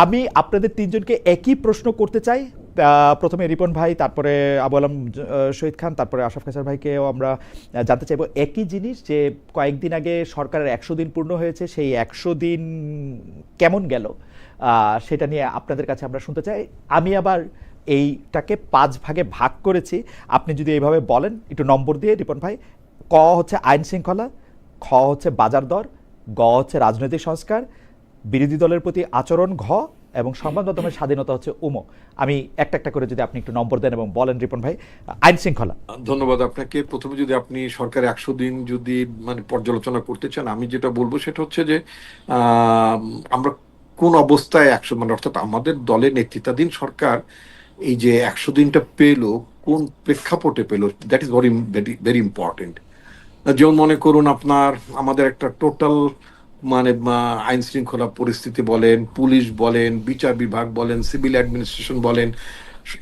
আমি আপনাদের তিনজনকে একই প্রশ্ন করতে চাই। প্রথমে রিপন ভাই, তারপরে আবু আলম শহীদ খান, তারপরে আশরাফ কাসার ভাইকেও আমরা জানতে চাইবো একই জিনিস, যে কয়েকদিন আগে সরকারের 100 দিন পূর্ণ হয়েছে, সেই 100 দিন কেমন গেল সেটা নিয়ে আপনাদের কাছে আমরা শুনতে চাই। আমি আবার এইটাকে 5 ভাগে ভাগ করেছি, আপনি যদি এইভাবে বলেন একটু নম্বর দিয়ে। রিপন ভাই, ক হচ্ছে আইন শৃঙ্খলা, খ হচ্ছে বাজার দর, গ হচ্ছে রাজনৈতিক সংস্কার, বিরোধী দলের প্রতি আচরণ ঘ, এবং সংবাদ মাধ্যমের স্বাধীনতা হচ্ছে উম। আমি একটা একটা করে যদি আপনি একটু নম্বর দেন এবং বলেন। রিপন ভাই, আইন শৃঙ্খলা। ধন্যবাদ আপনাকে। প্রথমে যদি আপনি সরকার 100 দিন যদি মানে পর্যালোচনা করতে চান, আমি যেটা বলবো সেটা হচ্ছে যে আমরা কোন অবস্থায় 100 মানে অর্থাৎ আমাদের দলের নেতৃত্বাধীন সরকার এই যে 100 দিনটা পেলো, কোন প্রেক্ষাপটে পেলো, that is very very important. যেমন মনে করুন আপনার আমাদের একটা টোটাল মানে আইন শৃঙ্খলা পরিস্থিতি বলেন, পুলিশ বলেন, বিচার বিভাগ বলেন, সিভিল অ্যাডমিনিস্ট্রেশন বলেন,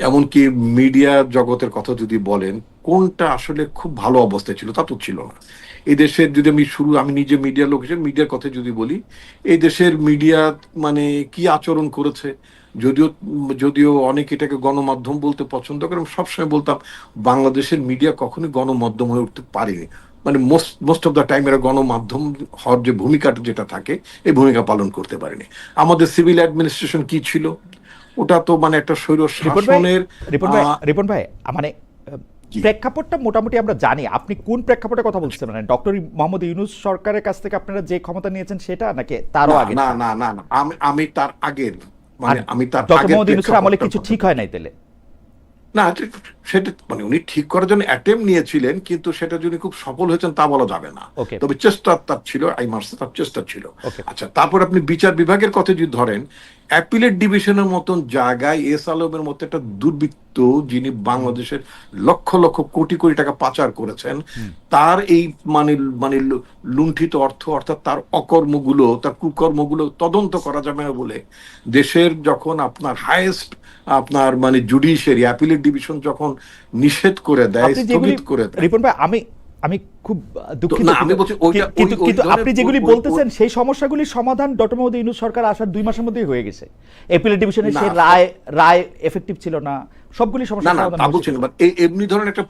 এমনকি মিডিয়া জগতের কথা যদি বলেন, কোনটা আসলে খুব ভালো অবস্থায় ছিল তা তো ছিল না। এই দেশের যদি আমি নিজে মিডিয়ার লোক হিসেবে মিডিয়ার কথা যদি বলি, এই দেশের মিডিয়া মানে কি আচরণ করেছে, যদিও যদিও অনেকে এটাকে গণমাধ্যম বলতে পছন্দ করে, আমি সবসময় বলতাম বাংলাদেশের মিডিয়া কখনোই গণমাধ্যম হয়ে উঠতে পারেনি। মানে মোস্ট অফ দ্য টাইম এরা গণমাধ্যম হওয়ার যে ভূমিকাটা যেটা থাকে, এই ভূমিকা পালন করতে পারেনি। আমাদের সিভিল অ্যাডমিনিস্ট্রেশন কি ছিল, ওটা তো মানে একটা স্বৈর শাসনের। রিপন ভাই, মানে প্রেক্ষাপটটা মোটামুটি আমরা জানি, আপনি কোন প্রেক্ষাপটের কথা বলছেন? মানে ডক্টর মোহাম্মদ ইউনূস সরকারের কাছ থেকে আপনারা যে ক্ষমতা নিয়েছেন সেটা, নাকি তারও আগে? না না না না, আমি তার আগের, মানে আমি তার ডক্টর মোহাম্মদ ইউনূসের আমলে কিছু ঠিক হয় নাই তাহলে? না, সেটা মানে উনি ঠিক করার জন্য অ্যাটেম্প নিয়েছিলেন, কিন্তু সেটা যদি খুব সফল হয়েছেন তা বলা যাবে না। তবে চেষ্টা তার ছিল, তার চেষ্টা ছিল। আচ্ছা, তারপর আপনি বিচার বিভাগের কথা যদি ধরেন, অ্যাপিলেট ডিভিশনের মতন জায়গায় এস আলমের মতো একটা দুর্বৃত্ত, যিনি বাংলাদেশের লক্ষ লক্ষ কোটি কোটি টাকা পাচার করেছেন, তার এই মানে মানে লুণ্ঠিত অর্থ অর্থাৎ তার অকর্মগুলো, তার কুকর্মগুলো তদন্ত করা যাবে না বলে দেশের যখন আপনার হাইয়েস্ট আপনার মানে জুডিশিয়ারি অ্যাপিলেট ডিভিশন যখন নিষেধ করে দেয়, স্থগিত করে দেয়। রিপন ভাই, আমি খুব দুঃখিত, কিন্তু আপনি যেগুলি বলতেছেন সেই সমস্যাগুলির সমাধান ডক্টর মোহাম্মদ ইউনূস সরকার আসার 2 মাসের মধ্যেই হয়ে গেছে। অ্যাপিলেট ডিভিশনের সেই রায় এফেক্টিভ ছিল না, সবগুলি সমস্যা সমাধান হয়েছে। এমনি ধরনের একটা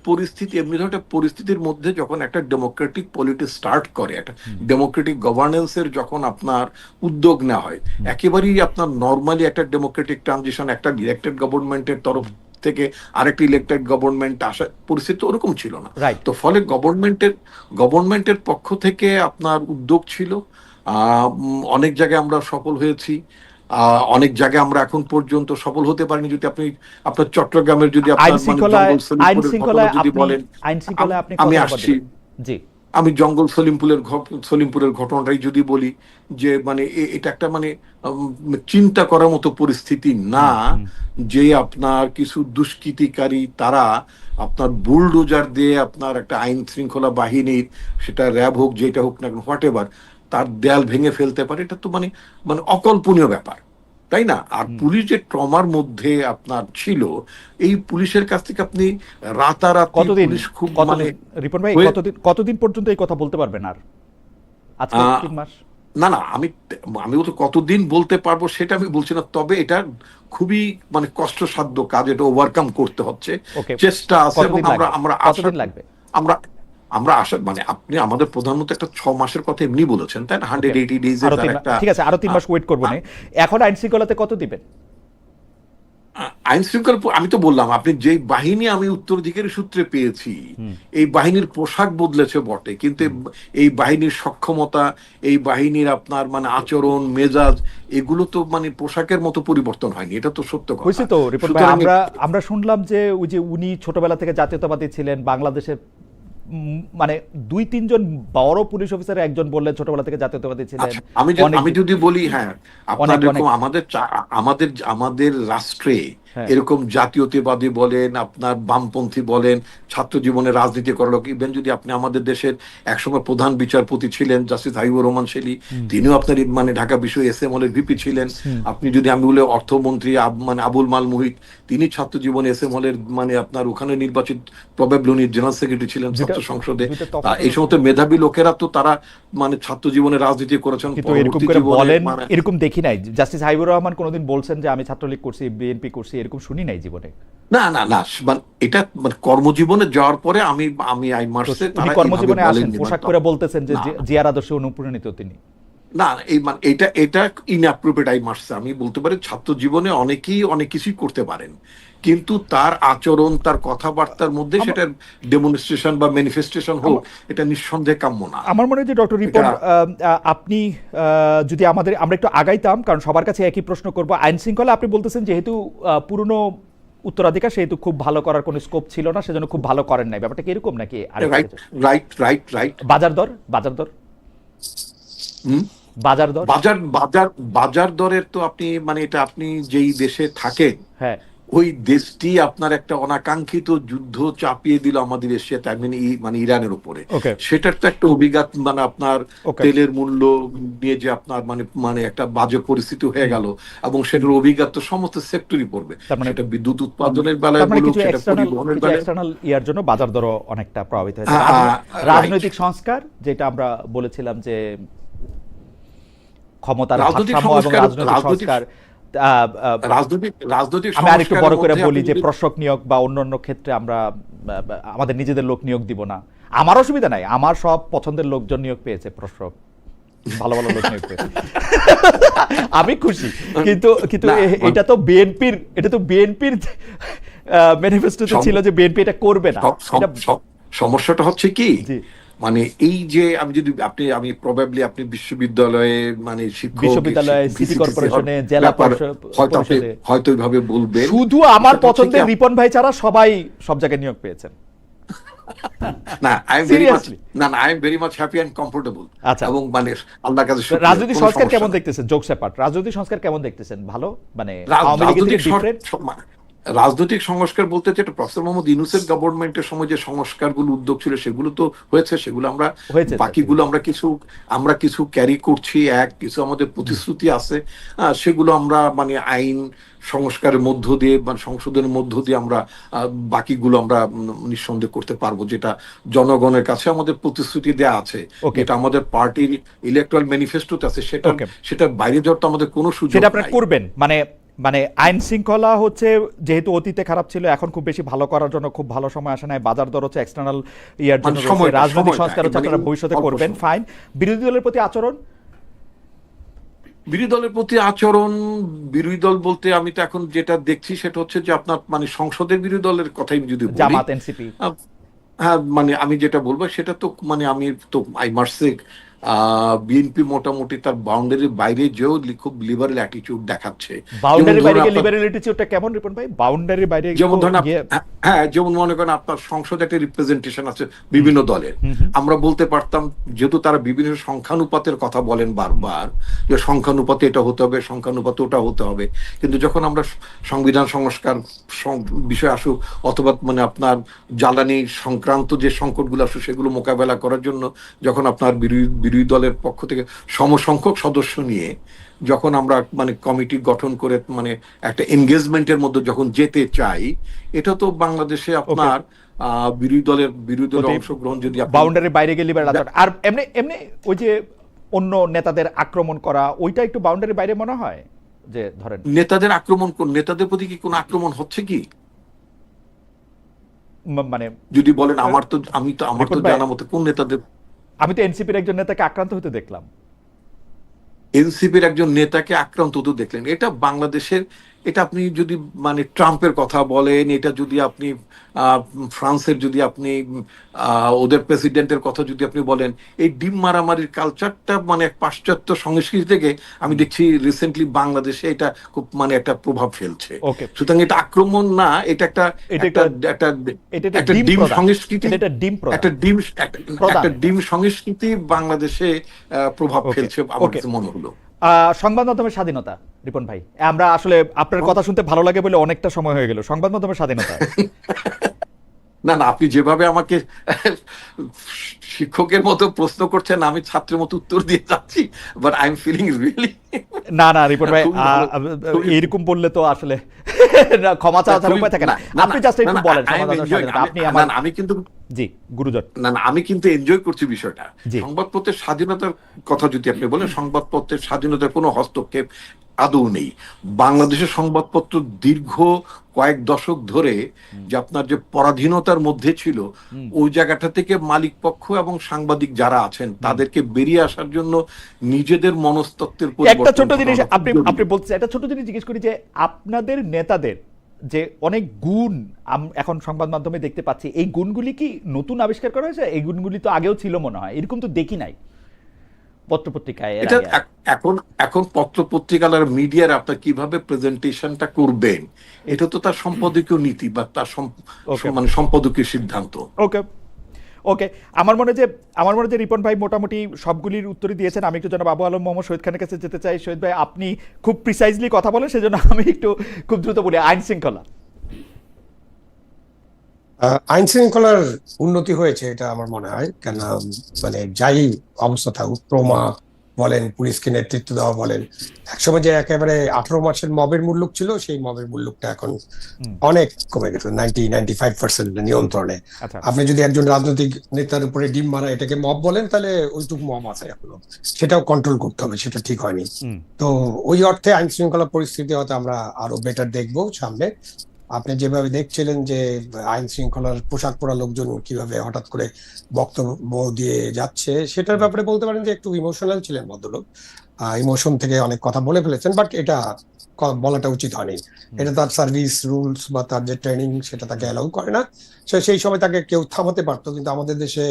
পরিস্থিতির মধ্যে যখন একটা ডেমোক্রেটিক পলিটিক্স স্টার্ট করে, একটা ডেমোক্রেটিক গভর্নেন্সের যখন আপনার উদ্যোগ নেওয়া হয়, একেবারেই আপনার নর্মালি একটা ডেমোক্রেটিক ট্রানজিশন, একটা ইলেক্টেড গভর্নমেন্টের তরফ থেকে আরেকটি ইলেক্টেড গভর্নমেন্ট আসা পরিস্থিতি ওরকম ছিল না। তো ফলে গভর্নমেন্টের পক্ষ থেকে আপনার উদ্যোগ ছিল, অনেক জায়গায় আমরা সফল হয়েছি, অনেক জায়গায় আমরা এখন পর্যন্ত সফল হতে পারিনি। যদি আপনি আপনার চট্টগ্রামের যদি আমি আসছি, আমি জঙ্গল সলিমপুরের ঘটনাটাই যদি বলি, যে মানে এটা একটা মানে চিন্তা করার মতো পরিস্থিতি না, যে আপনার কিছু দুষ্কৃতিকারী তারা আপনার বুলডোজার দিয়ে আপনার একটা আইন শৃঙ্খলা বাহিনীর, সেটা র্যাব হোক যেটা হোক না হোয়াট এভার, তার দেয়াল ভেঙে ফেলতে পারে। এটা তো মানে মানে অকল্পনীয় ব্যাপার, তাই না? আর পুলিশ যে ট্রমার মধ্যে আপনার ছিল, এই পুলিশের কাছ থেকে আপনি রাতারাতি পুলিশ খুব মানে রিপন ভাই, কতদিন পর্যন্ত এই কথা বলতে পারবেন? আর আজকে 3 মাস? না না, আমি তো কতদিন বলতে পারবো সেটা আমি বলছি না, তবে এটা খুবই মানে কষ্টসাধ্য কাজ, এটা ওভারকাম করতে হচ্ছে, চেষ্টা আছে। এবং আমরা আশা মানে আপনি আমাদের প্রধানমন্ত্রী একটা 6 মাসের কথা এমনি বলেছেন, তাই না? 180 ডেজ। ঠিক আছে, আরো 3 মাস ওয়েট করবো না। এখন আইন শৃঙ্খলাতে কত দিবেন? আইন শৃঙ্খলা আমি তো বললাম, আপনি যে বাহিনী আমি উত্তরাধিকারী সূত্রে পেয়েছি, এই বাহিনীর পোশাক বদলেছে বটে, কিন্তু এই বাহিনীর সক্ষমতা, এই বাহিনীর আপনার মানে আচরণ মেজাজ, এগুলো তো মানে পোশাকের মতো পরিবর্তন হয়নি, এটা তো সত্য কথা। হয়েছে তো রিপন ভাই, আমরা শুনলাম যে ওই যে উনি ছোটবেলা থেকে জাতীয়তাবাদী ছিলেন, বাংলাদেশের মানে 2-3 জন বড় পুলিশ অফিসার একজন বললেন ছোটবেলা থেকে জাতীয়তাবাদী ছিলেন। আমি যদি বলি, হ্যাঁ, আপনার আমাদের রাষ্ট্রে হ্যাঁ। এরকম জাতীয়তাবাদী বলেন, আপনার বামপন্থী বলেন, ছাত্র জীবনে রাজনীতি করার লোক, ইভেন যদি আপনি আমাদের দেশের একসময় প্রধান বিচারপতি ছিলেন জাস্টিস হাবিবুর রহমান শেলী, তিনিও আপনার মানে ঢাকা বিশ্ব এসএম হলের ভিপি ছিলেন। আপনি যদি আমি বলে অর্থমন্ত্রী মানে আবুল মাল মুহিত, তিনি ছাত্র জীবনে এসএম হলের মানে আপনার ওখানে নির্বাচিত, প্রবাবলি উনি জেনারেল সেক্রেটারি ছিলেন ছাত্র সংসদে। এই সমস্ত মেধাবী লোকেরা তো তারা মানে ছাত্র জীবনে রাজনীতি করেছেন। কিন্তু এরকম করে বলেন এরকম দেখি নাই। জাস্টিস হাবিবুর রহমান কোনোদিন বলছেন যে আমি ছাত্রলীগ করছি, বিএনপি করছি, এরকম শুনি নাই জীবনে। না না না, মানে এটা মানে কর্মজীবনে যাওয়ার পরে আমি আই মার্চে তারা কর্মজীবনে আসেন পোশাক করে বলতেছেন যে জিয়ার আদর্শে অনুপ্রাণিত তিনি। না, এই মানে এটা ইনঅ্যাপ্রোপ্রিয়েট আই মার্চে। আমি বলতে পারি ছাত্র জীবনে অনেকেই অনেক কিছুই করতে পারেন, কিন্তু তার আচরণ, তার কথাবার্তার মধ্যে সেটার ডেমনস্ট্রেশন বা ম্যানিফেস্টেশন হোক, এটা নিঃসন্দেহে কাম্য না। আমার মনে হয় যে ডক্টর রিপন, আপনি যদি আমরা একটু আগাইতাম, কারণ সবার কাছে একই প্রশ্ন করব। আইন শৃঙ্খলা আপনি বলতেছেন যেহেতু পুরনো উত্তরাধিকার, সেহেতু খুব ভালো করার কোনো স্কোপ ছিল না, সেজন্য খুব ভালো করেন নাই। ব্যাপারটা কি এরকম নাকি? রাইট। বাজার দর বাজার দরের তো আপনি মানে এটা আপনি যেই দেশে থাকেন, হ্যাঁ, ওই দেশটি আপনার একটা অনাকাঙ্ক্ষিত যুদ্ধ চাপিয়ে দিল আমাদের এশিয়াতে, মানে ইরানের উপরে। সেটার তো একটা অভিজ্ঞতা, মানে আপনার তেলের মূল্য নিয়ে যে আপনার মানে একটা বাজে পরিস্থিতি হয়ে গেল, এবং সেটার অভিজ্ঞতা সমস্ত সেক্টরই পড়বে। সেটা বিদ্যুৎ উৎপাদনের বেলায় বলুক, সেটা পরিবহনের বেলায়, এক্সটার্নাল ইয়ার জন্য বাজার দর অনেকটা প্রভাবিত হয়েছে। রাজনৈতিক সংস্কার, যেটা আমরা বলেছিলাম যে ক্ষমতার ভারসাম্য এবং রাজনৈতিক আমি আরেকটু বড় করে বলি যে প্রশাসক নিয়োগ বা অন্যান্য ক্ষেত্রে আমরা আমাদের নিজেদের লোক নিয়োগ দিব না। আমার অসুবিধা নাই, আমার সব পছন্দের লোকজন নিয়োগ পেয়েছে, প্রশাসক ভালো ভালো লোক নিয়োগ পেয়েছে, আমি খুশি। কিন্তু এটা তো বিএনপির ম্যানিফেস্টোতে ছিল যে বিএনপি এটা করবে না। সমস্যাটা হচ্ছে কি, মানে এই যে আমি প্রবাবলি আপনি বিশ্ববিদ্যালয়ে মানে বিশ্ববিদ্যালয়ে, সিটি কর্পোরেশনে, জেলা পরিষদে হয়তো এইভাবে বলবেন, শুধু আমার পছন্দের রিপন ভাই ছাড়া সবাই সব জায়গায় নিয়োগ পেয়েছেন। না, I am very much happy and comfortable. এবং মানে আল্লাহর কাছে শুকরিয়া। রাজনৈতিক সংস্কার কেমন দেখতেছেন? জোকস অ্যাপার্ট, রাজনৈতিক সংস্কার কেমন দেখতেছেন? ভালো, মানে আওয়ামী লীগের থেকে ডিফারেন্ট? রাজনৈতিক সংস্কার বলতে যেটা প্রফেসর মোহাম্মদ ইউনূসের গভর্নমেন্টের সময় যে সংস্কারগুলো উদ্যোগ ছিল, সেগুলো তো হয়েছে, সেগুলো আমরা বাকিগুলো আমরা কিছু ক্যারি করছি, কিছু আমাদের প্রতিশ্রুতি আছে, সেগুলো আমরা মানে আইন সংস্কারের মধ্য দিয়ে মানে সংশোধনের মধ্য দিয়ে আমরা বাকিগুলো আমরা নিঃসন্দেহ করতে পারবো, যেটা জনগণের কাছে আমাদের প্রতিশ্রুতি দেয়া আছে, যেটা আমাদের পার্টির ইলেকট্রাল ম্যানিফেস্টোতে আছে, সেটা বাইরে যাওয়ার তো আমাদের কোনো সুযোগ নেই। সেটা আপনারা করবেন, মানে আইন শৃঙ্খলা হচ্ছে যেহেতু অতীতে খারাপ ছিল, এখন খুব বেশি ভালো করার জন্য খুব ভালো সময় আসে নাই। বাজার দর হচ্ছে এক্সটার্নাল ইয়ার জন্য, রাজনৈতিক সংস্কার হচ্ছে আপনারা ভবিষ্যতে করবেন, ফাইন। বিরোধী দলের প্রতি আচরণ, বিরোধী দল বলতে আমি তো এখন যেটা দেখছি সেটা হচ্ছে যে আপনার মানে সংসদের বিরোধী দলের কথাই যদি বলি, জামাত, এনসিপি, হ্যাঁ, মানে আমি যেটা বলবো সেটা তো মানে আমি তো আই মাস্ট সে বিএনপি মোটামুটি তার বাউন্ডারির বাইরে যেও খুব লিবারেল অ্যাটিটিউড দেখাচ্ছে। বাউন্ডারির বাইরে গিয়ে লিবারেল অ্যাটিটিউডটা কেমন রিপন ভাই? বাউন্ডারির বাইরে যেমন ধরেন হ্যাঁ, যেমন মনে করেন আপনার সংসদে একটা রিপ্রেজেন্টেশন আছে বিভিন্ন দলের, আমরা বলতে পারতাম, যেহেতু তারা বিভিন্ন সংখ্যানুপাতের কথা বলেন বারবার, যে সংখ্যানুপাতে এটা হতে হবে, সংখ্যানুপাতে ওটা হতে হবে, কিন্তু যখন আমরা সংবিধান সংস্কার বিষয় আসুক, অথবা মানে আপনার জ্বালানি সংক্রান্ত যে সংকটগুলো আসুক, সেগুলো মোকাবেলা করার জন্য যখন আপনার বিরোধী দলের পক্ষ থেকে সমসংখ্যক সদস্য নিয়ে যখন আমরা মানে কমিটি গঠন করে মানে একটা এনগেজমেন্টের মধ্যে যখন যেতে চাই, এটা তো বাংলাদেশে আপনার বিরোধী দলের অংশগ্রহণ যদি বাউন্ডারির বাইরে গেলে আর এমনি ওই যে অন্য নেতাদের আক্রমণ করা, ওইটা একটু বাউন্ডারির বাইরে মনে হয়। যে ধরেন নেতাদের প্রতি কি কোনো আক্রমণ হচ্ছে কি, মানে যদি বলেন আমার তো জানা মতে কোন নেতাদের? আমি তো এনসিপির একজন নেতাকে আক্রান্ত হতে দেখলাম। এনসিপির একজন নেতাকে আক্রান্ত হতে দেখলেন? এটা বাংলাদেশের, এটা আপনি যদি মানে ট্রাম্পের কথা বলেন, এটা যদি আপনি ফ্রান্সের যদি আপনি ওদের প্রেসিডেন্টের কথা যদি আপনি বলেন, এই ডিম মারামারির কালচারটা মানে এক পাশ্চাত্য সংস্কৃতি থেকে আমি দেখছি রিসেন্টলি বাংলাদেশে এটা খুব মানে একটা প্রভাব ফেলছে। সুতরাং এটা আক্রমণ না, এটা একটা ডিম সংস্কৃতি, একটা ডিম সংস্কৃতি বাংলাদেশে প্রভাব ফেলছে আমার কাছে মনে হলো। সংবাদ মাধ্যমের স্বাধীনতা, রিপন ভাই, আমরা আসলে আপনার কথা শুনতে ভালো লাগে বলে অনেকটা সময় হয়ে গেল। সংবাদ মাধ্যমের স্বাধীনতা। না না, আপনি যেভাবে আমাকে শিক্ষকের মতো প্রশ্ন করছেন, আমি ছাত্রের মতো উত্তর দিয়ে যাচ্ছি, but I am feeling really. না না রিপন ভাই, খুবই ভালো, খুবই এরকম বললে তো আসলে না, ক্ষমা চাওয়া ছাড়া উপায় থাকে না। আপনি জাস্ট একটু বলেন সংবাদ মাধ্যমের স্বাধীনতা। আপনি আমার, আমি কিন্তু জি গুরুজন, না না, আমি কিন্তু এনজয় করছি বিষয়টা। জি সংবাদপত্রের স্বাধীনতার কথা যদি আপনি বলেন, সংবাদপত্রের স্বাধীনতার কোনো হস্তক্ষেপ আদৌ নেই। বাংলাদেশের সংবাদপত্র দীর্ঘ কয়েক দশক ধরে যে আপনার যে পরাধীনতার মধ্যে ছিল, ওই জায়গাটা থেকে মালিক পক্ষ এবং সাংবাদিক যারা আছেন তাদেরকে বেরিয়ে আসার জন্য নিজেদের মনস্তত্ত্বের একটা পরিবর্তন ছোট জিনিস করা আপনি জরুরি। আপনি বলছেন, একটা ছোট জিনিস জিজ্ঞেস করি যে আপনাদের নেতাদের যে অনেক গুণ এখন সংবাদ মাধ্যমে দেখতে পাচ্ছি, এই গুণগুলি কি নতুন আবিষ্কার করা হয়েছে? এই গুণগুলি তো আগেও ছিল মনে হয়, এরকম তো দেখি নাই পত্রপত্রিকায় এর এটা আগে। এখন এখন পত্র পত্রিকার মিডিয়ার আপনার কিভাবে প্রেজেন্টেশনটা করবেন, এটা তো তার সম্পাদকীয় নীতি বা তার ওকে মানে সম্পাদকীয় সিদ্ধান্ত। ওকে ওকে, আমার মনে যে রিপন ভাই মোটামুটি সবগুলির উত্তরই দিয়েছেন। আমি একটু জনাব আবু আলম মোহাম্মদ শহীদ খানের কাছে যেতে চাই। শহীদ ভাই, আপনি খুব প্রিসাইজলি কথা বলেন, সেজন্য আমি একটু খুব দ্রুত বলি। আইন শৃঙ্খলা, আইন শৃঙ্খলার উন্নতি হয়েছে এটা আমার মনে হয়, কেন মানে যাই অবস্থা থাকুক, ট্রমা বলেন, পুলিশকে নেতৃত্ব দেওয়া বলেন, একসময় যে একেবারে 18 মাসের মবের মুল্লুক ছিল, সেই মবের মুল্লুকটা এখন অনেক কমে গেছে, 95% নিয়ন্ত্রণে। আচ্ছা আপনি যদি একজন রাজনৈতিক নেতার উপরে ডিম মারা এটাকে মব বলেন, তাহলে ওইটুকু মব আছে এখনো, সেটাও কন্ট্রোল করতে হবে, সেটা ঠিক হয়নি। তো ওই অর্থে আইন শৃঙ্খলা পরিস্থিতি হয়তো আমরা আরো বেটার দেখবো সামনে। আপনি যেভাবে দেখছিলেন যে আইন শৃঙ্খলার পোশাক পরা লোকজন কিভাবে হঠাৎ করে বক্তব্য দিয়ে যাচ্ছে, সেটার ব্যাপারে বলতে পারেন যে একটু ইমোশনাল ছিলেন ভদ্রলোক, ইমোশন থেকে অনেক কথা বলে ফেলেছেন, বাট এটা বলাটা উচিত হয়নি। এটা তার সার্ভিস রুলস বা তার যে ট্রেনিং সেটা তাকে অ্যালাউ করে না। সেই সময় তাকে কেউ থামাতে পারতো, কিন্তু আমাদের দেশে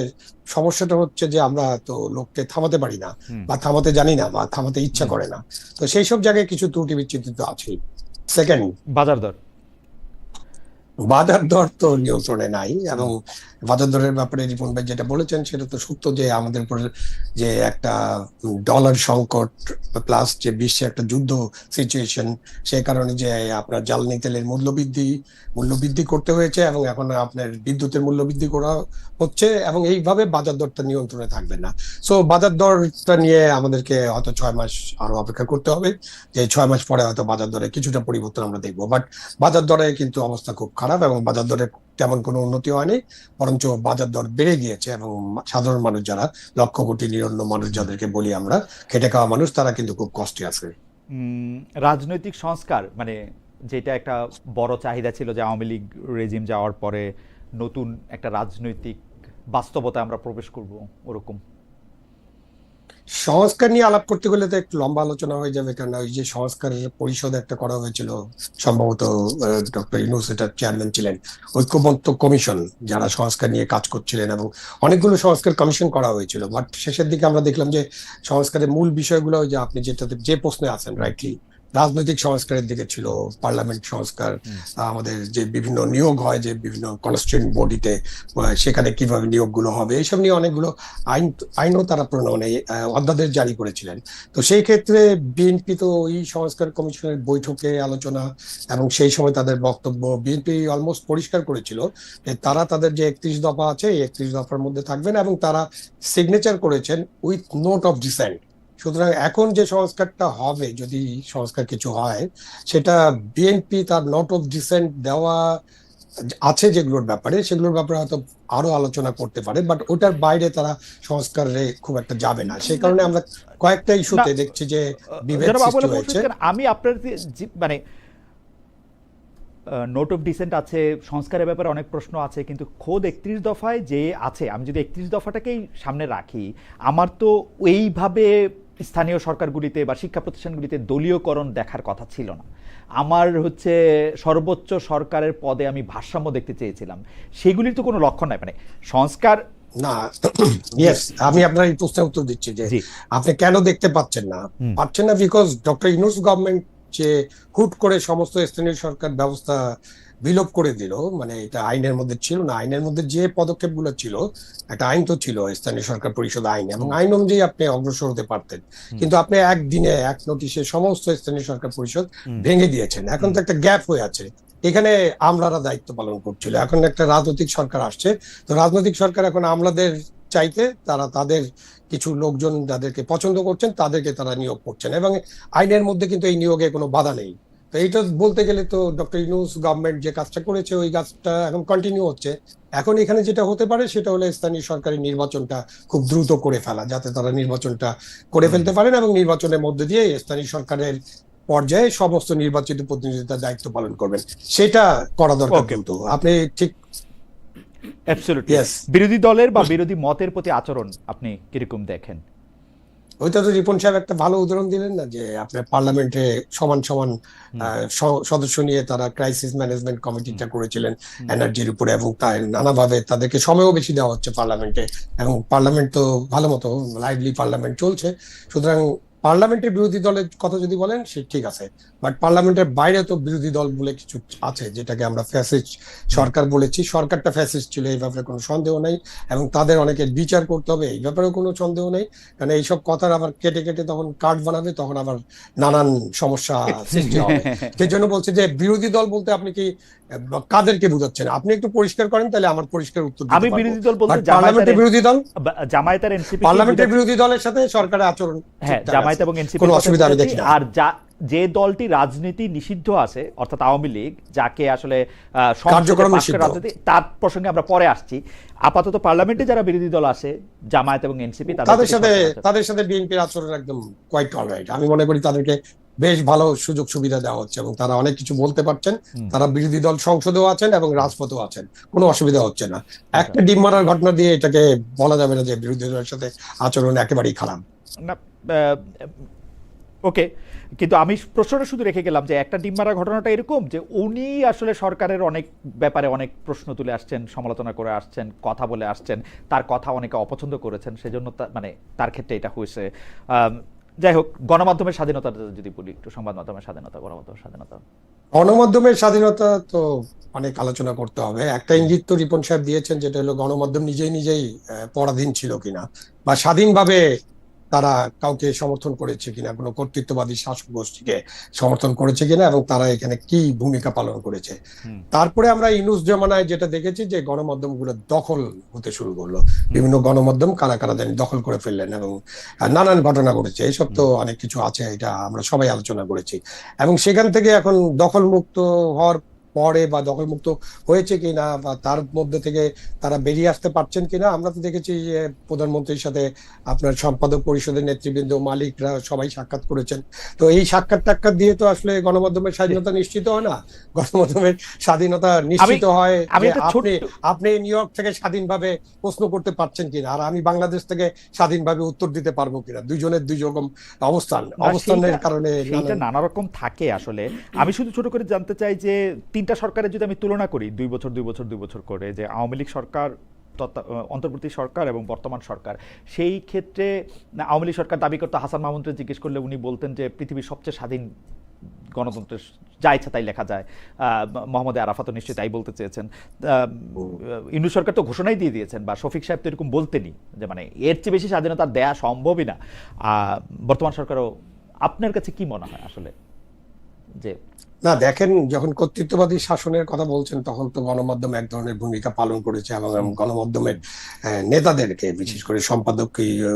সমস্যাটা হচ্ছে যে আমরা তো লোককে থামাতে পারি না, বা থামাতে জানি না, বা থামাতে ইচ্ছা করে না। তো সেই সব জায়গায় কিছু ত্রুটি বিচ্যুতি তো আছেই। সেকেন্ড, বাজার দর, বাজার দর তো নিয়ন্ত্রণে নাই, এবং বাজার দরের ব্যাপারে রিপন ভাই যেটা বলেছেন সেটা তো সত্য, যে আমাদের উপরে যে একটা ডলার সংকট প্লাস যে বিশ্বে একটা যুদ্ধ সিচুয়েশন, সেই কারণে যে আপনার জ্বালানি তেলের মূল্য বৃদ্ধি করতে হয়েছে, এবং এখন আপনার বিদ্যুতের মূল্য বৃদ্ধি করা হচ্ছে, এবং এইভাবে বাজার দরটা নিয়ন্ত্রণে থাকবে না। সো বাজার দরটা নিয়ে আমাদেরকে হয়তো 6 মাস আরো অপেক্ষা করতে হবে, যে 6 মাস পরে হয়তো বাজার দরে কিছুটা পরিবর্তন আমরা দেখবো। বাট বাজার দরে কিন্তু অবস্থা খুব খারাপ, এবং বাজার দরে তেমন কোনো উন্নতি হয়নি, বরঞ্চ বাজার দর বেড়ে গিয়েছে, এবং সাধারণ মানুষ যারা লক্ষ কোটি নিরন্ন মানুষ যাদেরকে বলি আমরা খেটে খাওয়া মানুষ, তারা কিন্তু খুব কষ্টে আছে। রাজনৈতিক সংস্কার, মানে যেটা একটা বড় চাহিদা ছিল যে আওয়ামী লীগ রেজিম যাওয়ার পরে নতুন একটা রাজনৈতিক বাস্তবতা আমরা প্রবেশ করব, ওরকম সংস্কার নিয়ে আলাপ করতে গেলে তো একটু লম্বা আলোচনা হয়ে যাবে, কারণ ওই যে সংস্কার পরিষদ একটা করা হয়েছিল, সম্ভবত ডক্টর ইউনূস এটার চেয়ারম্যান ছিলেন, ঐক্যমত্য কমিশন যারা সংস্কার নিয়ে কাজ করছিলেন, এবং অনেকগুলো সংস্কার কমিশন করা হয়েছিল। বাট শেষের দিকে আমরা দেখলাম যে সংস্কারের মূল বিষয়গুলো যে আপনি যেটাতে যে প্রশ্নে আছেন রাইটলি, রাজনৈতিক সংস্কারের দিকে ছিল, পার্লামেন্ট সংস্কার, আমাদের যে বিভিন্ন নিয়োগ হয়, যে বিভিন্ন কনস্টিটিউয়েন্ট বডিতে, সেখানে কিভাবে নিয়োগগুলো হবে, এইসব নিয়ে অনেকগুলো আইনও তারা মানে অধ্যাদেশ জারি করেছিলেন। তো সেই ক্ষেত্রে বিএনপি তো ওই সংস্কার কমিশনের বৈঠকে আলোচনা এবং সেই সময় তাদের বক্তব্য, বিএনপি অলমোস্ট পরিষ্কার করেছিল যে তারা তাদের যে 31 দফা আছে, এই 31 দফার মধ্যে থাকবেন, এবং তারা সিগনেচার করেছেন উইথ নোট অফ ডিসেন্ট। সুতরাং এখন যে সংস্কারটা হবে, যদি সংস্কার কিছু হয়, সেটা বিএনপি তার নোট অফ ডিসেন্ট দেওয়া আছে যেগুলোর ব্যাপারে, সেগুলোর ব্যাপারে হয়তো আরো আলোচনা করতে পারে, বাট ওটার বাইরে তারা সংস্কারে খুব একটা যাবে না। সেই কারণে আমরা কয়েকটা ইস্যুতে দেখছি যে বিভেদ সৃষ্টি হয়েছে। আমি আপনার মানে নোট অফ ডিসেন্ট আছে, সংস্কারের ব্যাপারে অনেক প্রশ্ন আছে, কিন্তু খোদ 31 দফায় যে আছে, আমি যদি 31 দফাটাকেই সামনে রাখি, আমার তো এইভাবে স্থানীয় সরকারগুলিতে বা শিক্ষা প্রতিষ্ঠানগুলিতে দলীয়করণ দেখার কথা ছিল না। আমার হচ্ছে সর্বোচ্চ সরকারের পদে আমি ভারসাম্য দেখতে চেয়েছিলাম, সেগুলির তো কোনো লক্ষণ নাই। মানে সংস্কার না, ইয়েস, আমি আপনার এই প্রশ্নের উত্তর দিচ্ছি যে আপনি কেন দেখতে পাচ্ছেন না, বিকজ ডক্টর ইউনূস গভর্নমেন্ট যে হুট করে সমস্ত স্থানীয় সরকার ব্যবস্থা বিলোপ করে দিল, মানে এটা আইনের মধ্যে ছিল না। আইনের মধ্যে যে পদক্ষেপগুলো ছিল, একটা আইন তো ছিল স্থানীয় সরকার পরিষদ আইন, এবং হুম, আইন অনুযায়ী আপনি অগ্রসর হতে পারতেন। হুম, কিন্তু আপনি একদিনে এক নোটিশে সমস্ত স্থানীয় সরকার পরিষদ হুম, ভেঙে দিয়েছেন। এখন হুম। তো একটা গ্যাপ হয়ে আছে। এখানে আমলারা দায়িত্ব পালন করছিল, এখন একটা রাজনৈতিক সরকার আসছে। তো রাজনৈতিক সরকার এখন আমলাদের চাইতে তারা তাদের কিছু লোকজন যাদেরকে পছন্দ করছেন তাদেরকে তারা নিয়োগ করছেন, এবং আইনের মধ্যে কিন্তু এই নিয়োগে কোনো বাধা নেই। তো এইটা বলতে গেলে তো ডক্টর ইউনূস গভর্নমেন্ট যে কাজটা করেছে ওই কাজটা এখন কন্টিনিউ হচ্ছে। এখন এখানে যেটা হতে পারে সেটা হলো স্থানীয় সরকারের নির্বাচনটা খুব দ্রুত করে ফেলা, যাতে তারা নির্বাচনটা করে হুম। ফেলতে পারেন এবং নির্বাচনের মধ্যে দিয়ে স্থানীয় সরকারের পর্যায়ে সমস্ত নির্বাচিত প্রতিনিধি তার দায়িত্ব পালন করবেন। সেটা করা দরকার ওকে, দ্রুত। আপনি ঠিক। অ্যাবসলিউটলি। ইয়েস। বিরোধী দলের বা বিরোধী মতের প্রতি আচরণ আপনি কিরকম দেখেন? ওইটা তো রিপন সাহেব একটা ভালো উদাহরণ দিলেন না, যে আপনার পার্লামেন্টে সমান সমান হুম, সদস্য নিয়ে তারা ক্রাইসিস ম্যানেজমেন্ট হুম, কমিটিটা করেছিলেন হুম, এনার্জির উপরে, এবং তাই নানাভাবে তাদেরকে সময়ও বেশি দেওয়া হচ্ছে পার্লামেন্টে, এবং পার্লামেন্ট তো ভালো মতো লাইভলি পার্লামেন্ট চলছে। সুতরাং পার্লামেন্টের বিরোধী দলের কথা যদি বলেন সে ঠিক আছে, বাট পার্লামেন্টের বাইরে তো বিরোধী দল বলে কিছু আছে, যেটাকে আমরা ফ্যাসিস্ট হুম। সরকার বলেছি। সরকারটা ফ্যাসিস্ট ছিল, এই ব্যাপারে কোনো সন্দেহ নাই, এবং তাদের অনেকের বিচার করতে হবে, এই ব্যাপারেও কোনো সন্দেহ নেই। কারণ এইসব কথার আবার কেটে কেটে তখন কার্ড বানাবে, তখন আবার নানান সমস্যা সৃষ্টি হবে। সেই জন্য বলছে যে বিরোধী দল বলতে আপনি কি কাদেরকে বুঝাচ্ছেন, আপনি একটু পরিষ্কার করেন, তাহলে আমার পরিষ্কার উত্তর দিতে আমি পারবো। বিরোধী দল বলতে বাট পার্লামেন্টের বিরোধী দল, জামায়াত আর এনসিপি পার্লামেন্টের বিরোধী দলের সাথে সরকারের আচরণ হ্যাঁ, ঠিকঠাক জামায়াত আছে, এবং এনসিপি কোনো অসুবিধা আমি দেখি না। আর যে দলটি রাজনীতি নিষিদ্ধ আছে অর্থাৎ আওয়ামী লীগ, যাকে আসলে সংসদে কার্যক্রম পাশ করা নিষিদ্ধ। রাজনীতি, তার প্রসঙ্গে আমরা পরে আসছি। আপাতত পার্লামেন্টে যারা বিরোধী দল আছে, জামায়াত এবং এনসিপি, তাদের সাথে বিএনপির আচরণ একদম কোয়াইট অলরাইট। আমি মনে করি তাদেরকে বেশ ভালো সুযোগ সুবিধা দেওয়া হচ্ছে, এবং তারা অনেক কিছু বলতে পারছেন। হুম, তারা বিরোধী দল সংসদেও আছেন এবং রাজপথেও আছেন, কোনো অসুবিধা হচ্ছে না। আচ্ছা। একটা ডিম মারার ঘটনা দিয়ে এটাকে বলা যাবে না যে বিরোধী দলের সাথে আচরণ একেবারেই খারাপ। না, ওকে, কিন্তু আমি প্রশ্নটা শুধু রেখে গেলাম যে একটা ডিম মারা ঘটনাটা এরকম যে উনি আসলে সরকারের অনেক ব্যাপারে অনেক প্রশ্ন তুলে আসছেন, সমালোচনা করে আসছেন, কথা বলে আসছেন, তার কথা অনেকে অপছন্দ করেছেন, সেজন্য মানে তার ক্ষেত্রে এটা হয়েছে। যাই হোক, গণমাধ্যমের স্বাধীনতা যদি বলি একটু, সংবাদ মাধ্যমের স্বাধীনতা, গণমাধ্যমের স্বাধীনতা। গণমাধ্যমের স্বাধীনতা তো অনেক আলোচনা করতে হবে। একটা ইঙ্গিত তো রিপন সাহেব দিয়েছেন, যেটা হলো গণমাধ্যম নিজেই নিজেই পরাধীন ছিল কিনা, বা স্বাধীনভাবে তারা কাউকে সমর্থন করেছে কিনা, কোনো কর্তৃত্ববাদী শাসক গোষ্ঠীকে সমর্থন করেছে কিনা, এবং তারা এখানে কি ভূমিকা পালন করেছে। হুম, তারপরে আমরা ইউনূস জমানায় যেটা দেখেছি যে গণমাধ্যম গুলো দখল হতে শুরু করলো, হুম, বিভিন্ন গণমাধ্যম কারা কারা জানি দখল করে ফেললেন, এবং নানান ঘটনা ঘটেছে। এইসব তো হুম, অনেক কিছু আছে, এটা আমরা সবাই আলোচনা করেছি। এবং সেখান থেকে এখন দখল মুক্ত হওয়ার পরে, বা দখল মুক্ত হয়েছে কিনা, বা তার মধ্যে থেকে তারা বেরিয়ে আসতে পারছেন কিনা, আমরা তো দেখেছি যে প্রধানমন্ত্রীর সাথে আপনার সম্পাদক পরিষদের নেতৃবৃন্দ, মালিকরা সবাই সাক্ষাৎ করেছেন। তো এই সাক্ষাৎ টাক্ষাৎ দিয়ে তো আসলে গণমাধ্যমের স্বাধীনতা নিশ্চিত হয় না। গণমাধ্যমের স্বাধীনতা নিশ্চিত হয় আমি যে একটা আপনি ছোট্ট আপনি নিউ ইয়র্ক থেকে স্বাধীনভাবে প্রশ্ন করতে পারছেন কিনা, আর আমি বাংলাদেশ থেকে স্বাধীনভাবে উত্তর দিতে পারবো কিনা। দুইজনের দুই রকম অবস্থানের কারণে সেইটা নানা রকম থাকে আসলে। আমি শুধু ছোট করে জানতে চাই যে তিনটা সরকারের যদি আমি তুলনা করি 2 বছর করে, যে আওয়ামী লীগ সরকার, অন্তর্বর্তী সরকার এবং বর্তমান সরকার, সেই ক্ষেত্রে আওয়ামী লীগ সরকার দাবি করতো, হাসান মাহমুদকে জিজ্ঞেস করলে উনি বলতেন যে পৃথিবীর সবচেয়ে স্বাধীন গণতন্ত্রের, যা ইচ্ছা তাই লেখা যায়। মোহাম্মদ আরাফাতও নিশ্চয়ই তাই বলতে চেয়েছেন। ইউনূস সরকার তো ঘোষণাই দিয়ে দিয়েছেন, বা শফিক সাহেব তো এরকম বলতেনি যে মানে এর চেয়ে বেশি স্বাধীনতা দেয়া সম্ভবই না। বর্তমান সরকারও, আপনার কাছে কি মনে হয় আসলে যে না, দেখেন, যখন কর্তৃত্ববাদী শাসনের কথা বলছেন তখন তো গণমাধ্যম এক ধরনের ভূমিকা পালন করেছে, এবং গণমাধ্যমের নেতাদেরকে, বিশেষ করে সম্পাদকীয়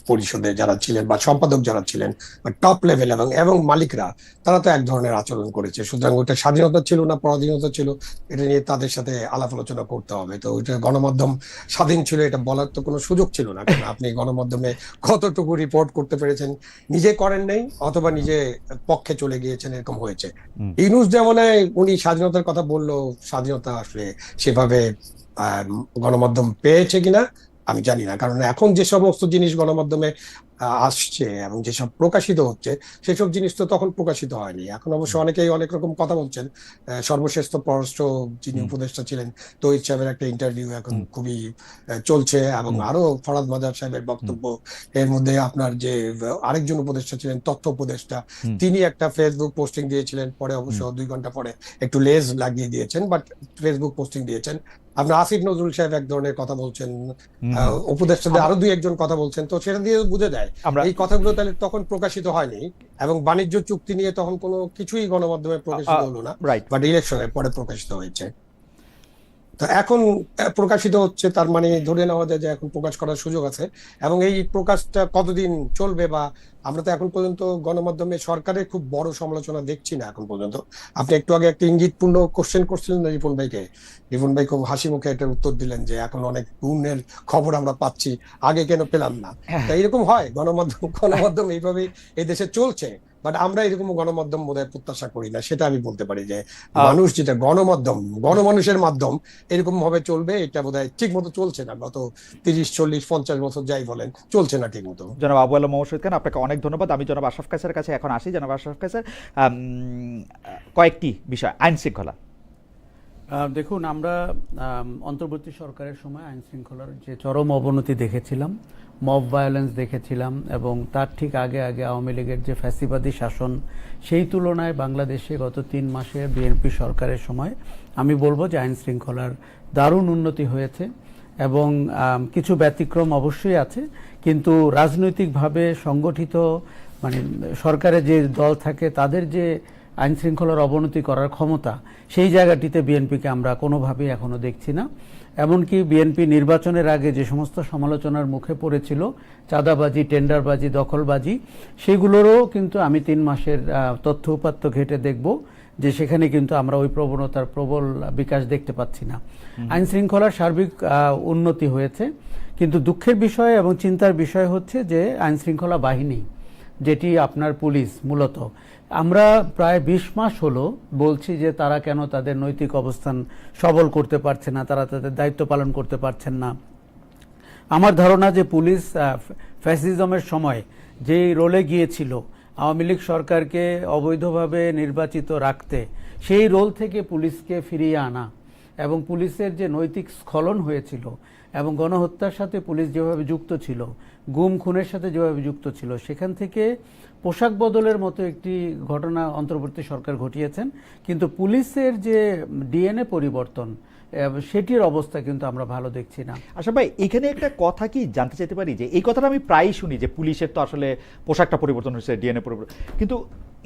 পরিষদে যারা ছিলেন বা সম্পাদক যারা ছিলেন বা টপ লেভেল এবং এবং মালিকরা, তারা তো এক ধরনের আচরণ করেছে। সুতরাং ওইটা স্বাধীনতা ছিল না পরাধীনতা ছিল, এটা নিয়ে তাদের সাথে আলাপ আলোচনা করতে হবে। তো ওইটা গণমাধ্যম স্বাধীন ছিল এটা বলার তো কোনো সুযোগ ছিল না, কারণ আপনি গণমাধ্যমে কতটুকু রিপোর্ট করতে পেরেছেন, নিজে করেন নাই অথবা নিজে পক্ষে চলে গিয়েছেন, এরকম হয়েছে। ইউনূস জামানায় উনি স্বাধীনতার কথা বললো, স্বাধীনতা আসলে সেভাবে গণমাধ্যম পেয়েছে কিনা আমি জানি না, কারণ এখন যে সমস্ত জিনিস গণমাধ্যমে আসছে এবং যেসব প্রকাশিত হচ্ছে সেসব জিনিস তো তখন প্রকাশিত হয়নি। এখন অবশ্য অনেকেই অনেক রকম কথা বলছেন। সর্বশেষ তো পররাষ্ট্র যিনি হুম, উপদেষ্টা ছিলেন তৌহিদ সাহেবের একটা ইন্টারভিউ এখন হুম, খুবই চলছে, এবং হুম, আরো ফরাদ মাজার সাহেবের হুম, বক্তব্য। এর মধ্যে আপনার যে আরেকজন উপদেষ্টা ছিলেন তথ্য উপদেষ্টা, হুম, তিনি একটা ফেসবুক পোস্টিং দিয়েছিলেন, পরে অবশ্য হুম, 2 ঘন্টা পরে একটু লেজ লাগিয়ে দিয়েছেন, বাট ফেসবুক পোস্টিং দিয়েছেন। আপনার আসিফ নজরুল সাহেব এক ধরনের কথা বলছেন, হুম, হুম। উপদেষ্টাদের আমরা আরো 2-1 জন কথা বলছেন, তো সেটা দিয়ে বোঝা যায় আমরা এই কথাগুলো তাহলে তখন প্রকাশিত হয়নি। এবং বাণিজ্য চুক্তি নিয়ে তখন কোনো কিছুই গণমাধ্যমে প্রকাশিত হলো না, রাইট। বাট ইলেকশনের পরে প্রকাশিত হয়েছে। তো এখন প্রকাশিত হচ্ছে, তার মানে ধরে নেওয়া যায় যে এখন প্রকাশ করার সুযোগ আছে। এবং এই প্রকাশটা কতদিন চলবে, বা আমরা তো এখন পর্যন্ত গণমাধ্যমে সরকারের খুব বড় সমালোচনা দেখছি না এখন পর্যন্ত। আপনি একটু আগে একটা ইঙ্গিতপূর্ণ কোশ্চেন করছিলেন না রিপন ভাইকে, রিপন ভাই খুব হাসি মুখে এটার উত্তর দিলেন যে এখন অনেক গুণের খবর আমরা পাচ্ছি, আগে কেন পেলাম না। তাই এরকম হয়, গণমাধ্যম এইভাবেই এই দেশে চলছে। বাট আমরা এরকম গণমাধ্যম বোধহয় প্রত্যাশা করি না, সেটা আমি বলতে পারি যে আহ, মানুষ যেটা গণমাধ্যম, গণমানুষের মাধ্যম এরকম ভাবে চলবে, এটা বোধহয় ঠিক মতো চলছে না। গত 30, 40, 50 বছর যাই বলেন, চলছে না ঠিক মতো। জনাব আবু আলম মোহাম্মদ শহীদ খান, আপনাকে অনেক ধন্যবাদ। আমি জনাব আশরাফ কায়সারের কাছে এখন আসি। জনাব আশরাফ কায়সার, কয়েকটি বিষয়, আইন শৃঙ্খলা। দেখুন, আমরা অন্তর্বর্তী সরকারের সময় আইন শৃঙ্খলার যে চরম অবনতি দেখেছিলাম, মব ভায়োলেন্স দেখেছিলাম, এবং তার ঠিক আগে আগে আওয়ামী লীগের যে ফ্যাসিবাদী শাসন, সেই তুলনায় বাংলাদেশে গত 3 মাসে বিএনপি সরকারের সময় আমি বলবো যে আইন শৃঙ্খলার দারুণ উন্নতি হয়েছে। এবং কিছু ব্যতিক্রম অবশ্যই আছে, কিন্তু রাজনৈতিকভাবে সংগঠিত মানে সরকারের যে দল থাকে তাদের যে আইন শৃঙ্খলার অবনতি করার ক্ষমতা, সেই জায়গাটিতে বিএনপিকে আমরা কোনোভাবেই এখনো দেখছি না। এমনকি বিএনপি নির্বাচনের আগে যে সমস্ত সমালোচনার মুখে পড়েছিল, চাঁদাবাজি, টেন্ডারবাজি, দখলবাজি, সেগুলোরও কিন্তু আমি 3 মাসের তথ্য উপাত্ত ঘেটে দেখব যে সেখানে কিন্তু আমরা ওই প্রবণতার প্রবল বিকাশ দেখতে পাচ্ছি না। আইন শৃঙ্খলার সার্বিক উন্নতি হয়েছে, কিন্তু দুঃখের বিষয় এবং চিন্তার বিষয় হচ্ছে যে আইন শৃঙ্খলা বাহিনী, যেটি আপনার পুলিশ মূলত, আমরা প্রায় 20 মাস হলো বলছি যে তারা কেন তাদের নৈতিক অবস্থান সবল করতে পারছে না, তারা তাদের দায়িত্ব পালন করতে পারছেন না। আমার ধারণা যে পুলিশ ফ্যাসিজমের সময় যেই রোলে গিয়েছিল আওয়ামী লীগ সরকারকে অবৈধভাবে নির্বাচিত রাখতে, সেই রোল থেকে পুলিশকে ফিরিয়ে আনা, এবং পুলিশের যে নৈতিক স্খলন হয়েছিল এবং গণহত্যার সাথে পুলিশ যেভাবে যুক্ত ছিল, গুম খুনের সাথে যেভাবে যুক্ত ছিল, সেখান থেকে পোশাক বদলের মতো একটি ঘটনা অন্তর্বর্তী সরকার ঘটিয়েছেন, কিন্তু পুলিশের যে ডিএনএ পরিবর্তন, সেটির অবস্থা কিন্তু আমরা ভালো দেখছি না। আচ্ছা ভাই, এখানে একটা কথা কি জানতে চাইতে পারি, যে এই কথাটা আমি প্রায়ই শুনি যে পুলিশের তো আসলে পোশাকটা পরিবর্তন হয়েছে, ডিএনএ পরিবর্তন, কিন্তু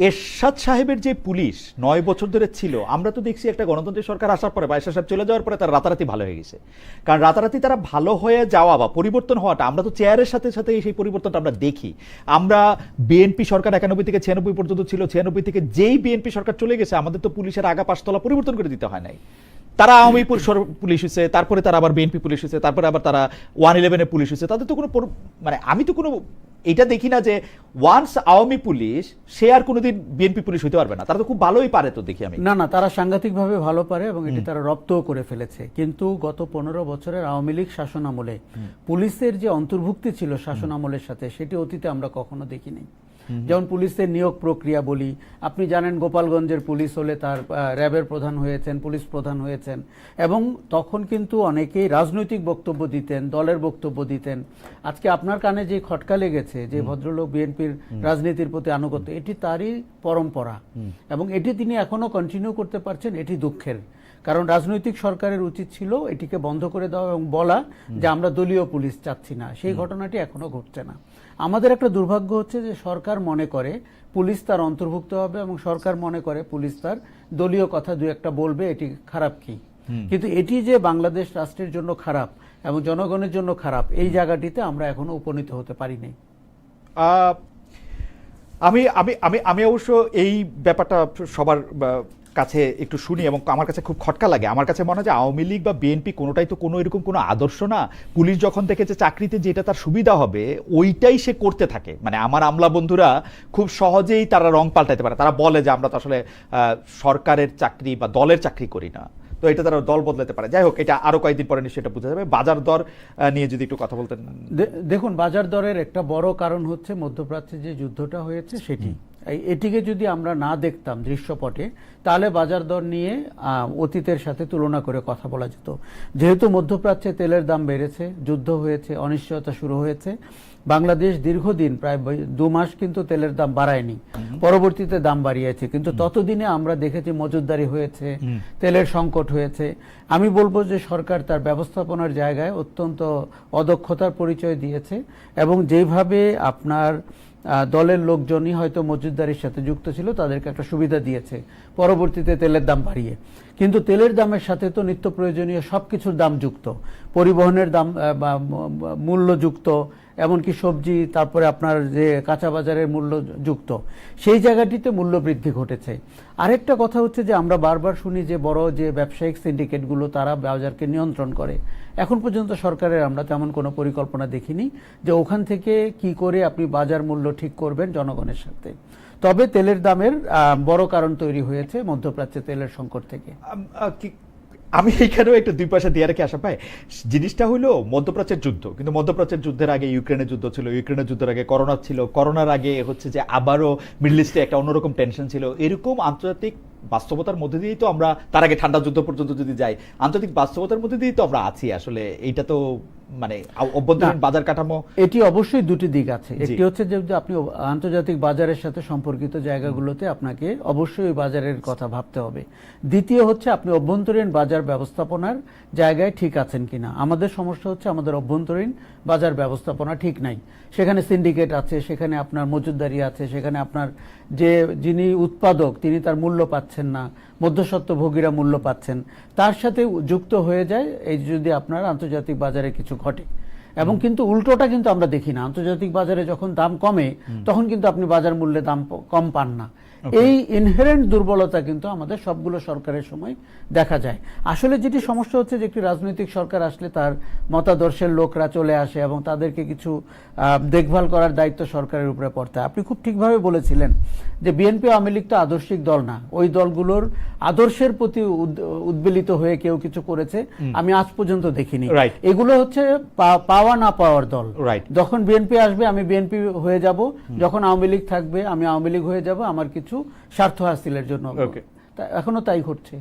এরশাদ সাহেবের যে পুলিশ 9 বছর ধরে ছিল, আমরা তো দেখছি একটা গণতন্ত্রের সরকার আসার পরে বা এরশাদ সাহেব চলে যাওয়ার পরে তারা রাতারাতি ভালো হয়ে গেছে। কারণ রাতারাতি তারা ভালো হয়ে যাওয়া বা পরিবর্তন হওয়াটা, আমরা তো চেয়ারের সাথে সাথে সেই পরিবর্তনটা আমরা দেখি। আমরা বিএনপি সরকার 91 থেকে 96 পর্যন্ত ছিল, 96 থেকে যেই বিএনপি সরকার চলে গেছে, আমাদের তো পুলিশের আগা পাঁচতলা পরিবর্তন করে দিতে হয় নাই। তারা আওয়ামী পুলিশ হয়েছে, তারপরে তারা আবার বিএনপি পুলিশ হয়েছে, তারপরে আবার তারা 111 পুলিশ হয়েছে। তাদের তো কোনো মানে আমি তো কোনো এটা দেখি না যে ওয়ান্স আওয়ামী পুলিশ সে আর কোনোদিন বিএনপি পুলিশ হইতে পারবে না। তারা তো খুব ভালোই পারে, তো দেখি আমি। না না, তারা সাংঘাতিকভাবে ভালো পারে এবং এটি তারা রপ্তও করে ফেলেছে। কিন্তু গত 15 বছরের আওয়ামী লীগ শাসন আমলে পুলিশের যে অন্তর্ভুক্তি ছিল শাসন আমলের সাথে, সেটি অতীতে আমরা কখনো দেখিনি। যেমন পুলিশের নিয়োগ প্রক্রিয়া বলি, আপনি জানেন গোপালগঞ্জের পুলিশ হলে তার র্যাবের প্রধান হয়েছেন, পুলিশ প্রধান হয়েছেন, এবং তখন কিন্তু অনেকেই রাজনৈতিক বক্তব্য দিতেন, দলের বক্তব্য দিতেন। আজকে আপনার কানে যে খটকা লেগেছে যে ভদ্রলোক বিএনপির রাজনীতির প্রতি আনুগত্য, এটি তারই পরম্পরা, এবং এটি তিনি এখনো কন্টিনিউ করতে পারছেন। এটি দুঃখের, কারণ রাজনৈতিক সরকারের উচিত ছিল এটিকে বন্ধ করে দেওয়া এবং বলা যে আমরা দলীয় পুলিশ চাচ্ছি না। সেই ঘটনাটি এখনো ঘটছে না। আমাদের একটা দুর্ভাগ্য হচ্ছে যে সরকার মনে করে পুলিশ তার অন্তর্ভুক্ত হবে এবং সরকার মনে করে পুলিশ তার দলীয় কথা দু একটা বলবে, এটি খারাপ কি? কিন্তু এটি যে বাংলাদেশ রাষ্ট্রের জন্য খারাপ এবং জনগণের জন্য খারাপ, এই জায়গাটিতে আমরা এখনো উপনীত হতে পারিনি। আমি আমি আমি আমি অবশ্য এই ব্যাপারটা সবার কাছে একটু শুনি এবং আমার কাছে খুব খটকা লাগে। আমার কাছে মনে হয় যে আওয়ামী লীগ বা বিএনপি কোনোটাই তো কোনো এরকম কোনো আদর্শ না। পুলিশ যখন দেখেছে চাকরিতে যেটা তার সুবিধা হবে ওইটাই সে করতে থাকে। মানে আমার আমলা বন্ধুরা খুব সহজেই তারা রং পাল্টাইতে পারে। তারা বলে যে আমরা তো আসলে সরকারের চাকরি বা দলের চাকরি করি না। তো এটা তারা দল বদলাতে পারে। যাই হোক, এটা আরো কয়েকদিন পরে নিশ্চয়ই এটা বোঝা যাবে। বাজার দর নিয়ে যদি একটু কথা বলতেন। দেখুন, বাজার দরের একটা বড় কারণ হচ্ছে মধ্যপ্রাচ্যে যে যুদ্ধটা হয়েছে সেটি। এটিকে যদি আমরা না দেখতাম দৃশ্যপটে, তাহলে বাজার দর নিয়ে অতীতের সাথে তুলনা করে কথা বলা যেত। যেহেতু মধ্যপ্রাচ্যে তেলের দাম বেড়েছে, যুদ্ধ হয়েছে, অনিশ্চয়তা শুরু হয়েছে, বাংলাদেশ দীর্ঘদিন প্রায় 2 মাস কিন্তু তেলের দাম বাড়ায়নি, পরবর্তীতে দাম বাড়িয়েছে। কিন্তু ততদিনে আমরা দেখেছি মজুতদারি হয়েছে, তেলের সংকট হয়েছে। আমি বলবো যে সরকার তার ব্যবস্থাপনার জায়গায় অত্যন্ত অদক্ষতার পরিচয় দিয়েছে, এবং যেভাবে আপনার দলের লোকজনই হয়তো মজুতদারির সাথে যুক্ত ছিল, তাদেরকে একটা সুবিধা দিয়েছে পরবর্তীতে তেলের দাম বাড়িয়ে। কিন্তু তেলের দামের সাথে তো নিত্য প্রয়োজনীয় সব কিছুর দাম যুক্ত, পরিবহনের দাম মূল্য যুক্ত, এমনকি সবজি, তারপরে আপনার যে কাঁচা বাজারের মূল্য যুক্ত, সেই জায়গাটিতে মূল্য বৃদ্ধি ঘটেছে। আরেকটা কথা হচ্ছে যে আমরা বারবার শুনি যে বড় যে ব্যবসায়িক সিন্ডিকেটগুলো তারা বাজারকে নিয়ন্ত্রণ করে। এখন পর্যন্ত সরকারের আমরা তেমন কোনো পরিকল্পনা দেখিনি যে ওখান থেকে কি করে আপনি বাজার মূল্য ঠিক করবেন জনগণের সাথে। তবে তেলের দামের বড় কারণ তৈরি হয়েছে মধ্যপ্রাচ্যে তেলের সংকট থেকে। আমি এইখানেও একটা 2 পয়সা দিয়ে রেখে আসা পাই। জিনিসটা হলো মধ্যপ্রাচ্যের যুদ্ধ, কিন্তু মধ্যপ্রাচ্যের যুদ্ধের আগে ইউক্রেনের যুদ্ধ ছিল, ইউক্রেনের যুদ্ধের আগে করোনা ছিল, করোনার আগে হচ্ছে যে আবারও মিডল ইস্টে একটা অন্যরকম টেনশন ছিল। এরকম আন্তর্জাতিক বাস্তবতার মধ্যে দিয়েই তো আমরা, তার আগে ঠান্ডা যুদ্ধ পর্যন্ত যদি যাই, আন্তর্জাতিক বাস্তবতার মধ্যে দিয়েই তো আমরা আছি। আসলে এইটা তো মানে অভ্যন্তরীণ বাজার কাঠামো, এটি অবশ্যই দুটি দিক আছে। একটি হচ্ছে যে আপনি আন্তর্জাতিক বাজারের সাথে সম্পর্কিত জায়গাগুলোতে আপনাকে অবশ্যই ওই বাজারের কথা ভাবতে হবে। দ্বিতীয় হচ্ছে আপনি অভ্যন্তরীণ বাজার ব্যবস্থাপনার জায়গায় ঠিক আছেন কিনা। আমাদের সমস্যা হচ্ছে আমাদের অভ্যন্তরীণ বাজার ব্যবস্থাপনা ঠিক নাই। সেখানে সিন্ডিকেট আছে, সেখানে আপনার মজুতদারি আছে, সেখানে আপনার যিনি উৎপাদক তিনি তার মূল্য পাচ্ছেন না, মধ্যস্বত্বভোগীরা মূল্য পাচ্ছেন, তার সাথে যুক্ত হয়ে যায় এই যদি আপনার আন্তর্জাতিক বাজারে কিছু ঘটে। এবং কিন্তু উল্টোটা কিন্তু আমরা দেখি না, আন্তর্জাতিক বাজারে যখন দাম কমে তখন কিন্তু আপনি বাজার মূল্যে দাম কম পান না। এই ইনহেরেন্ট দুর্বলতা কিন্তু আমাদের সবগুলো সরকারের সময় দেখা যায়। আসলে যেটি সমস্যা হচ্ছে যে একটি রাজনৈতিক সরকার আসলে তার মতাদর্শের লোকরা চলে আসে এবং তাদেরকে কিছু দেখভাল করার দায়িত্ব সরকারের উপরে পড়তে হয়। আপনি খুব ঠিকভাবে বলেছিলেন যে বিএনপি আওয়ামী লীগ তো আদর্শিক দল না, ওই দলগুলোর আদর্শের প্রতি উদ্বেলিত হয়ে কেউ কিছু করেছে আমি আজ পর্যন্ত দেখিনি। এগুলো হচ্ছে পাওয়া না পাওয়ার দল। যখন বিএনপি আসবে আমি বিএনপি হয়ে যাব, যখন আওয়ামী লীগ থাকবে আমি আওয়ামী লীগ হয়ে যাব, আমার কিছু স্বার্থ হাসিলের জন্য। এখনো তাই ঘটছে।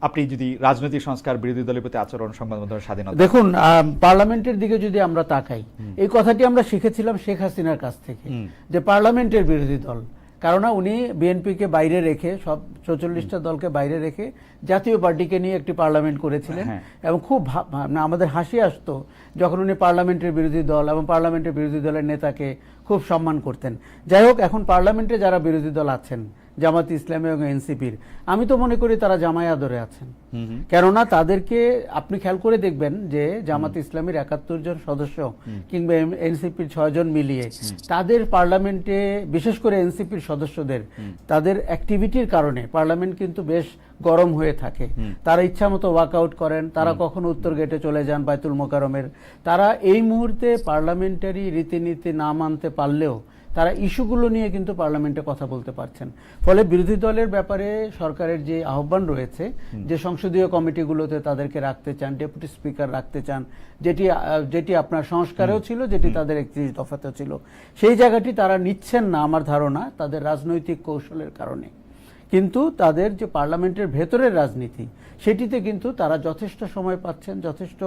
আপনি যদি রাজনৈতিক সংস্কার, বিরোধী দলের প্রতি আচরণ, সংবাদ মাধ্যমের স্বাধীনতা, দেখুন পার্লামেন্টের দিকে যদি আমরা তাকাই, এই কথাটি আমরা শিখেছিলাম শেখ হাসিনার কাছ থেকে যে পার্লামেন্টের বিরোধী দল, কারণ উনি বিএনপিকে বাইরে রেখে, সব 44টা দলকে বাইরে রেখে জাতীয় পার্টিকে নিয়ে একটি পার্লামেন্ট করেছিলেন। এবং খুব আমাদের হাসি আসতো যখন উনি পার্লামেন্টের বিরোধী দল এবং পার্লামেন্টের বিরোধী দলের নেতাকে খুব সম্মান করতেন। যাই হোক, এখন পার্লামেন্টে যারা বিরোধী দল আছেন, জামাত ইসলামী এবং এনসিপির, আমি তো মনে করি তারা জামাই আদরে আছেন। কেননা তাদেরকে আপনি খেয়াল করে দেখবেন যে জামাত ইসলামীর 71 জন সদস্য কিংবা এনসিপির 6 জন মিলিয়ে তাদের পার্লামেন্টে, বিশেষ করে এনসিপির সদস্যদের তাদের অ্যাক্টিভিটির কারণে পার্লামেন্ট কিন্তু বেশ গরম হয়ে থাকে। তারা ইচ্ছা মতো ওয়াকআউট করেন, তারা কখনো উত্তর গেটে চলে যান বাইতুল মোকাররমের। তারা এই মুহূর্তে পার্লামেন্টারি রীতিনীতি না মানতে পারলেও তারা ইস্যুগুলো নিয়ে কিন্তু পার্লামেন্টে কথা বলতে পারছেন। ফলে বিরোধী দলের ব্যাপারে সরকারের যে আহ্বান রয়েছে যে সংসদীয় কমিটিগুলোতে তাদেরকে রাখতে চান, ডেপুটি স্পিকার রাখতে চান, যেটি আপনার সংস্কারেও ছিল, যেটি তাদের 31 দফাতেও ছিল, সেই জায়গাটি তারা নিচ্ছেন না আমার ধারণা তাদের রাজনৈতিক কৌশলের কারণে। কিন্তু তাদের যে পার্লামেন্টের ভেতরের রাজনীতি, সেটিতে কিন্তু তারা যথেষ্ট সময় পাচ্ছেন, যথেষ্ট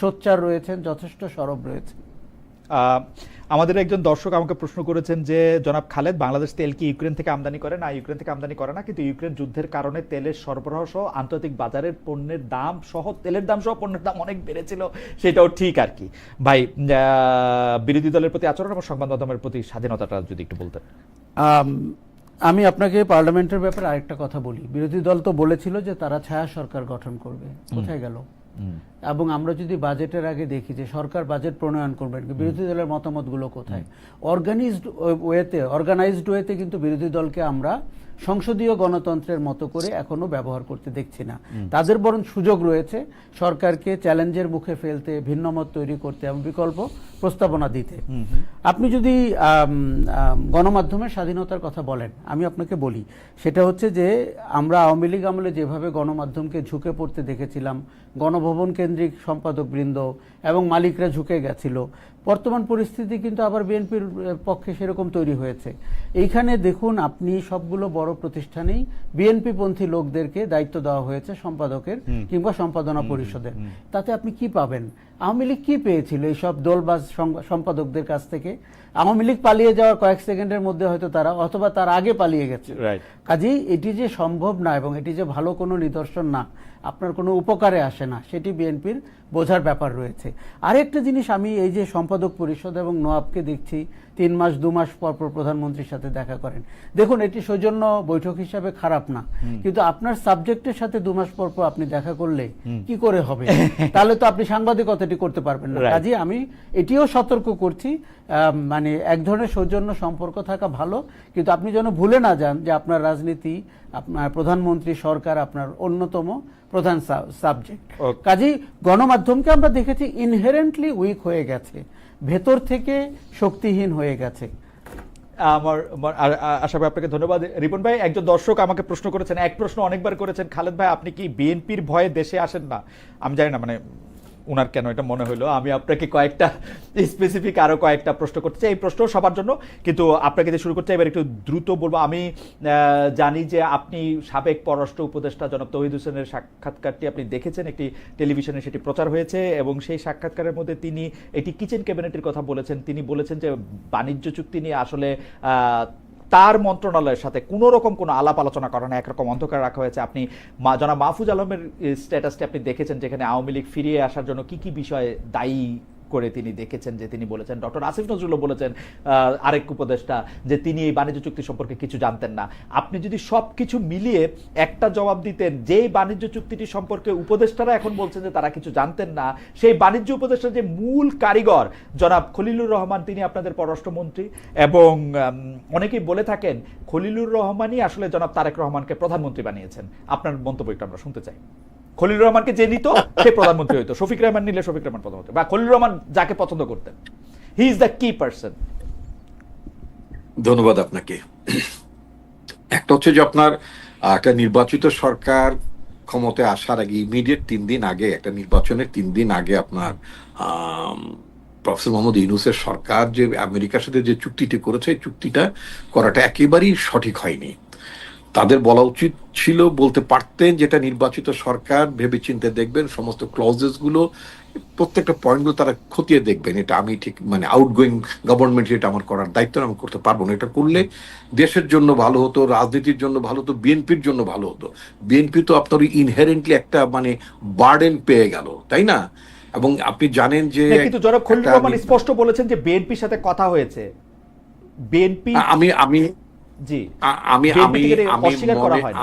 সোচ্চার রয়েছেন, যথেষ্ট সরব রয়েছেন। আমাদের একজন দর্শক আমাকে প্রশ্ন করেছেন যে জনাব খালেদ, বাংলাদেশ তেল কি ইউক্রেন থেকে আমদানি করে? না, ইউক্রেন থেকে আমদানি করে না, কিন্তু ইউক্রেন যুদ্ধের কারণে তেলের সরবরাহ সহ আন্তর্জাতিক বাজারের পণ্যের দাম সহ, তেলের দাম সহ পণ্যের দাম অনেক বেড়েছিল, সেটাও ঠিক আর কি। ভাই, বিরোধী দলের প্রতি আচরণ এবং সংবাদ মাধ্যমের প্রতি স্বাধীনতাটা যদি একটু বলতেন। আমি আপনাকে পার্লামেন্টের ব্যাপারে আরেকটা কথা বলি। বিরোধী দল তো বলেছিল যে তারা ছায়া সরকার গঠন করবে, কোথায় গেল? এবং আমরা যদি বাজেটের আগে দেখি যে সরকার বাজেট প্রণয়ন করবেন, বিরোধী দলের মতামতগুলো কোথায়? অর্গানাইজড ওয়েতে কিন্তু বিরোধী দলকে আমরা সংসদীয় গণতন্ত্রের মতো করে এখনো ব্যবহার করতে দেখছি না। তাদের বরং সুযোগ রয়েছে সরকারকে চ্যালেঞ্জের মুখে ফেলতে, ভিন্নমত তৈরি করতে এবং বিকল্প প্রস্তাবনা দিতে। আপনি যদি গণমাধ্যমের স্বাধীনতার কথা বলেন, আমি আপনাকে বলি সেটা হচ্ছে যে আমরা আওয়ামী লীগ আমলে যেভাবে গণমাধ্যমকে ঝুঁকে পড়তে দেখেছিলাম, গণভবন কেন্দ্রিক সম্পাদক বৃন্দ এবং মালিকরা ঝুঁকে গেছিল, বর্তমান পরিস্থিতি কিন্তু আবার বিএনপির পক্ষে সেরকম তৈরি হয়েছে। এইখানে দেখুন, আপনি সবগুলো বড় প্রতিষ্ঠানেই বিএনপি পন্থী লোকদেরকে দায়িত্ব দেওয়া হয়েছে সম্পাদকের কিংবা সম্পাদনা পরিষদের। তাতে আপনি কি পাবেন? আওয়ামী লীগ কি পেয়েছিল এইসব দোলবাজ সম্পাদকদের কাছ থেকে? আওয়ামী লীগ পালিয়ে যাওয়ার কয়েক সেকেন্ডের মধ্যে হয়তো তারা, অথবা তার আগে পালিয়ে গেছে। কাজেই এটি যে সম্ভব না এবং এটি যে ভালো কোনো নিদর্শন না, আপনার কোনো উপকারে আসে না, সেটি বিএনপির বোঝার ব্যাপার রয়েছে। আরেকটা জিনিস, আমি এই যে সম্পাদক পরিষদ এবং নোয়াবকে দেখছি 3 মাস 2 মাস পর পর প্রধানমন্ত্রীর সাথে দেখা করেন। দেখুন, এটি সৌজন্য বৈঠক হিসাবে খারাপ না, কিন্তু আপনার সাবজেক্টের সাথে 2 মাস পর পর আপনি দেখা করলে কি করে হবে? তাহলে তো আপনি সাংবাদিকতাটি করতে পারবেন না। কাজেই আমি এটিও সতর্ক করছি, মানে এক ধরনের সৌজন্য সম্পর্ক থাকা ভালো, কিন্তু আপনি যেন ভুলে না যান যে আপনার রাজনীতি, আপনার প্রধানমন্ত্রী, সরকার আপনার অন্যতম প্রধান সাবজেক্ট। কাজেই গণমাধ্যমকে আমরা দেখেছি ইনহেরেন্টলি উইক হয়ে গেছে, ভেতর থেকে শক্তিহীন হয়ে গেছে। আশা ভাই আপনাকে ধন্যবাদ। রিপন ভাই, একজন দর্শক আমাকে প্রশ্ন করেছেন, এক প্রশ্ন অনেকবার করেছেন, খালেদ ভাই আপনি কি বিএনপির ভয়ে দেশে আসেন না? আমি জানি না মানে উনার কেন এটা মনে হলো, আমি আপনাকে কয়েকটা স্পেসিফিক আরো কয়েকটা প্রশ্ন করতে চাই। এই প্রশ্ন সবার জন্য, কিন্তু আপনাকে যে শুরু করতে এবার একটু দ্রুত বলবো। আমি জানি যে আপনি সাবেক পররাষ্ট্র উপদেষ্টা জনাব তৌহিদ হোসেনের সাক্ষাৎকারটি আপনি দেখেছেন, একটি টেলিভিশনে সেটি প্রচার হয়েছে এবং সেই সাক্ষাৎকারের মধ্যে তিনি এটি কিচেন ক্যাবিনেটের কথা বলেছেন। তিনি বলেছেন যে বাণিজ্য চুক্তি নিয়ে আসলে তার মন্ত্রণালয়ের সাথে কোনো রকম কোনো আলাপ আলোচনা করে না, একরকম অন্ধকার রাখা হয়েছে। আপনি জনাব মাহফুজ আলমের স্ট্যাটাসটি আপনি দেখেছেন, যেখানে আওয়ামী লীগ ফিরিয়ে আসার জন্য কি কি বিষয়ে দায়ী করে তিনি দেখেছেন, যে তিনি বলেছেন, ডক্টর আসিফ নজরুলও বলেছেন, আরেক উপদেষ্টা, যে তিনি এই বাণিজ্য চুক্তি সম্পর্কে কিছু জানতেন না। আপনি যদি সব কিছু মিলিয়ে একটা জবাব দিতেন, যেই বাণিজ্য চুক্তিটি সম্পর্কে উপদেষ্টারা এখন বলছেন যে তারা কিছু জানতেন না, সেই বাণিজ্য উপদেষ্টার যে মূল কারিগর জনাব খলিলুর রহমান, তিনি আপনাদের পররাষ্ট্রমন্ত্রী, এবং অনেকেই বলে থাকেন খলিলুর রহমানই আসলে জনাব তারেক রহমানকে প্রধানমন্ত্রী বানিয়েছেন। আপনার মন্তব্য একটু আমরা শুনতে চাই। খলিলুর রহমানকে যে নিত সে প্রধানমন্ত্রী হইতো, শফিক রহমান নিলে শফিক রহমান প্রধানমন্ত্রী, বা খলিলুর রহমান যাকে পছন্দ করতেন, হি ইজ দ্য কি পারসন। ধন্যবাদ আপনাকে। একটা হচ্ছে যে আপনার একটা নির্বাচিত সরকার ক্ষমতায় আসার আগে ইমিডিয়েট 3 দিন আগে, একটা নির্বাচনের 3 দিন আগে আপনার প্রফেসর মোহাম্মদ ইউনূসের সরকার যে আমেরিকার সাথে যে চুক্তিটি করেছে, এই চুক্তিটা করাটা একেবারেই সঠিক হয়নি। তাদের বলা উচিত ছিল, বলতে পারতেন যেটা নির্বাচিত সরকার ভেবেচিন্তে দেখবেন, সমস্ত ক্লজেস গুলো, প্রত্যেকটা পয়েন্টগুলো তারা খতিয়ে দেখবেন। এটা আমি ঠিক মানে আউটগোয়িং গভর্নমেন্ট, এটা আমার করার দায়িত্ব আমি করতে পারবো না। এটা করলে দেশের জন্য ভালো হতো, রাজনীতির জন্য ভালো হতো, বিএনপির জন্য ভালো হতো। বিএনপি তো আপনার ইনহেরেন্টলি একটা মানে বার্ডেন পেয়ে গেল, তাই না? এবং আপনি জানেন যে কিন্তু জনাব খলিলুর রহমান স্পষ্ট বলেছেন যে বিএনপির সাথে কথা হয়েছে। বিএনপি আমি জি আমি আমি অস্বীকার করা হয়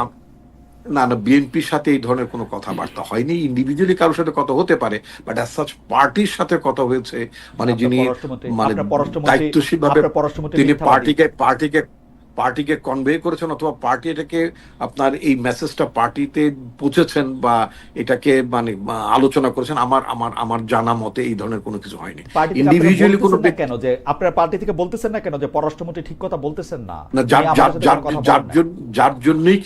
না, বিএনপির সাথে এই ধরনের কোনো কথাবার্তা হয়নি। ইন্ডিভিজুয়ালি কারোর সাথে কথা হতে পারে, বাট অ্যাজ সাচ পার্টির সাথে কথা হয়েছে, মানে যিনি মানে দায়িত্বশীল ভাবে তিনি পার্টিকে কনভে করেছেন, অথবা পার্টি এটাকে আপনার এই মেসেজটা পার্টিতে পৌঁছেছেন বা এটাকে মানে আলোচনা করেছেন, আমার জানা মতে এই ধরনের কোনো কিছু হয়নি। ইন্ডিভিজুয়ালি কোনো কেন যে আপনার পার্টি থেকে বলতেছেন না কেন যে পররাষ্ট্রমন্ত্রী ঠিক কথা বলতেছেন না? যার জন্যই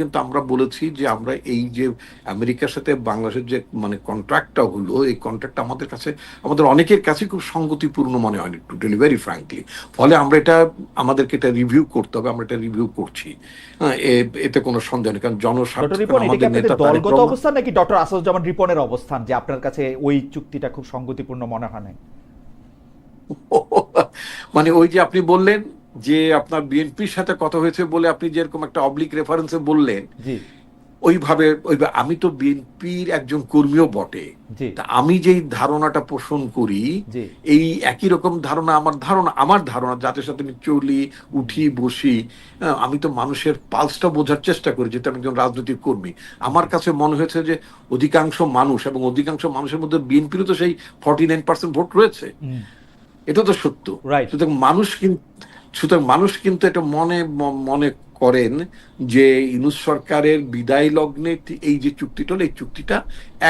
কিন্তু আমরা বলেছি যে আমরা এই যে আমেরিকার সাথে বাংলাদেশের যে মানে কন্ট্রাক্টটা হলো, এই কন্ট্রাক্টটা আমাদের কাছে, আমাদের অনেকের কাছে খুব সঙ্গতিপূর্ণ মনে হয়নি, টু টেল ভেরি ফ্র্যাঙ্কলি। ফলে আমরা এটা আমাদেরকে এটা রিভিউ করতে হবে, আমরা এটা রিভিউ করছি। এতে কোনো সন্দেহ নেই, কারণ জনস্বার্থে আমাদের নেতা দলগত অবস্থান নাকি ডক্টর আসাদুজ্জামান রিপনের অবস্থান যে আপনার কাছে ওই চুক্তিটা খুব সঙ্গতিপূর্ণ মনে হয় না? মানে ওই যে আপনি বললেন যে আপনার বিএনপির সাথে কথা হয়েছে বলে আপনি যেরকম একটা অবলিক রেফারেন্সে বললেন, ওইভাবে আমি তো বিএনপির একজন কর্মীও বটে। আমি যেই ধারণাটা পোষণ করি, এই একই রকম ধারণা আমার ধারণা, যাদের সাথে আমি চলি, উঠি, বসি, আমি তো মানুষের পালসটা বোঝার চেষ্টা করি, যেটা আমি একজন রাজনৈতিক কর্মী। আমার কাছে মনে হয়েছে যে অধিকাংশ মানুষ, এবং অধিকাংশ মানুষের মধ্যে বিএনপিরও তো সেই 49% ভোট রয়েছে, এটা তো সত্য। সুতরাং মানুষ কিন্তু এটা মনে করেন যে ইউনূস সরকারের বিদায় লগ্নে এই যে চুক্তিটা হলো, এই চুক্তিটা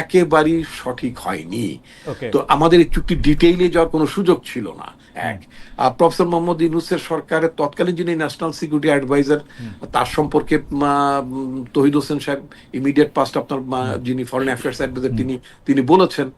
একেবারেই সঠিক হয়নি। ওকে, তো আমাদের এই চুক্তি ডিটেইলে যাওয়ার কোনো সুযোগ ছিল না। এক, প্রফেসর মোহাম্মদ ইউনূসের সরকারের তৎকালীন যিনি ন্যাশনাল সিকিউরিটি অ্যাডভাইজার, তার সম্পর্কে তৌহিদ হোসেন সাহেব ইমিডিয়েট পাস্ট আপনার যিনি ফরেন অ্যাফেয়ার্স অ্যাডভাইজার, তিনি বলেছেন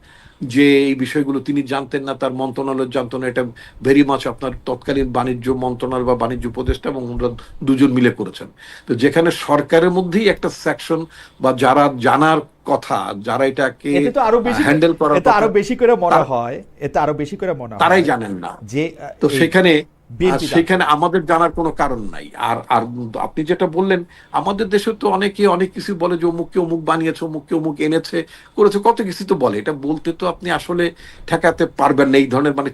যে এই বিষয়গুলো তিনি জানতেন না, তার মন্ত্রণালয় জানতো না। এটা ভেরি মাচ আপনার তৎকালীন বাণিজ্য মন্ত্রণালয় বা বাণিজ্য উপদেষ্টা এবং ওরা দুজন মিলে করেছেন। তো যেখানে সরকারের মধ্যেই একটা সেকশন বা যারা জানার কথা, যারা এটাকে এতে তো আরো বেশি হ্যান্ডেল করার এতে কথা, আরো বেশি করে মনে হয়, এতে আরো বেশি করে মনে হয় তারাই জানেন না। যে তো এই সেখানে বিএনপি সেখানে আমাদের জানার কোনো কারণ নাই। আর আর আপনি যেটা বললেন, আমাদের দেশে তো অনেকে অনেক কিছু বলে যে অমুককে অমুক বানিয়েছে, অমুককে অমুক এনেছে করেছে, কত কিছু তো বলে। এটা বলতে তো আপনি আসলে ঠেকাতে পারবেন না। এই ধরনের মানে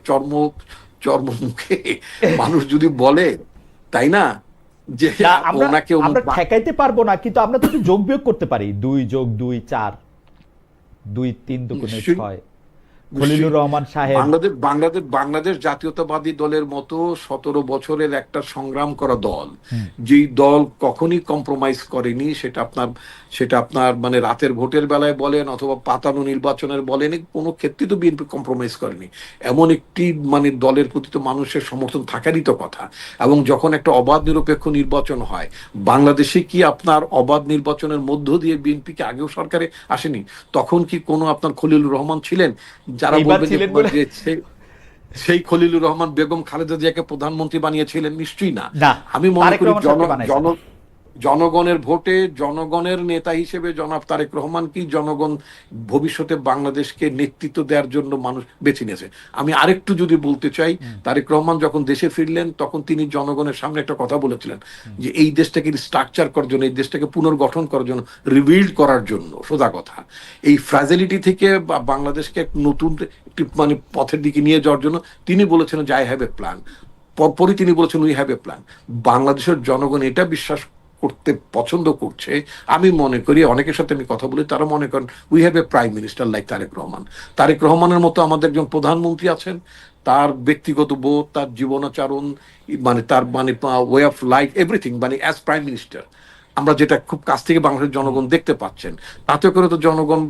চর্ম মুখে মানুষ যদি বলে, তাই না, যে না, আমরা ওনাকে অমুক আমরা ঠেকাইতে পারবো না, কিন্তু আমরা তো একটু যোগ বিয়োগ করতে পারি। 2 যোগ 2 4, 2 3 দুগুণে নিশ্চয়ই। 6। খলিলুর রহমান সাহেব বাংলাদেশ জাতীয়তাবাদী দলের মতো 17 বছরের একটা সংগ্রাম করা দল, যেই দল কখনই কম্প্রোমাইজ করেনি, সেটা আপনার মানে রাতের ভোটের বেলায় বলেন অথবা পাতানো নির্বাচনের বলেন, কোনো ক্ষেত্রে তো বিএনপি কম্প্রোমাইজ করেনি। এমন একটি মানে দলের প্রতি তো মানুষের সমর্থন থাকারই তো কথা। এবং যখন একটা অবাধ নিরপেক্ষ নির্বাচন হয়, বাংলাদেশে কি আপনার অবাধ নির্বাচনের মধ্য দিয়ে বিএনপি কি আগেও সরকারে আসেনি? তখন কি কোনো আপনার খলিলুর রহমান ছিলেন যারা বলবেন যে সেই খলিলুর রহমান বেগম খালেদা জিয়াকে প্রধানমন্ত্রী বানিয়েছিলেন? নিশ্চয়ই না। আমি মনে করি জনগণের ভোটে জনগণের নেতা হিসেবে জনাব তারেক রহমানকেই জনগণ ভবিষ্যতে বাংলাদেশকে নেতৃত্ব দেওয়ার জন্য মানুষ বেছে নিয়েছে। আমি আরেকটু যদি বলতে চাই, তারেক রহমান যখন দেশে ফিরলেন তখন তিনি জনগণের সামনে একটা কথা বলেছিলেন যে এই দেশটাকে স্ট্রাকচার করার জন্য, এই দেশটাকে পুনর্গঠন করার জন্য, রিবিল্ড করার জন্য, সোজা কথা এই ফ্র্যাজিলিটি থেকে বাংলাদেশকে এক নতুন একটি মানে পথের দিকে নিয়ে যাওয়ার জন্য তিনি বলেছিলেন যে আই হ্যাভ এ প্ল্যান। পরপরই তিনি বলেছেন উই হ্যাভ এ প্ল্যান। বাংলাদেশের জনগণ এটা বিশ্বাস করতে পছন্দ করছে। আমি মনে করি, অনেকের সাথে আমি কথা বলি, তারা মনে করেন we have a prime minister like Tarique Rahman. Tarique রহমানের মতো আমাদের একজন প্রধানমন্ত্রী আছেন, তার ব্যক্তিগত বোধ, তার জীবনাচরণ, মানে তার মানে ওয়ে অফ লাইফ, এভরিথিং, মানে অ্যাজ প্রাইম মিনিস্টার আমরা যেটা খুব কাছ থেকে বাংলাদেশের জনগণ দেখতে পাচ্ছেন, তাতে করে তো জনগণ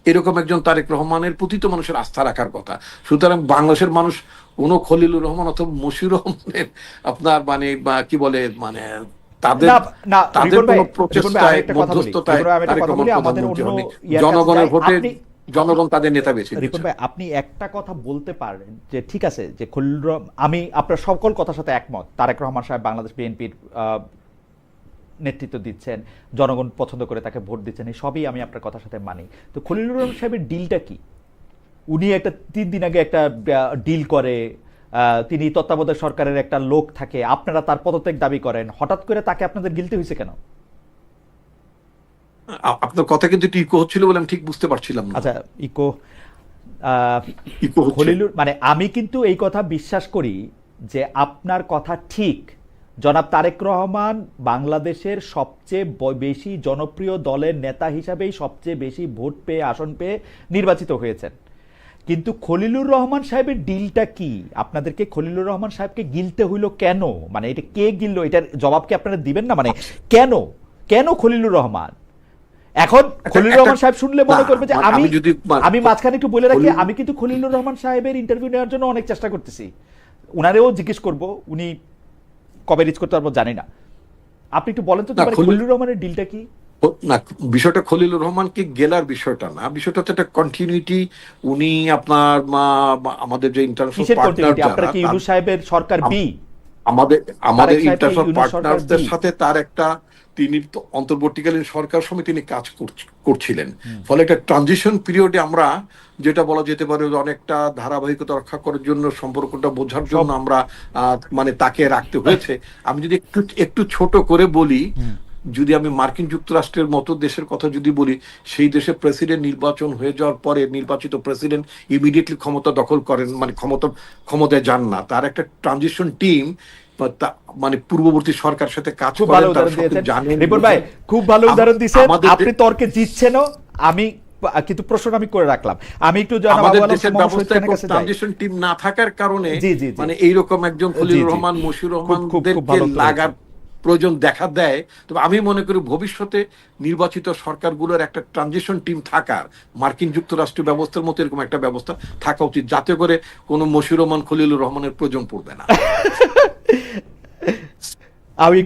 এরকম একজন তারেক রহমানের প্রতি তো মানুষের আস্থা রাখার কথা। সুতরাং বাংলাদেশের মানুষ কোনো খলিলুর রহমান অথবা মশিউর রহমানের আপনার মানে কি বলে মানে তাদের কোনো প্রচেষ্টায় মধ্যস্থতায় জনগণের ভোটে জনগণ তাদের নেতা বেছে নিয়েছে। রিপন ভাই, আপনি একটা কথা বলতে পারেন যে ঠিক আছে যে খলিলুর, আমি আপনার সকল কথার সাথে একমত, তারেক রহমান সাহেব বাংলাদেশ বিএনপির নেতৃত্ব দিচ্ছেন, জনগণ পছন্দ করে তাকে ভোট দিচ্ছেন, এই সবই আমি আপনার কথার সাথে মানি। তো খলিলুর রহমান সাহেবের ডিলটা কি? উনি একটা 3 দিন আগে একটা ডিল করে, তিনি তত্ত্বাবধায়ক সরকারের একটা লোক থাকে, আপনারা তার পদত্যাগ দাবি করেন, হঠাৎ করে তাকে আপনাদের গিলতে হয়েছে কেন? আপনার কথা কিন্তু ইকো হচ্ছিল বলে আমি ঠিক বুঝতে পারছিলাম না। আচ্ছা, ইকো খলিলুর মানে আমি কিন্তু এই কথা বিশ্বাস করি যে আপনার কথা ঠিক। জনাব তারেক রহমান বাংলাদেশের সবচেয়ে বেশি জনপ্রিয় দলের নেতা হিসাবেই সবচেয়ে বেশি ভোট পেয়ে, আসন পেয়ে নির্বাচিত হয়েছেন। কিন্তু খলিলুর রহমান সাহেবের ডিলটা কি? আপনাদেরকে খলিলুর রহমান সাহেবকে গিলতে হইল কেন? মানে এটা কে গিললো? এটার জবাব কি আপনারা দিবেন না? মানে কেন খলিলুর রহমান? এখন খলিলুর রহমান সাহেব শুনলে মনে করবে যে আমি মাঝখানে একটু বলে রাখি, আমি কিন্তু খলিলুর রহমান সাহেবের ইন্টারভিউ নেওয়ার জন্য অনেক চেষ্টা করতেছি, উনারেও জিজ্ঞেস করব, উনি কবে রিচ করতে পারবো জানি না। আপনি একটু বলেন তো খলিলুর রহমানের ডিলটা কি? না, বিষয়টা খলিলুর রহমানকে গেলার বিষয়টা না, বিষয়টা হচ্ছে একটা কন্টিনিউটি। উনি আপনার আমাদের যে ইন্টারন্যাশনাল পার্টনার আপনারা কি ইউনূস সাহেবের সরকার বি, আমাদের ইন্টারন্যাশনাল পার্টনারদের সাথে তার একটা, তিনি অন্তর্বর্তীকালীন সরকার সময় তিনি কাজ করছিলেন। ফলে একটা ট্রানজিশন পিরিয়ডে আমরা যেটা বলা যেতে পারে অনেকটা ধারাবাহিকতা রক্ষা করার জন্য, সম্পর্কটা বোঝার জন্য আমরা মানে তাকে রাখতে হয়েছে। আমি যদি একটু ছোট করে বলি, যদি আমি মার্কিন যুক্তরাষ্ট্রের মতো দেশের কথা যদি বলি, সেই দেশে প্রেসিডেন্ট নির্বাচন হয়ে যাওয়ার পরে নির্বাচিত প্রেসিডেন্ট ইমিডিয়েটলি ক্ষমতা দখল করেন, মানে ক্ষমতায় যান না। তার একটা ট্রানজিশন টিম মানে পূর্ববর্তী সরকার সাথে কাজ করেন। রিপন ভাই খুব ভালো উদাহরণ দিয়েছেন। আপনি তর্কে জিতছেনও, আমি কিন্তু প্রশ্ন আমি করে রাখলাম। আমি একটু আমাদের দেশের ব্যবস্থায় ট্রানজিশন টিম না থাকার কারণে মানে এইরকম একজন খলিলুর রহমান, মশিউর রহমানদেরকে লাগার প্রয়োজন দেখা দেয়, তবে আমি মনে করি ভবিষ্যতে নির্বাচিত সরকারগুলোর একটা ট্রানজিশন টিম থাকার, মার্কিন যুক্তরাষ্ট্রীয় ব্যবস্থার মতো এরকম একটা ব্যবস্থা থাকা উচিত, যাতে করে কোনো মশিউর রহমান খলিলুর রহমানের প্রয়োজন পড়বে না। আমি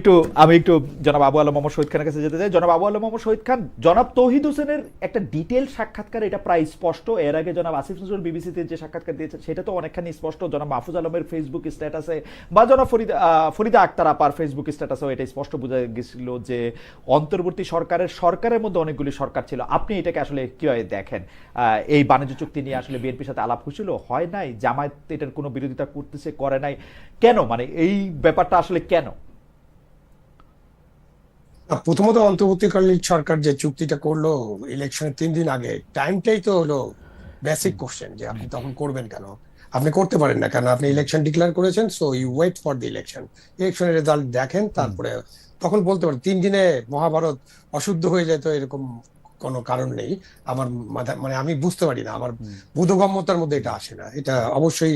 একটু জনাব আবু আলম মোহাম্মদ শহীদ খানের কাছে যেতে চাই। জনাব আবু আলম মোহাম্মদ শহীদ খান, জনাব তৌহিদ হোসেনের একটা ডিটেল সাক্ষাৎকার, এটা প্রায় স্পষ্ট। এর আগে জনাব আসিফ নজরুল বিবিসিতে যে সাক্ষাৎকার দিয়েছেন সেটা তো অনেকখানি স্পষ্ট। জনাব মাহফুজ আলমের ফেসবুক স্ট্যাটাসে বা জনাব ফরিদা আক্তার আপার ফেসবুক স্ট্যাটাসেও এটা স্পষ্ট বোঝা গেছিল যে অন্তর্বর্তী সরকারের মধ্যে অনেকগুলি সরকার ছিল। আপনি এটাকে আসলে কিভাবে দেখেন? এই বাণিজ্য চুক্তি নিয়ে আসলে বিএনপির সাথে আলাপ হয়েছিল, হয় নাই? জামায়াত এটার কোনো বিরোধিতা করতেছে, করে নাই কেন? মানে এই ব্যাপারটা আসলে কেন? প্রথমত অন্তর্বর্তীকালীন সরকার যে চুক্তিটা করলো ইলেকশনের 3 দিন আগে, টাইমটাই তো হলো বেসিক কোশ্চেন, যে আপনি তখন করবেন কেন? আপনি করতে পারেন না কেন? আপনি ইলেকশন ডিক্লেয়ার করেছেন, so you wait for the ইলেকশনের রেজাল্ট দেখেন, তারপরে তখন বলতে পারেন। 3 দিনে মহাভারত অশুদ্ধ হয়ে যায় তো এরকম কোনো কারণ নেই আমার মাথায়, মানে আমি বুঝতে পারি না, আমার বোধগম্যতার মধ্যে এটা আসে না। এটা অবশ্যই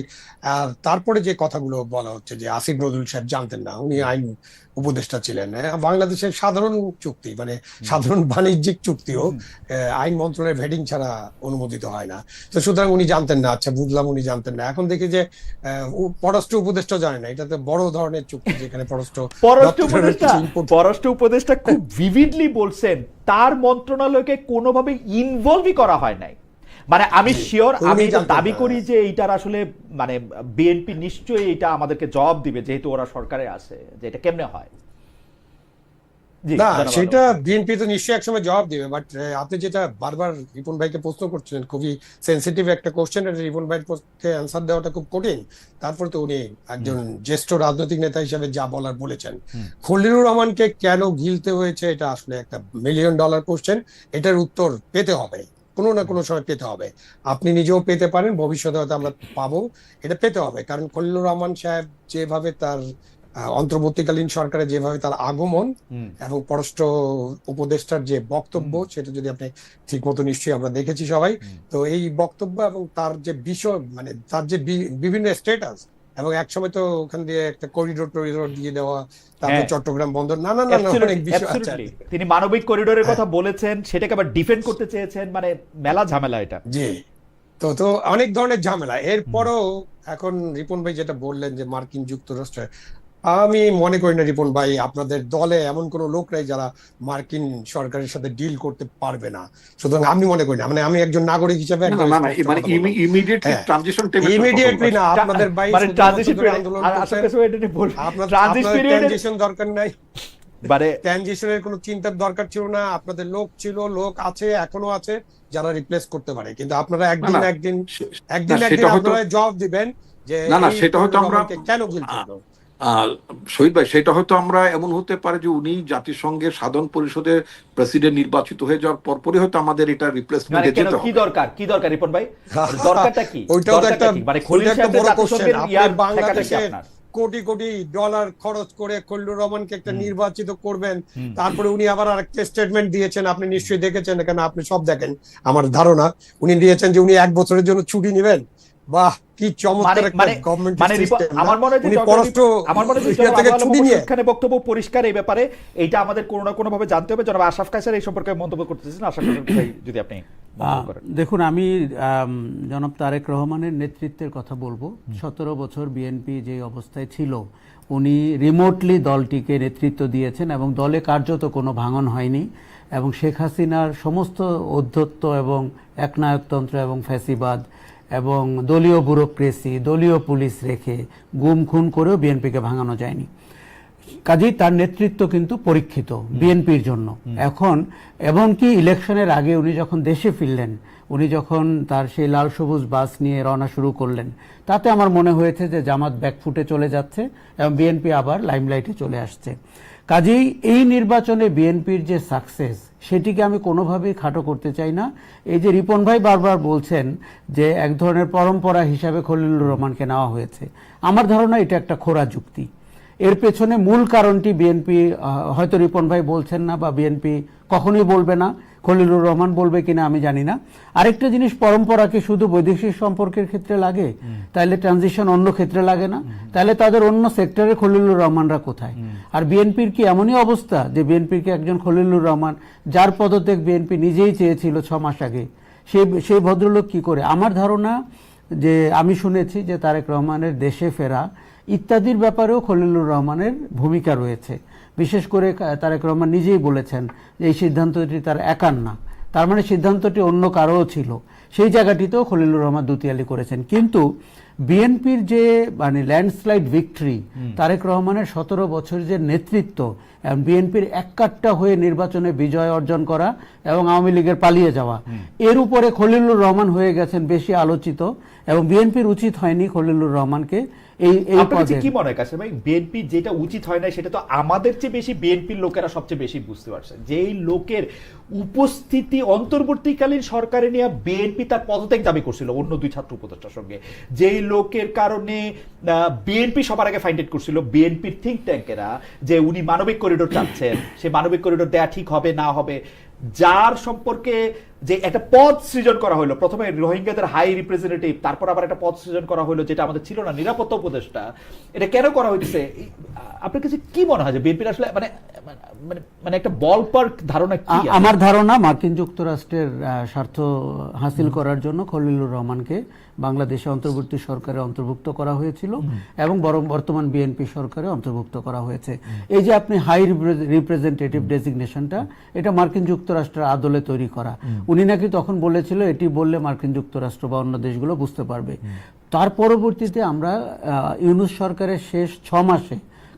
তারপরে যে কথাগুলো বলা হচ্ছে যে আসিফ নজরুল সাহেব জানতেন না, উনি আইন উপদেষ্টা ছিলেন। বাংলাদেশের সাধারণ চুক্তি, মানে সাধারণ বাণিজ্যিক চুক্তিও আইন মন্ত্রণালয়ের ভেডিং ছাড়া অনুমোদিত হয় না। তো সুতরাং উনি জানতেন না। আচ্ছা, বুঝলাম উনি জানতেন না। এখন দেখি যে পররাষ্ট্র উপদেষ্টা জানে না। এটা তো বড় ধরনের চুক্তি, যেখানে পররাষ্ট্র উপদেষ্টা খুব ভিভিডলি বলছেন তার মন্ত্রণালয়কে কোনোভাবে ইনভলভই করা হয় নাই। মানে আমি শিওর, আমি দাবি করি যে এইটার আসলে মানে বিএনপি নিশ্চয়ই এটা আমাদেরকে জবাব দিবে, যেহেতু ওরা সরকারে আছে, যে এটা কেমনে হয়। না, সেটা বিএনপি তো নিশ্চয়ই একসময় জবাব দিবে। বাট আপনি যেটা বারবার রিপন ভাইকে প্রশ্ন করছিলেন, খুবই সেন্সিটিভ একটা কোশ্চেন, এটা রিপন ভাইয়ের পক্ষে অ্যান্সার দেওয়াটা খুব কঠিন। তারপরে তো উনি একজন জ্যেষ্ঠ রাজনৈতিক নেতা হিসেবে যা বলার বলেছেন। খলিলুর রহমানকে কেন গিলতে হয়েছে, এটা আসলে একটা $1 মিলিয়ন কোশ্চেন। এটার উত্তর পেতে হবে, কোনো না কোনো সময় পেতে হবে। আপনি নিজেও পেতে পারেন, ভবিষ্যতে হয়তো আমরা পাবো। এটা পেতে হবে, কারণ খলিলুর রহমান সাহেব যেভাবে তার অন্তর্বর্তীকালীন সরকারে যেভাবে তার আগমন এবং পররাষ্ট্র উপদেষ্টার যে বক্তব্য, সেটা যদি আপনি ঠিক মতো, নিশ্চয়ই আমরা দেখেছি সবাই। তো এই বক্তব্য এবং তার যে বিষয়, মানে তার যে বিভিন্ন স্ট্যাটাস, এবং একসময় তো ওখান দিয়ে একটা করিডোর দিয়ে দেওয়া, তারপর চট্টগ্রাম বন্দর, নানা অনেক বিষয় আছে। তিনি মানবিক করিডোরের কথা বলেছেন, সেটাকে আবার ডিফেন্ড করতে চেয়েছেন, মানে মেলা ঝামেলা এটা। জি, তো অনেক ধরনের ঝামেলা। এরপরও এখন রিপন ভাই যেটা বললেন যে মার্কিন যুক্তরাষ্ট্রে, আমি মনে করি না রিপন ভাই, আপনাদের দলে এমন কোন লোক নাই যারা মার্কিন সরকারের সাথে ডিল করতে পারবে না। সুতরাং আমি মনে করি না, মানে আমি একজন নাগরিক হিসেবে ইমিডিয়েটলি না, আপনাদের ভাই ট্রানজিশন দরকার নাই, ট্রানজিশনের কোনো চিন্তার দরকার ছিল না। আপনাদের লোক ছিল, লোক আছে, এখনো আছে, যারা রিপ্লেস করতে পারে। কিন্তু আপনারা একদিন আপনারা জবাব দিবেন যে সেটা হয়তো আমরা কেন গিলতে। শহীদ ভাই, সেটা হয়তো আমরা এমন হতে পারে যে উনি জাতিসংঘের সাধারণ পরিষদের প্রেসিডেন্ট নির্বাচিত হয়ে যাওয়ার পরপরই হয়তো আমাদের এটা রিপ্লেসমেন্টে যেতে হবে। কি দরকার রিপন ভাই? দরকারটা কি? ওইটাও তো একটা বড় কোশ্চেন। আপনার বাংলাদেশে কোটি কোটি ডলার খরচ করে খলিলুর রহমানকে একটা নির্বাচিত করবেন, তারপরে উনি আবার আরেকটা স্টেটমেন্ট দিয়েছেন, আপনি নিশ্চয়ই দেখেছেন, এখানে আপনি সব দেখেন আমার ধারণা। উনি দিয়েছেন যে উনি 1 বছরের জন্য ছুটি নেবেন। বাহ, কি চমৎকার একটা গভর্নমেন্ট সিস্টেম। আমার মনে হয় বক্তব্য পরিষ্কার এই ব্যাপারে। এইটা আমাদের কোনো না কোনো ভাবে জানতে হবে। জনাব আশরাফ কায়সার এই সম্পর্কে মন্তব্য করতেছেন, আশরাফ কায়সার যদি আপনি দেখুন, আমি জনাব তারেক রহমানের নেতৃত্বের কথা বলবো। 17 বছর বিএনপি যে অবস্থায় ছিল, উনি রিমোটলি দলটিকে নেতৃত্ব দিয়েছেন এবং দলে কার্যত কোনো ভাঙন হয়নি। এবং শেখ হাসিনার সমস্ত ঔদ্ধত্য এবং একনায়কতন্ত্র এবং ফ্যাসিবাদ এবং দলীয় ব্যুরোক্রেসি, দলীয় পুলিশ রেখে গুম খুন করেও বিএনপিকে ভাঙানো যায়নি। কাজেই তার নেতৃত্ব কিন্তু পরীক্ষিত বিএনপির জন্য এখন। এমনকি ইলেকশনের আগে উনি যখন দেশে ফিরলেন, উনি যখন তার সেই লাল সবুজ বাস নিয়ে রওনা শুরু করলেন, তাতে আমার মনে হয়েছে যে জামাত ব্যাকফুটে চলে যাচ্ছে এবং বিএনপি আবার লাইমলাইটে চলে আসছে। কাজেই এই নির্বাচনে বিএনপির যে সাকসেস, সেটিকে আমি কোনোভাবেই খাটো করতে চাই না। এই যে রিপন ভাই বারবার বলছেন যে এক ধরনের পরম্পরা হিসাবে খলিলুর রহমানকে নেওয়া হয়েছে, আমার ধারণা এটা একটা খোঁড়া যুক্তি। এর পেছনে মূল কারণটি বিএনপি হয়তো রিপন ভাই বলছেন না, বা বিএনপি কখনোই বলবে না, খলিলুর রহমান বলবে কিনা আমি জানি না। আরেকটা জিনিস, পরম্পরা কি শুধু বৈদেশিক সম্পর্কের ক্ষেত্রে লাগে? তাহলে ট্রানজিশন অন্য ক্ষেত্রে লাগে না? তাহলে তাদের অন্য সেক্টরে খলিলুর রহমানরা কোথায়? আর বিএনপির কি এমনই অবস্থা যে বিএনপির কি একজন খলিলুর রহমান, যার পদত্যাগ বিএনপি নিজেই চেয়েছিল 6 মাস আগে, সেই ভদ্রলোক কি করে? আমার ধারণা যে আমি শুনেছি যে তারেক রহমানের দেশে ফেরা ইত্যাদির ব্যাপারেও খলিলুর রহমানের ভূমিকা রয়েছে। বিশেষ করে তারেক রহমান নিজেই বলেছেন যে এই সিদ্ধান্তটি তার একার না, তার মানে সিদ্ধান্তটি অন্য কারোও ছিল। সেই জায়গাটিতেও খলিলুর রহমান দুতিয়ালি করেছেন। কিন্তু বিএনপির যে মানে ল্যান্ডস্লাইড ভিক্টরি, তারেক রহমানের 17 বছর যে নেতৃত্ব, বিএনপির এককাট্টা হয়ে নির্বাচনে বিজয় অর্জন করা এবং আওয়ামী লীগের পালিয়ে যাওয়া, এর উপরে খলিলুর রহমান হয়ে গেছেন বেশি আলোচিত, এবং বিএনপির উচিত হয়নি খলিলুর রহমানকে এই আপনার কাছে পদে। কি মনে হয় কাছে ভাই, বিএনপি যেটা উচিত হয় না সেটা তো আমাদের চেয়ে বেশি বিএনপির লোকেরা সবচেয়ে বেশি বুঝতে পারছে। যেই লোকের উপস্থিতি অন্তর্বর্তীকালীন সরকারে নিয়ে বিএনপি তার পদত্যাগ দাবি করছিল অন্য 2 ছাত্র উপদেষ্টার সঙ্গে, যেই লোকের কারণে বিএনপি সবার আগে ফাইন্ড করছিল বিএনপির থিঙ্ক ট্যাঙ্কেরা যে উনি মানবিক করিডোর চাচ্ছেন, সে মানবিক করিডোর দেয়া ঠিক হবে না হবে, যার সম্পর্কে যে একটা পদ সৃজন করা হলো, প্রথমে রোহিঙ্গাদের হাই রিপ্রেজেন্টেটিভ, তারপর আবার একটা পদ সৃজন করা হলো যেটা আমাদের ছিল না, নিরাপত্তা উপদেষ্টা। এটা কেন করা হয়েছে? আপনার কাছে কি মনে হয় যে বিএনপির আসলে মানে মানে মানে একটা বল পার্ক ধারণা কি? আমার ধারণা মার্কিন যুক্তরাষ্ট্রের স্বার্থ হাসিল করার জন্য খলিলুর রহমানকে বাংলাদেশে অন্তর্বর্তী সরকারে অন্তর্ভুক্ত করা হয়েছিল এবং বর্তমান বিএনপি সরকারে অন্তর্ভুক্ত করা হয়েছে। এই যে আপনি হাই রিপ্রেজেন্টেটিভ ডেজিগনেশনটা, এটা মার্কিন যুক্তরাষ্ট্রের আদলে তৈরি করা। উনি নাকি তখন বলেছিল এটি বললে মার্কিন যুক্তরাষ্ট্র বা অন্য দেশগুলো বুঝতে পারবে। তার পরবর্তীতে আমরা ইউনূস সরকারের শেষ 6 মাসে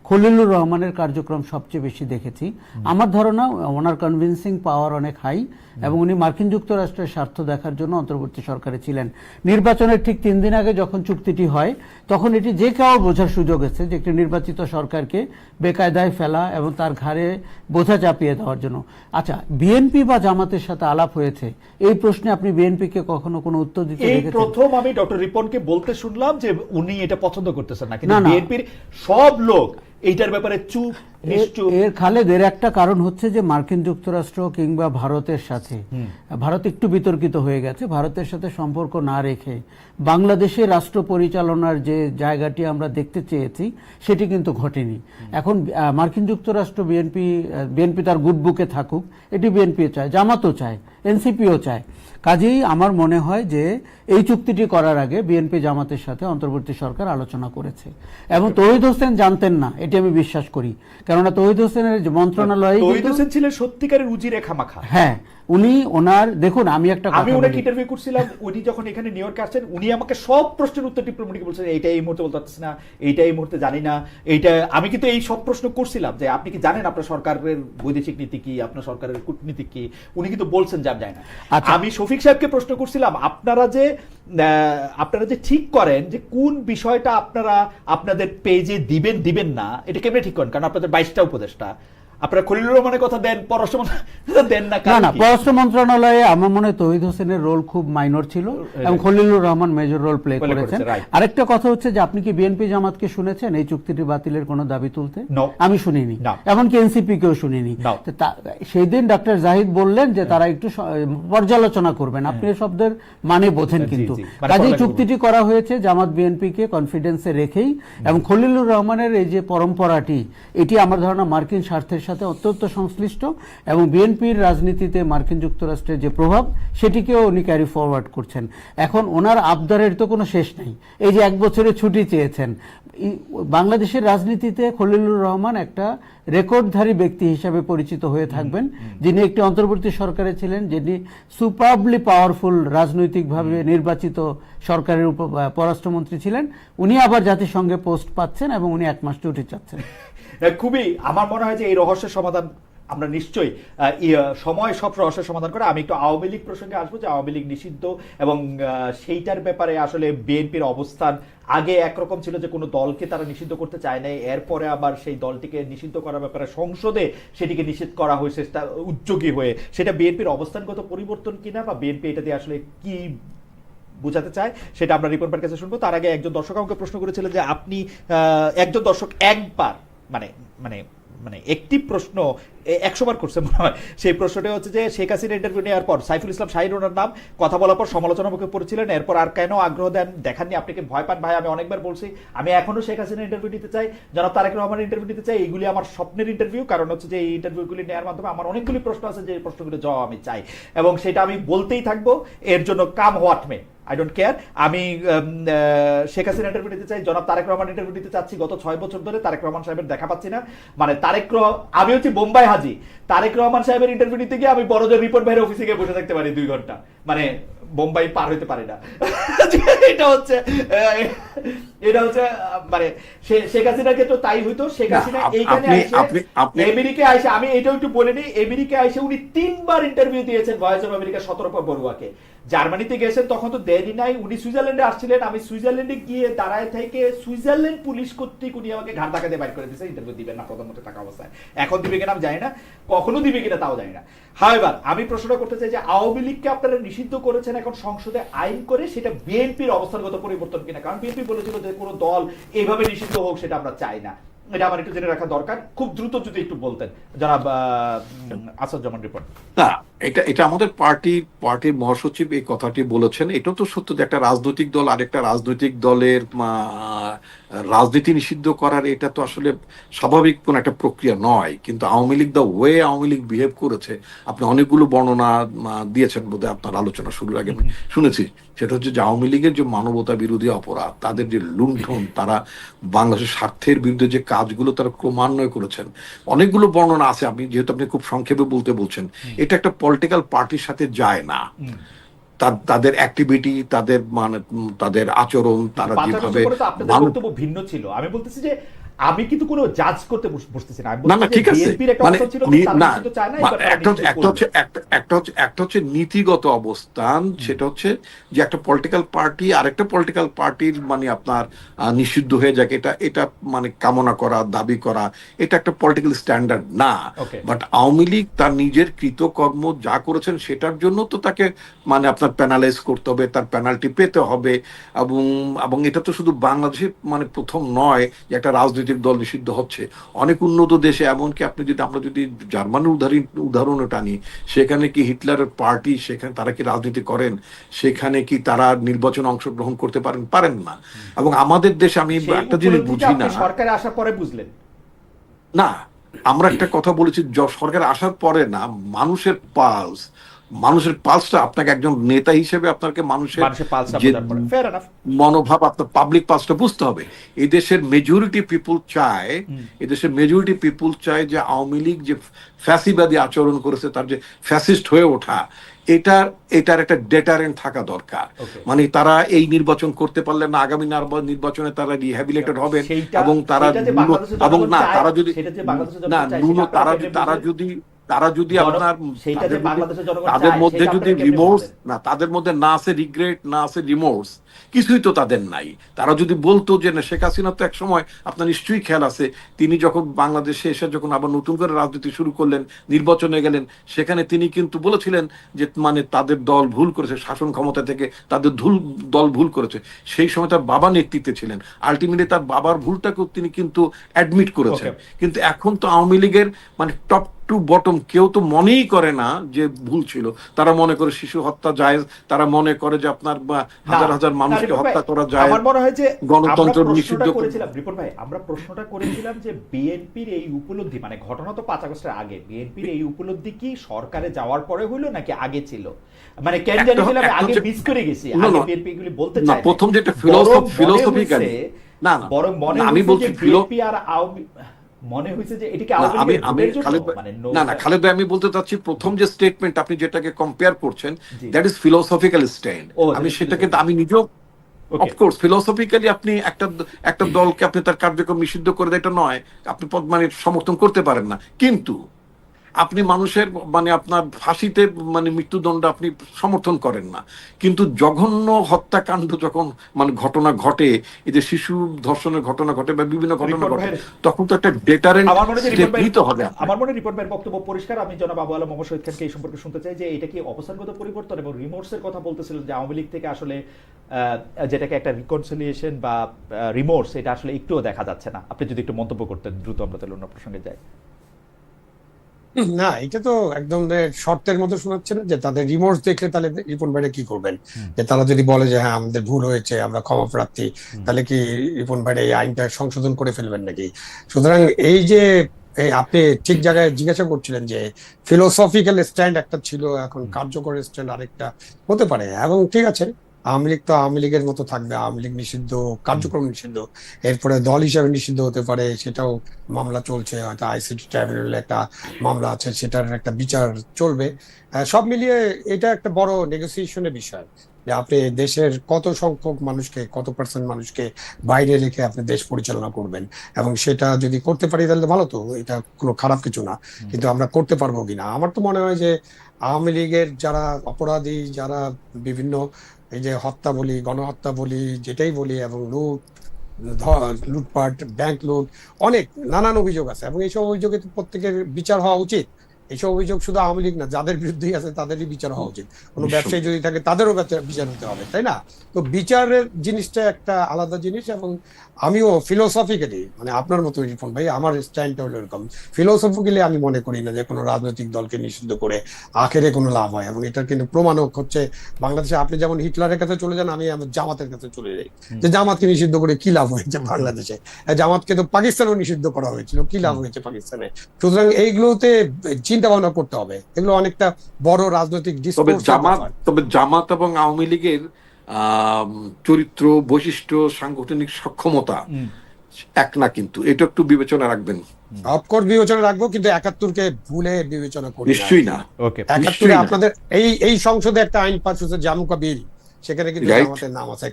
খলিলুর রহমানের কার্যক্রম সবচেয়ে বেশি দেখেছি। আমার ধারণা ওনার কনভিন্সিং পাওয়ার অনেক হাই, এবং উনি মার্কিন যুক্তরাষ্ট্রের স্বার্থ দেখার জন্য অন্তর্বর্তী সরকারে ছিলেন। নির্বাচনের ঠিক 3 দিন আগে যখন চুক্তিটি হয়, তখন এটি যে কেউ বোঝার সুযোগ আছে যে একটি নির্বাচিত সরকারকে বেকায়দায় ফেলা এবং তার ঘাড়ে বোঝা চাপিয়ে দেওয়ার জন্য। আচ্ছা, বিএনপি বা জামাতের সাথে আলাপ হয়েছে, এই প্রশ্নে আপনি বিএনপিকে কখনো কোনো উত্তর দিতে এই দেখেছেন? প্রথম আমি ডক্টর রিপনকে বলতে শুনলাম যে উনি এটা পছন্দ করতেছেন না, কিন্তু না, না। বিএনপির সব লোক এইটার ব্যাপারে চুপ নিশ্চুপ। এর খালেদের একটা কারণ হচ্ছে যে মার্কিন যুক্তরাষ্ট্র কিংবা ভারতের সাথে, ভারত একটু বিতর্কিত হয়ে গেছে, ভারতের সাথে সম্পর্ক না রেখে বাংলাদেশের রাষ্ট্র পরিচালনার যে জায়গাটি আমরা দেখতে চেয়েছি সেটি কিন্তু ঘটেনি। এখন মার্কিন যুক্তরাষ্ট্র বিএনপি তার গুডবুকে থাকুক, এটি বিএনপিও চায়, জামাতও চায়, এনসিপিও চায়। কাজেই আমার মনে হয় যে এই চুক্তিটি করার আগে বিএনপি জামাতের সাথে অন্তর্বর্তী সরকার আলোচনা করেছে, এবং তৌহিদ হোসেন জানতেন না, এটি আমি বিশ্বাস করি। কেননা তৌহিদ হোসেনের মন্ত্রণালয়ে তৌহিদ হোসেন ছিলেন সত্যিকারের উজিরে খামাখা। হ্যাঁ, উনি ওনার দেখুন, আমি একটা আমি কথা ওনাকে বলি। ইন্টারভিউ করছিলাম, উনি যখন এখানে নিউ ইয়র্কে আসছেন, উনি আমাকে সব প্রশ্নের উত্তর টিপ্লোমেটিক বলছেন, এইটা এই মুহূর্তে বলতে পারতেছি না, এইটা এই মুহূর্তে জানি না, এইটা। আমি কিন্তু এই সব প্রশ্ন করছিলাম যে আপনি কি জানেন আপনার সরকারের বৈদেশিক নীতি কি, আপনার সরকারের কূটনীতি কি? উনি কিন্তু বলছেন যে আমি জানি না। আচ্ছা। আমি শফিক সাহেবকে প্রশ্ন করছিলাম, আপনারা যে ঠিক করেন যে কোন বিষয়টা আপনারা আপনাদের পেজে দিবেন না, এটা কেমনে ঠিক করেন? কারণ আপনাদের 22টা উপদেষ্টা, আপনারা খলিলুর রহমানের কথা দেন, পররাষ্ট্র দেন না। না, পররাষ্ট্র মন্ত্রণালয়ে আমার মনে হয় তৌহিদ হোসেনের রোল খুব মাইনর ছিল এবং Khalilur Rahman major role play করেছেন। আরেকটা কথা হচ্ছে যে আপনি কি বিএনপি জামাতকে শুনেছেন এই চুক্তিটি বাতিলের কোনো দাবি তুলতে? আমি শুনিনি, এমনকি এনসিপি কেও শুনিনি। সেই দিন ডক্টর জাহিদ বললেন যে তারা একটু পর্যালোচনা করবেন। আপনি এই শব্দের মানে বোঝেন, কিন্তু কাজেই চুক্তিটি করা হয়েছে জামাত বিএনপিকে কনফিডেন্সে রেখেই, এবং খলিলুর রহমানের এই যে পরম্পরাটি, এটি আমার ধারণা মার্কিন স্বার্থের সাথে অত্যন্ত সংশ্লিষ্ট, এবং বিএনপির রাজনীতিতে মার্কিন যুক্তরাষ্ট্রের যে প্রভাব সেটিকেও উনি ক্যারি ফরওয়ার্ড করছেন। এখন ওনার আবদারের তো কোনো শেষ নেই। এই যে 1 বছরের ছুটি চেয়েছেন, বাংলাদেশের রাজনীতিতে খলিলুর রহমান একটা রেকর্ডধারী ব্যক্তি হিসাবে পরিচিত হয়ে থাকবেন, যিনি একটি অন্তর্বর্তী সরকারে ছিলেন, যিনি সুপারবলি পাওয়ারফুল রাজনৈতিকভাবে নির্বাচিত সরকারের পররাষ্ট্রমন্ত্রী ছিলেন। উনি আবার জাতিসংঘে পোস্ট পাচ্ছেন এবং উনি 1 মাস ছুটি চাচ্ছেন। খুবই আমার মনে হয় যে এই রহস্যের সমাধান আমরা নিশ্চয়ই সময় সব রহস্যের সমাধান করে। আমি একটু আওয়ামী লীগ প্রসঙ্গে আসবো, যে আওয়ামী লীগ নিষিদ্ধ এবং সেইটার ব্যাপারে আসলে বিএনপির অবস্থান আগে একরকম ছিল যে কোনো দলকে তারা নিষিদ্ধ করতে চায় নাই, এরপরে আবার সেই দলটিকে নিষিদ্ধ করার ব্যাপারে সংসদে সেটিকে নিষিদ্ধ করা হয়েছে উদ্যোগী হয়ে। সেটা বিএনপির অবস্থানগত পরিবর্তন কিনা, বা বিএনপি এটা দিয়ে আসলে কি বোঝাতে চায়, সেটা আমরা রিপন ভাইয়ের কাছে শুনবো। তার আগে একজন দর্শক আমাকে প্রশ্ন করেছিলেন যে আপনি একজন দর্শক একবার মানে মানে মানে একটি প্রশ্ন 100 বার করছে মনে হয়, সেই প্রশ্নটা হচ্ছে যে শেখ হাসিনা ইন্টারভিউ নেওয়ার পর সাইফুল ইসলাম শাহিন ওনার নাম কথা বলার পর সমালোচনার মুখে পড়েছিলেন, এরপর আর কেন আগ্রহ দেখাননি, আপনি কি ভয় পান? ভাই আমি অনেকবার বলছি আমি এখনো শেখ হাসিনা ইন্টারভিউ নিতে চাই, জনাব তারেক রহমানের ইন্টারভিউ নিতে চাই, এইগুলি আমার স্বপ্নের ইন্টারভিউ, কারণ হচ্ছে যে এই ইন্টারভিউগুলি নেওয়ার মাধ্যমে আমার অনেকগুলি প্রশ্ন আছে যে প্রশ্নগুলো জবাব আমি চাই, এবং সেটা আমি বলতেই থাকবো, এর জন্য come what may I don't care. আমি শেখ হাসিনা ইন্টারভিউ নিতে চাই, জনাব তারেক রহমান ইন্টারভিউ নিতে চাচ্ছি, গত 6 বছর ধরে তারেক রহমান সাহেবের দেখা পাচ্ছি না, মানে আমি হচ্ছে বোম্বাই হাজি, তারেক রহমান সাহেবের ইন্টারভিউ নিতে গিয়ে আমি বড়জোর রিপোর্ট ভাইয়ের অফিসে গিয়ে বসে থাকতে পারি 2 ঘন্টা, মানে বোম্বাই পার হইতে পারি না। এটা হচ্ছে মানে শেখ হাসিনার ক্ষেত্রে তাই হইতো। শেখ হাসিনা এইখানে আমেরিকায় আইসে, আমি এটাও একটু বলে নিই, আমেরিকায় আইসে উনি 3 বার ইন্টারভিউ দিয়েছেন ভয়েস অফ আমেরিকা সতর্পা বড়ুয়াকে। জার্মানিতে গেছেন তখন তো দেরি নাই, উনি সুইজারল্যান্ডে আসছিলেন, আমি সুইজারল্যান্ডে গিয়ে দাঁড়ায় থেকে সুইজারল্যান্ড পুলিশ কর্তৃক উনি আমাকে ঘাট ধাক্কা দিয়ে বাইর করে দিয়েছে, ইন্টারভিউ দিবেন না প্রধানমন্ত্রী থাকা অবস্থায়। এখন দিবে কিনা আমি জানি না, কখনো দিবে কিনা তাও জানি না। হাওয়েভার আমি প্রশ্নটা করতে চাই যে আওয়ামী লীগকে আপনারা নিষিদ্ধ করেছেন এখন সংসদে আইন করে, সেটা বিএনপির অবস্থানগত পরিবর্তন কিনা? কারণ বিএনপি বলেছিল যে কোনো দল এইভাবে নিষিদ্ধ হোক সেটা আমরা চাই না, এটা আমার একটু জেনে রাখা দরকার। খুব দ্রুত যদি একটু বলতেন জনাব আসাদুজ্জামান রিপন। না, এটা আমাদের পার্টির মহাসচিব এই কথাটি বলেছেন। এটা তো সত্য যে একটা রাজনৈতিক দল আরেকটা রাজনৈতিক দলের রাজনীতি নিষিদ্ধ করার এটা তো আসলে স্বাভাবিক কোন একটা প্রক্রিয়া নয়, কিন্তু Awami League the way Awami League behave করেছে, আপনি অনেকগুলো বর্ণনা দিয়েছেন বোধহয় আপনার আলোচনা শুরুর আগে আমি শুনেছি। সেটা হচ্ছে যে আওয়ামী লীগের যে মানবতা বিরোধী অপরাধ, তাদের যে লুণ্ঠন, তারা বাংলাদেশের স্বার্থের বিরুদ্ধে যে কাজগুলো তারা ক্রমান্বয় করেছেন, অনেকগুলো বর্ণনা আছে। আপনি যেহেতু আপনি খুব সংক্ষেপে বলছেন, এটা একটা পলিটিক্যাল পার্টির সাথে যায় না। তাদের অ্যাক্টিভিটি, তাদের মানে তাদের আচরণ, তারা যেভাবে বক্তব্য ভিন্ন ছিল। আমি বলতেছি যে আমি কিন্তু কোনো জাজ করতে বসতেছি না, না ঠিক আছে, মানে একটা হচ্ছে নীতিগত অবস্থান, সেটা হচ্ছে যে একটা পলিটিক্যাল পার্টি আরেকটা পলিটিক্যাল পার্টির মানে আপনার নিষিদ্ধ হয়ে যাক, এটা মানে কামনা করা, দাবি করা, এটা একটা পলিটিক্যাল স্ট্যান্ডার্ড না। বাট আওয়ামী লীগ তার নিজের কৃতকর্ম যা করেছেন সেটার জন্য তো তাকে মানে আপনার প্যানালাইজ করতে হবে, তার পেনাল্টি পেতে হবে, এবং এটা তো শুধু বাংলাদেশে মানে প্রথম নয় যে একটা রাজনীতি দল নিষিদ্ধ হচ্ছে। অনেক উন্নত দেশে, এমনকি আমরা যদি জার্মানির উদাহরণও টানি, সেখানে কি হিটলারের পার্টি, সেখানে তারা কি রাজনীতি করেন? সেখানে কি তারা নির্বাচনে অংশগ্রহণ করতে পারেন না। এবং আমাদের দেশে আমি একটা জিনিস বুঝি না, সরকারে আসার পরে বুঝলেন না, আমরা একটা কথা বলেছি সরকার আসার পরে না, মানুষের পালসটা আপনাকে একজন নেতা হিসেবে আপনাকে মানুষের মনোভাব, আপনার পাবলিক পালসটা বুঝতে হবে। এই দেশের মেজরিটি পিপুল চায় যে আওয়ামী লীগ যে ফ্যাসিবাদী আচরণ করেছে, তার যে ফ্যাসিস্ট হয়ে ওঠা, এটার একটা ডেটারেন্ট থাকা দরকার। মানে তারা এই নির্বাচন করতে পারলে না, আগামী নির্বাচনে তারা রিহ্যাবিলিটেড হবেন, এবং তারা যদি আপনার তাদের মধ্যে যদি রিমোর্স না, তাদের মধ্যে না আছে রিগ্রেট, না আছে রিমোর্স, কিছুই তো তাদের নাই। তারা যদি বলতো যে না, শেখ হাসিনা তো এক সময় আপনার নিশ্চয়ই খেয়াল আছে, তিনি যখন বাংলাদেশে এসে যখন আবার নতুন করে রাজনীতি শুরু করলেন, নির্বাচনে গেলেন, সেখানে তিনি কিন্তু বলেছিলেন যে মানে তাদের দল ভুল করেছে, শাসন ক্ষমতা থেকে তাদের দল ভুল করেছে। সেই সময় তার বাবা নেতৃত্বে ছিলেন, আলটিমেটলি তার বাবার ভুলটাকেও তিনি কিন্তু অ্যাডমিট করেছেন। কিন্তু এখন তো আওয়ামী লীগের মানে টপ টু বটম কেউ তো মনেই করে না যে ভুল ছিল। তারা মনে করে শিশু হত্যা জায়েজ, তারা মনে করে যে আপনার হাজার হাজার মানুষকে হত্যা করা যায়, আমার মনে হয় যে গণতন্ত্র নিষিদ্ধ করেছিলাম। রিপন ভাই, আমরা প্রশ্নটা করেছিলাম যে বিএনপির এই উপলব্ধি, মানে ঘটনা তো 5 আগস্টের আগে, বিএনপির এই উপলব্ধি কি সরকারে যাওয়ার পরে হইলো নাকি আগে ছিল? মানে কেন জানিছিলাম আগে মিস করে গেছি, আগে বিএনপি এগুলি বলতে চায় না। প্রথম যেটা ফিলোসফিক্যালি না, বরং মনে আমি বলছি বিএনপি আর আওয়ামী মনে হয়েছে যে এটাকে খালেদ ভাই, আমি বলতে চাচ্ছি প্রথম যে স্টেটমেন্ট আপনি যেটাকে কম্পেয়ার করছেন, দ্যাট ইজ ফিলোসফিক্যাল স্ট্যান্ড। আমি সেটাকে আমি নিজেও অফকোর্স ফিলোসফিক্যালি আপনি একটা দলকে আপনি তার কার্যক্রম নিষিদ্ধ করে দেয়, এটা নয়, আপনি মানে সমর্থন করতে পারেন না। কিন্তু আপনি মানুষের মানে আপনার ফাঁসিতে মানে মৃত্যুদণ্ড আপনি সমর্থন করেন না, কিন্তু জঘন্য হত্যাকাণ্ড যখন মানে ঘটনা ঘটে, এই যে শিশু ধর্ষণের ঘটনা ঘটে বা বিভিন্ন ঘটনা রিপন ঘটে, ভাইয়ের- তখন তো একটা ডেটারেন্ট আমার মনে হয় যে স্টেপ রিপন ভাই, নিতে হবে আপনার। আমার মনে হয় রিপন ভাইয়ের বক্তব্য পরিষ্কার। আমি জনাব আবু আলম মোহাম্মদ শহীদ খানকে এই সম্পর্কে শুনতে চাই যে এটা কি অবস্থানগত পরিবর্তন এবং রিমোর্সের কথা বলতেছিলেন যে আওয়ামী লীগ থেকে আসলে যেটাকে একটা রিকনসিলিয়েশন বা রিমোর্স, এটা আসলে একটুও দেখা যাচ্ছে না। আপনি যদি একটু মন্তব্য করতেন দ্রুত, আমরা তাহলে অন্য প্রসঙ্গে যাই। না, এটা তো একদম শর্তের মতো শোনাচ্ছে না যে তাদের রিমোর্স দেখলে তাহলে রিপন ভাইরা কি করবেন, যে তারা যদি বলে যে হ্যাঁ আমাদের ভুল হয়েছে, আমরা ক্ষমা প্রার্থী, তাহলে কি রিপন ভাইরা এই আইনটা সংশোধন করে ফেলবেন নাকি? সুতরাং এই যে আপনি ঠিক জায়গায় জিজ্ঞাসা করছিলেন যে ফিলোসফিক্যাল স্ট্যান্ড একটা ছিল, এখন কার্যকর স্ট্যান্ড আরেকটা হতে পারে, এবং ঠিক আছে, আওয়ামী লীগ তো আওয়ামী লীগের মতো থাকবে, আওয়ামী লীগ নিষিদ্ধ, কার্যক্রম নিষিদ্ধ, এরপরে দল হিসাবে নিষিদ্ধ হতে পারে, সেটাও মামলা চলছে, হয়তো আইসিটি ট্রাইব্যুনালে একটা মামলা আছে, সেটার একটা বিচার চলবে। সব মিলিয়ে এটা একটা বড় নেগোসিয়েশনের বিষয়, যে আপনি দেশের কত সংখ্যক মানুষকে, কত পার্সেন্ট মানুষকে বাইরে রেখে আপনি দেশ পরিচালনা করবেন, এবং সেটা যদি করতে পারি তাহলে ভালো, তো এটা কোনো খারাপ কিছু না। কিন্তু আমরা করতে পারবো কিনা, আমার তো মনে হয় যে আওয়ামী লীগের যারা অপরাধী, যারা বিভিন্ন এই যে হত্যা বলি, গণহত্যা বলি, যেটাই বলি, এবং লুটপাট, ব্যাংক লুট, অনেক নানান অভিযোগ আছে, এবং এইসব অভিযোগে তো প্রত্যেকের বিচার হওয়া উচিত। এইসব অভিযোগ শুধু আওয়ামী লীগ না, যাদের বিরুদ্ধেই আছে তাদেরই বিচার হওয়া উচিত। কোনো ব্যবসায়ী যদি থাকে তাদেরও বিচার হতে হবে, তাই না? তো বিচারের জিনিসটা একটা আলাদা জিনিস, এবং আমিও ফিলোসফিক্যালি, মানে আপনার মতো রিপন ভাই, আমার স্ট্যান্ডটা হলো এরকম। ফিলোসফিক্যালি আমি মনে করি না যে কোনো রাজনৈতিক দলকে নিষিদ্ধ করে আখেরে কোনো লাভ হয়, এবং এটার কিন্তু প্রমাণও হচ্ছে বাংলাদেশে। আপনি যেমন হিটলারের কাছে চলে যান, আমি আমার জামাতের কাছে চলে যাই, যে জামাতকে নিষিদ্ধ করে কি লাভ হয়েছে বাংলাদেশে? জামাতকে তো পাকিস্তানেও নিষিদ্ধ করা হয়েছিল, কি লাভ হয়েছে পাকিস্তানে? সুতরাং এইগুলোতে চিন্তা ভাবনা করতে হবে, এগুলো অনেকটা বড় রাজনৈতিক তবে জামাত এবং আওয়ামী লীগের চরিত্র, বৈশিষ্ট্য, সাংগঠনিক সক্ষমতা এক না, কিন্তু এটা একটু বিবেচনা রাখবেন। অফকোর্স বিবেচনা রাখবো, কিন্তু ৭১-কে ভুলে বিবেচনা করি নিশ্চয়ই না। ওকে, ৭১-এ আপনাদের এই সংসদে একটা আইন পাস হয়েছে, জামুকা বিল, সেখানে কিন্তু জামাতের নাম আছে।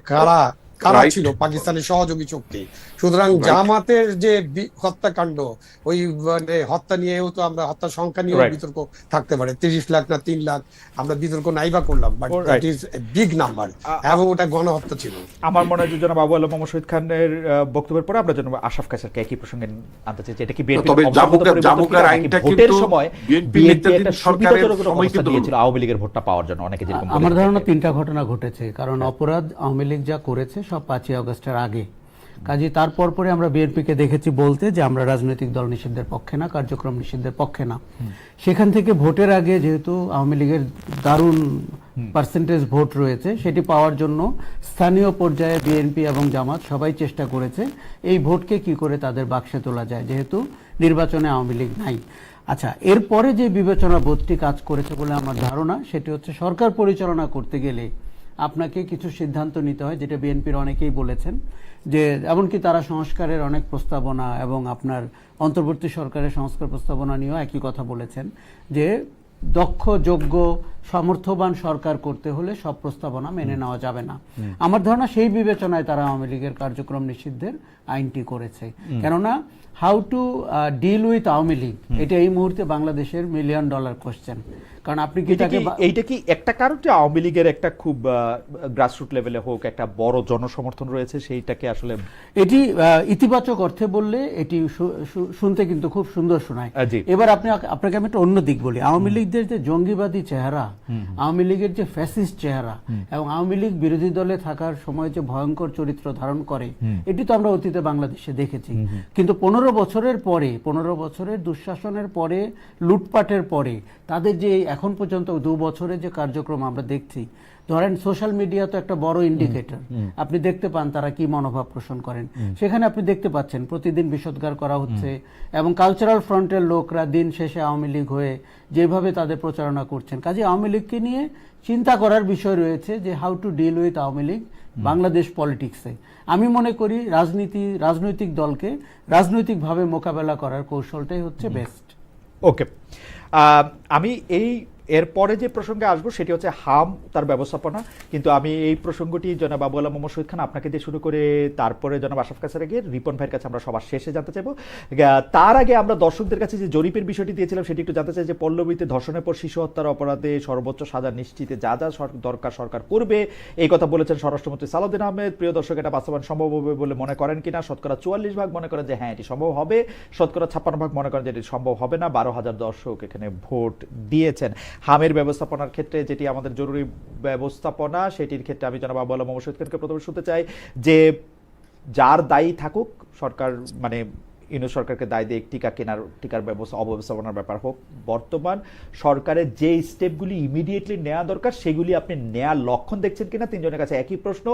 কারা ছিল পাকিস্তানের সহযোগী শক্তি। সুতরাং জামাতের যে হত্যাকাণ্ড, ওই মানে হত্যা নিয়েও তো আমরা, হত্যার সংখ্যা নিয়েও বিতর্ক থাকতে পারে, ৩০ লাখ না ৩ লাখ, আমরা বিতর্ক নাইবা করলাম, but it is a big number, এবং ওটা গণহত্যা ছিল। আমার মনে হয় যে জনাব আবু আলম মোহাম্মদ শহীদ খানের বক্তব্যের পরে আমরা জনাব আশরাফ কায়সারকে একই প্রসঙ্গে আনতে চাই, যে এটা কি তবে জামুকার আইনটা ভোটের কিন্তু সময় বিএনপি একটা সরকারের সময় কিন্তু দিয়েছিল আওয়ামী লীগের ভোটটা পাওয়ার জন্য, অনেকে যেরকম আমার ধারণা ৩টা ঘটনা ঘটেছে, কারণ অপরাধ আওয়ামী লীগ যা করেছে সব ৫ই আগস্টের আগে। কাজে তারপর পরে আমরা বিএনপিকে দেখেছি বলতে যে আমরা রাজনৈতিক দল নিষিদ্ধের পক্ষে না, কার্যক্রম নিষিদ্ধের পক্ষে না। সেখান থেকে ভোটের আগে যেহেতু আওয়ামী লীগের দারুণ পার্সেন্টেজ ভোট রয়েছে, সেটি পাওয়ার জন্য স্থানীয় পর্যায়ে বিএনপি এবং জামাত সবাই চেষ্টা করেছে এই ভোটকে কি করে তাদের বাক্সে তোলা যায়, যেহেতু নির্বাচনে আওয়ামী লীগ নাই। আচ্ছা, এরপরে যে বিবেচনা বোধটি কাজ করেছে বলে আমার ধারণা, সেটি হচ্ছে সরকার পরিচালনা করতে গেলে আপনাকে কিছু সিদ্ধান্ত নিতে হয়, যেটা বিএনপির অনেকেই বলেছেন, যে এমনকি তারা সংস্কারের অনেক প্রস্তাবনা এবং আপনার অন্তর্বর্তী সরকারের সংস্কার প্রস্তাবনা নিয়েও একই কথা বলেছেন, যে দক্ষ, যোগ্য, সামর্থ্যবান সরকার করতে হলে সব প্রস্তাবনা মেনে নেওয়া যাবে না। আমার ধারণা সেই বিবেচনায় তারা আওয়ামী লীগের কার্যক্রম নিষিদ্ধের আইনটি করেছে। কেননা how to deal with Awami League, এটা এই মুহূর্তে বাংলাদেশের $1 মিলিয়ন কোশ্চেন। কারণ আপনি কি এইটা কি একটা কারণ যে আওয়ামী লীগের একটা খুব গ্রাসরুট লেভেলে হোক একটা বড় জনসমর্থন রয়েছে, সেইটাকে আসলে এটি ইতিবাচক অর্থে বললে এটি শুনতে কিন্তু খুব সুন্দর শোনায়। এবার আপনাকে আমি একটা অন্য দিক বলি, আওয়ামী লীগদের যে জঙ্গিবাদী চেহারা, আওয়ামী লীগের যে ফ্যাসিস্ট চেহারা, এবং আওয়ামী লীগ বিরোধী দলে থাকার সময় যে ভয়ঙ্কর চরিত্র ধারণ করে, এটি তো আমরা অতীতে বাংলাদেশে দেখেছি। কিন্তু 15 বছরের পরে, 15 বছরের দুঃশাসনের পরে, লুটপাটের পরে তাদের যে এখন পর্যন্ত 2 বছরে যে কার্যক্রম আমরা দেখছি, ধরেন সোশ্যাল মিডিয়া তো একটা বড় ইন্ডিকেটর, আপনি দেখতে পান তারা কি মনোভাব পোষণ করেন। সেখানে আপনি দেখতে পাচ্ছেন প্রতিদিন বিষোদ্গার করা হচ্ছে, এবং কালচারাল ফ্রন্টের লোকরা দিন শেষে আওয়ামী লীগ হয়ে যেভাবে তাদের প্রচারণা করছেন। কাজে আওয়ামী লীগকে নিয়ে চিন্তা করার বিষয় রয়েছে যে how to deal with Awami League Bangladesh পলিটিক্সে। আমি মনে করি রাজনৈতিক দলকে রাজনৈতিকভাবে মোকাবেলা করার কৌশলটাই হচ্ছে বেস্ট। ওকে, আমি এই এরপরে যে প্রসঙ্গে আসবো সেটি হচ্ছে হাম তার ব্যবস্থাপনা, কিন্তু আমি এই প্রসঙ্গটি জনাব আবু আলম মোহাম্মদ শহীদ খান আপনাকে দিয়ে শুরু করে তারপরে জনাব আশরাফ কাছারে গিয়ে রিপন ভাইয়ের কাছে আমরা সবার শেষে জানতে চাইবো। তার আগে আমরা দর্শকদের কাছে যে জরিপের বিষয়টি দিয়েছিলাম সেটি একটু জানতে চাই যে পল্লবীতে ধর্ষণের পর শিশু হত্যার অপরাধে সর্বোচ্চ সাজা নিশ্চিতে যা যা দরকার সরকার করবে, এই কথা বলেছেন স্বরাষ্ট্রমন্ত্রী সালাউদ্দিন আহমেদ। প্রিয় দর্শক, এটা বাস্তবায়ন সম্ভব হবে বলে মনে করেন কিনা? শতকরা 44% মনে করেন যে হ্যাঁ এটি সম্ভব হবে, শতকরা 56% মনে করেন যে এটি সম্ভব হবে না। 12,000 দর্শক এখানে ভোট দিয়েছেন। হামের ব্যবস্থাপনার ক্ষেত্রে যেটি আমাদের জরুরি ব্যবস্থাপনা, সেটির ক্ষেত্রে আমি জনাব আবু আলম মোহাম্মদ শহীদ খানকে প্রথমে শুনতে চাই যে যার দায়ী থাকুক সরকার, মানে ইউনিট সরকারকে দায় দিয়ে টিকার অব্যবস্থাপনার ব্যাপার হোক, বর্তমান সরকারের যে স্টেপগুলি ইমিডিয়েটলি নেওয়া দরকার সেগুলি আপনি নেওয়ার লক্ষণ দেখছেন কিনা? তিনজনের কাছে একই প্রশ্ন।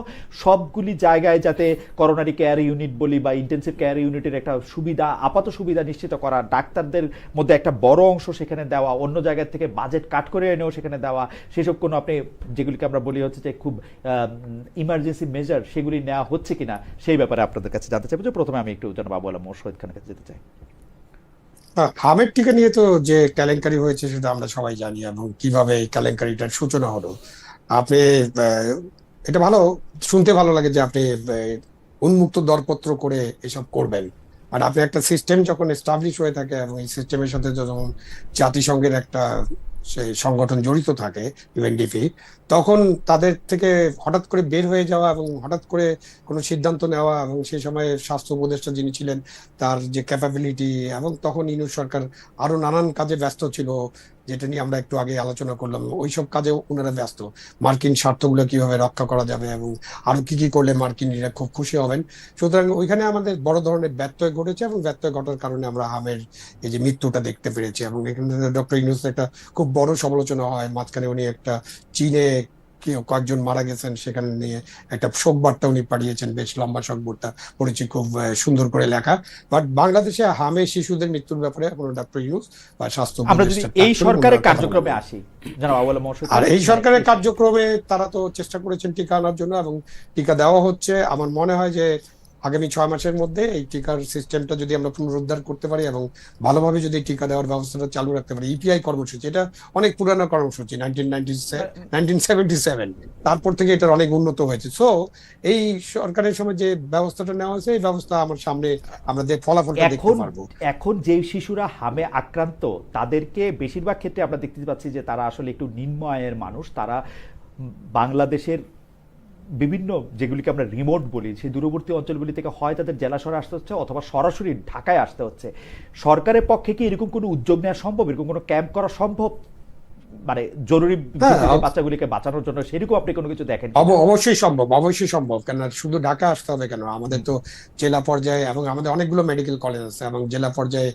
সবগুলি জায়গায় যাতে করোনারি কেয়ার ইউনিট বলি বা ইন্টেন্সিভ কেয়ার ইউনিটের একটা সুবিধা, আপাত সুবিধা নিশ্চিত করা, ডাক্তারদের মধ্যে একটা বড় অংশ সেখানে দেওয়া, অন্য জায়গা থেকে বাজেট কাট করে এনেও সেখানে দেওয়া, সেসব কোনো আপনি যেগুলিকে আমরা বলি হচ্ছে যে খুব ইমার্জেন্সি মেজার, সেগুলি নেওয়া হচ্ছে কিনা সেই ব্যাপারে আপনাদের কাছে জানতে চাইবো। যে প্রথমে আমি একটু জনাব আবু আলম শহীদ খানের কাছে যেতে চাই। হামের টিকা নিয়ে তো যে কেলেঙ্কারি হয়েছে সেটা আমরা সবাই জানি, এবং কিভাবে এই কেলেঙ্কারিটার সূচনা হলো। আপনি এটা ভালো, শুনতে ভালো লাগে যে আপনি উন্মুক্ত দরপত্র করে এসব করবেন, আর আপনি একটা সিস্টেম যখন এস্টাবলিশ হয়ে থাকে এবং এই সিস্টেমের সাথে যখন জাতিসংঘের একটা সেই সংগঠন জড়িত থাকে ইউএনডিপি, তখন তাদের থেকে হঠাৎ করে বের হয়ে যাওয়া এবং হঠাৎ করে কোনো সিদ্ধান্ত নেওয়া, এবং সেই সময় স্বাস্থ্য উপদেষ্টা যিনি ছিলেন তার যে ক্যাপাবিলিটি, এবং তখন ইউনূস সরকার আরো নানান কাজে ব্যস্ত ছিল, যেটা নিয়ে আমরা একটু আগে আলোচনা করলাম, ওইসব কাজে ওনারা ব্যস্ত। মার্কিন স্বার্থগুলো কিভাবে রক্ষা করা যাবে এবং আরো কি কি করলে মার্কিনরা খুব খুশি হবেন। সুতরাং ওইখানে আমাদের বড় ধরনের ব্যত্যয় ঘটেছে, এবং ব্যত্যয় ঘটার কারণে আমরা হামের এই যে মৃত্যুটা দেখতে পেরেছি। এবং এখানে ডক্টর ইউনূস একটা খুব বড় সমালোচনা হয়, মাঝখানে উনি একটা চীনে কয়েকজন মারা গেছেন সেখানে নিয়ে একটা শোক বার্তা উনি পাঠিয়েছেন, বেশ লম্বা শোক বার্তা পড়েছি, খুব সুন্দর করে লেখা। বাট বাংলাদেশে হামে শিশুদের মৃত্যুর ব্যাপারে কোনো ডক্টর ইউনূস বা স্বাস্থ্য আমরা যদি এই সরকারের কার্যক্রমে আসি, জনাব আবু আলম শহীদ খান, আর এই সরকারের কার্যক্রমে তারা তো চেষ্টা করেছেন টিকা আনার জন্য, এবং টিকা দেওয়া হচ্ছে। আমার মনে হয় যে আগামী 6 মাসের মধ্যে এই টিকার সিস্টেমটা যদি আমরা পুনরুদ্ধার করতে পারি এবং ভালোভাবে যদি টিকা দেওয়ার ব্যবস্থাটা চালু রাখতে পারি, ইপিআই কর্মসূচি, এটা অনেক পুরানো কর্মসূচি, 1977, তারপর থেকে এটার অনেক উন্নত হয়েছে। সো এই সরকারের সময় যে ব্যবস্থাটা নেওয়া হয়েছে, এই ব্যবস্থা আমার সামনে আমরা যে ফলাফলটা দেখতে পারবো। এখন যে শিশুরা হামে আক্রান্ত তাদেরকে বেশিরভাগ ক্ষেত্রে আমরা দেখতে পাচ্ছি যে তারা আসলে একটু নিম্ন আয়ের মানুষ। তারা বাংলাদেশের বিভিন্ন যেগুলিকে আমরা রিমোট বলি, সেই দূরবর্তী অঞ্চলগুলি থেকে হয় তাদের জেলা শহরে আসতে হচ্ছে অথবা সরাসরি ঢাকায় আসতে হচ্ছে। সরকারের পক্ষে কি এরকম কোনো উদ্যোগ নেওয়া সম্ভব, এরকম কোনো ক্যাম্প করা সম্ভব, মানে জরুরি বাচ্চাগুলিকে বাঁচানোর জন্য? সেরকম আপনি কোনো কিছু দেখেন? অবশ্যই সম্ভব, অবশ্যই সম্ভব। কেন শুধু ঢাকা আসতে হবে কেন? আমাদের তো জেলা পর্যায়ে এবং আমাদের অনেকগুলো মেডিকেল কলেজ আছে, এবং জেলা পর্যায়ে